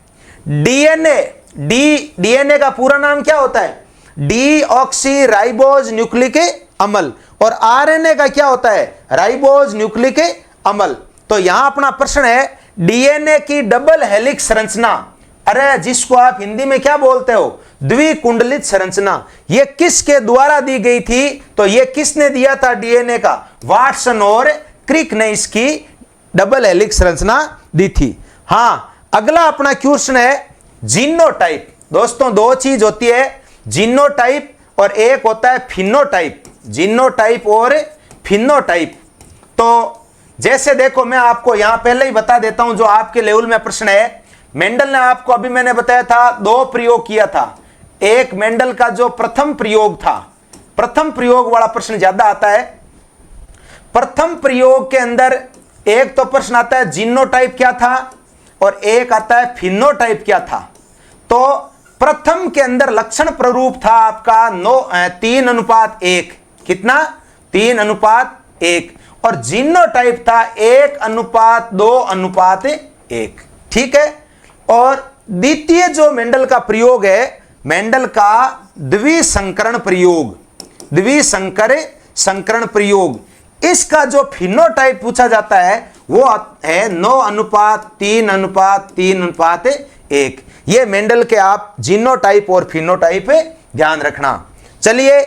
डीएनए का पूरा नाम क्या होता है? डीऑक्सी राइबोज न्यूक्लिक अम्ल। और आरएनए का क्या होता है? राइबोज न्यूक्लिक अम्ल। तो यहां अपना प्रश्न है डीएनए की डबल हेलिक्स संरचना, अरे जिसको आप हिंदी में क्या बोलते हो? द्विकुंडलित संरचना, ये किसके द्वारा दी गई थी? तो ये किसने दिया था डीएनए का? वाटसन और क्रिक ने इसकी डबल हेलिक्स संरचना दी थी। हां, अगला अपना क्वेश्चन है जीनोटाइप। दोस्तों दो चीज होती है, जीनोटाइप और एक होता है फिनोटाइप। जीनोटाइप और फिनोटाइप। तो जैसे देखो मैं आपको यहां पहले ही बता देता हूं जो आपके लेवल में प्रश्न है। मेंडल ने आपको अभी मैंने बताया था 2 प्रयोग किया था। एक मेंडल का जो प्रथम प्रयोग था, प्रथम प्रयोग वाला प्रश्न ज्यादा आता है। प्रथम प्रयोग के अंदर एक तो प्रश्न आता है जीनोटाइप क्या था और एक आता है फिनोटाइप क्या था। तो प्रथम के अंदर लक्षण प्ररूप था आपका 3:1। कितना? 3:1। और जीनोटाइप था 1:2:1। ठीक है। और द्वितीय जो मेंडल का प्रयोग है, मेंडल का द्विसंकरण प्रयोग, इसका जो फिनोटाइप पूछा जाता है वो है 9:3:3:1। ये मेंडल के आप जीनोटाइप और फिनोटाइप ध्यान रखना। चलिए,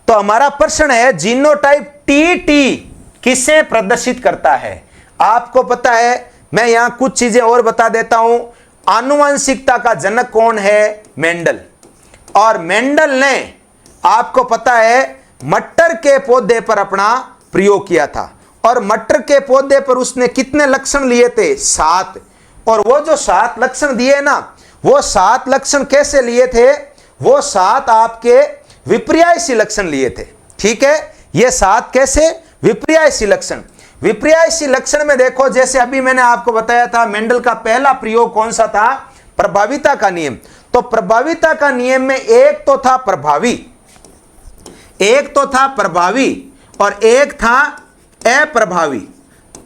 तो हमारा प्रश्न है जीनोटाइप टीटी किसे प्रदर्शित करता है? आपको पता है, मैं यहां कुछ चीजें और बता देता हूं। आनुवंशिकता का जनक कौन है? मेंडल। और मेंडल ने आपको पता है मटर के पौधे पर अपना प्रयोग किया था। और मटर के पौधे पर उसने कितने लक्षण लिए थे? 7। और वो जो 7 लक्षण दिए ना, वो 7 लक्षण कैसे लिए थे? वो 7 आपके विपर्यायसी लक्षण लिए थे। ठीक है, ये 7 कैसे? विपर्यायसी लक्षण। विपर्यायसी लक्षण में देखो, जैसे अभी मैंने आपको बताया था मेंडल का पहला प्रयोग कौन सा था? प्रभाविता का नियम। तो प्रभाविता का नियम में एक तो था प्रभावी और एक था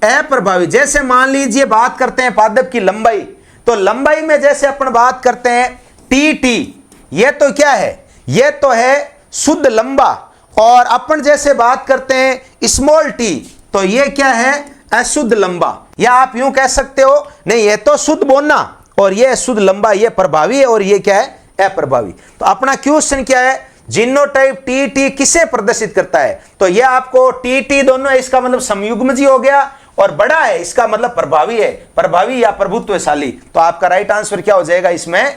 अप्रभावी। जैसे मान लीजिए बात करते हैं पादप की लंबाई, तो लंबाई में जैसे अपन बात करते हैं टी, ये तो क्या है? ये तो है शुद्ध लंबा। और अपन जैसे बात करते हैं स्मॉल टी, तो ये क्या है? अशुद्ध लंबा। या आप यूं कह सकते हो, नहीं ये तो शुद्ध बोना और ये शुद्ध लंबा, ये प्रभावी है और ये क्या है? अप्रभावी। तो अपना क्वेश्चन क्या है? जीनोटाइप टीटी किसे प्रदर्शित करता है? तो ये आपको टीटी दोनों है, इसका मतलब संयुग्मजी हो गया, और बड़ा है इसका मतलब प्रभावी है, प्रभावी या प्रभुत्वशाली। तो आपका राइट आंसर क्या हो जाएगा इसमें?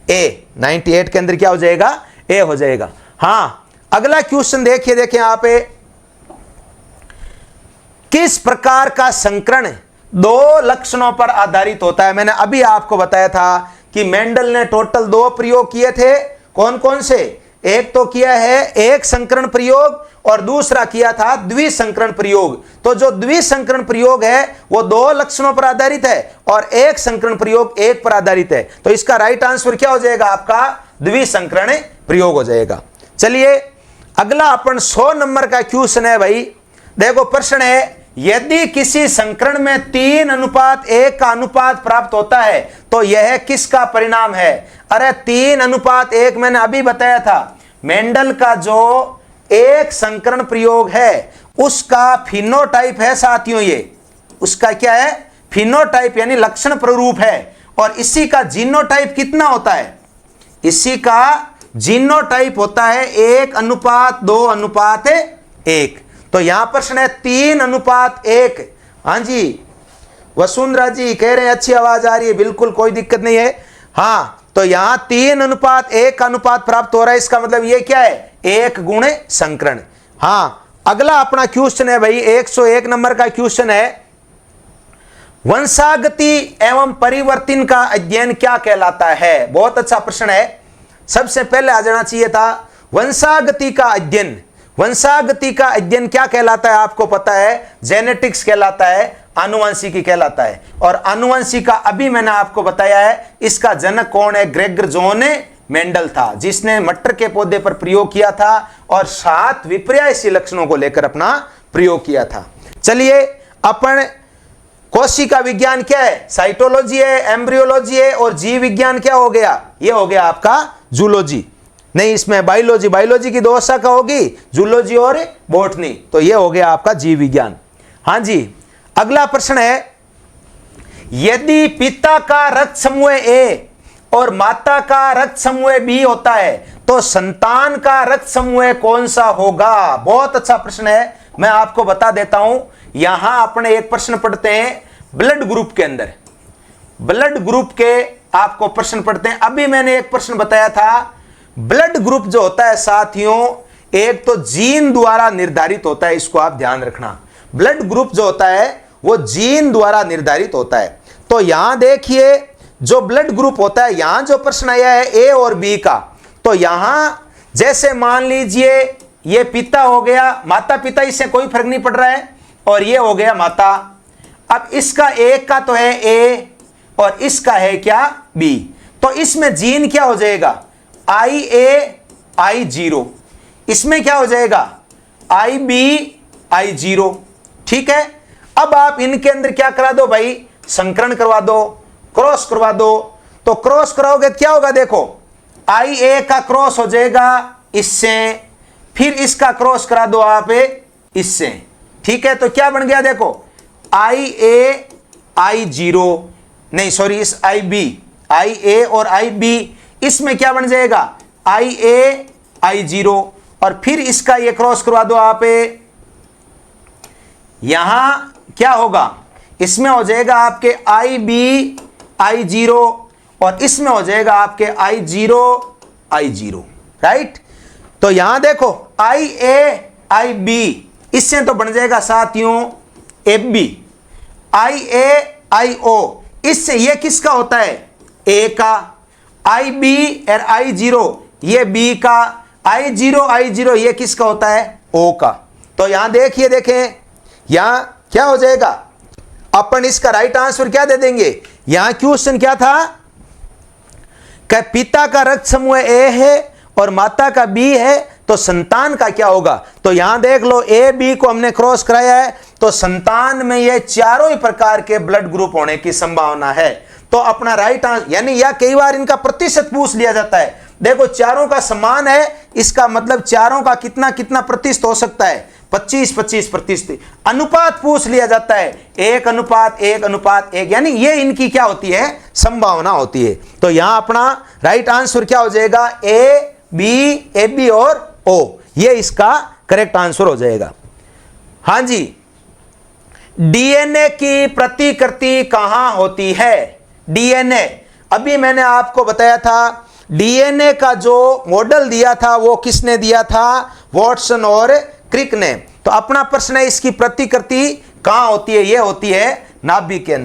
ए। 98 के अंदर क्या हो जाएगा? ए हो जाएगा। हां, अगला क्वेश्चन देखिए यहां पे, किस प्रकार का संकरण 2 लक्षणों पर आधारित होता है? मैंने अभी आपको बताया था कि मेंडल ने टोटल 2 प्रयोग किए थे। कौन कौन से? एक तो किया है एक संकरण प्रयोग और दूसरा किया था द्विसंकरण प्रयोग। तो जो द्विसंकरण प्रयोग है वो दो लक्षणों पर आधारित है और एक संकरण प्रयोग एक पर आधारित है। तो इसका राइट आंसर क्या हो जाएगा आपका द्विसंकरण प्रयोग हो जाएगा। चलिए अगला अपन 100 नंबर का क्वेश्चन है भाई। देखो प्रश्न है, यदि किसी संकरण में 3:1 का अनुपात प्राप्त होता है तो यह किसका परिणाम है? अरे 3:1 मैंने अभी बताया था, मेंडल का जो एक संकरण प्रयोग है उसका फिनोटाइप है साथियों। ये उसका क्या है? फिनोटाइप यानी लक्षण प्ररूप है। और इसी का जीनोटाइप कितना होता है? इसी का जीनोटाइप होता है 1:2:1। तो यहां प्रश्न है 3:1। हाँ जी वसुंधरा जी कह रहे हैं अच्छी आवाज आ रही है, बिल्कुल कोई दिक्कत नहीं है। हाँ तो यहां 3:1 का अनुपात प्राप्त हो रहा है, इसका मतलब ये क्या है? 1 गुणे संकरण। हाँ अगला अपना क्वेश्चन है भाई 101 नंबर का क्वेश्चन है, वंशागति एवं परिवर्तन का अध्ययन क्या कहलाता है? बहुत अच्छा प्रश्न है। सबसे पहले आ जाना चाहिए था वंशागति का अध्ययन। वंशागति का अध्ययन क्या कहलाता है? आपको पता है जेनेटिक्स कहलाता है, आनुवंशिकी कहलाता है। और आनुवंशिकी का अभी मैंने आपको बताया है, इसका जनक कौन है? ग्रेगर जॉन मेंडल था, जिसने मटर के पौधे पर प्रयोग किया था और 7 विपर्यायसी लक्षणों को लेकर अपना प्रयोग किया था। चलिए अपन कोशिका विज्ञान क्या है? साइटोलॉजी है, एम्ब्रियोलॉजी है, और जीव विज्ञान क्या हो गया? ये हो गया आपका जूलॉजी। नहीं इसमें बायोलॉजी, बायोलॉजी की 2 शाखा होगी, जूलॉजी और बॉटनी। तो ये हो गया आपका जीव विज्ञान। हाँ जी अगला प्रश्न है, यदि पिता का रक्त समूह ए और माता का रक्त समूह बी होता है तो संतान का रक्त समूह कौन सा होगा? बहुत अच्छा प्रश्न है, मैं आपको बता देता हूं। यहां अपने एक प्रश्न पढ़ते हैं ब्लड ग्रुप के अंदर, ब्लड ग्रुप के आपको प्रश्न पढ़ते हैं। अभी मैंने एक प्रश्न बताया था, ब्लड ग्रुप जो होता है साथियों एक तो जीन द्वारा निर्धारित होता है, इसको आप ध्यान रखना। ब्लड ग्रुप जो होता है वो जीन द्वारा निर्धारित होता है। तो यहां देखिए जो ब्लड ग्रुप होता है, यहां जो प्रश्न आया है ए और बी का, तो यहां जैसे मान लीजिए ये पिता हो गया, माता पिता इससे कोई फर्क नहीं पड़ रहा है, और ये हो गया माता। अब इसका एक का तो है ए और इसका है क्या? बी। तो इसमें जीन क्या हो जाएगा? IA I0। इसमें क्या हो जाएगा? IB I0। ठीक है, अब आप इनके अंदर क्या करा दो भाई? संकरण करवा दो, क्रॉस करवा दो। तो क्रॉस कराओगे क्या होगा? देखो IA का क्रॉस हो जाएगा इससे, फिर इसका क्रॉस करा दो आप इससे। ठीक है, तो क्या बन गया? देखो IA I0, नहीं सॉरी इस IB, IA और IB, इसमें क्या बन जाएगा? IA I0, और फिर इसका ये क्रॉस करवा दो आप। यहां क्या होगा? इसमें हो जाएगा आपके IB I0 और इसमें हो जाएगा आपके I0 I0। राइट, तो यहां देखो IA IB, इससे तो बन जाएगा साथियों AB। IA IO, इससे ये किसका होता है? A का। IB और I0 ये B का। I0 I0 ये किसका होता है? O का। तो यहां देखिए, देखें यहां क्या हो जाएगा? अपन इसका राइट आंसर क्या दे देंगे? यहां क्वेश्चन क्या था कि पिता का रक्त समूह A है और माता का B है, तो संतान का क्या होगा? तो यहां देख लो A B को हमने क्रॉस कराया है, तो संतान में ये चारों ही प्रकार के ब्लड ग्रुप होने की संभावना है। तो अपना राइट आंसर, यानी या कई बार इनका प्रतिशत पूछ लिया जाता है। देखो चारों का समान है, इसका मतलब चारों का कितना कितना प्रतिशत हो सकता है? 25-25%। अनुपात पूछ लिया जाता है, 1:1:1, यानी ये इनकी क्या होती है? संभावना होती है। तो यहां अपना राइट आंसर क्या हो जाएगा? A B AB और O, ये इसका करेक्ट आंसर हो जाएगा। हां जी, डीएनए की प्रतिकृति कहां होती है? डीएनए अभी मैंने आपको बताया था, डीएनए का जो मॉडल दिया था वो किसने दिया था? वॉटसन और क्रिक ने। तो अपना प्रश्न है इसकी प्रतिकृति कहां होती है? ये होती है नाभि के अंदर।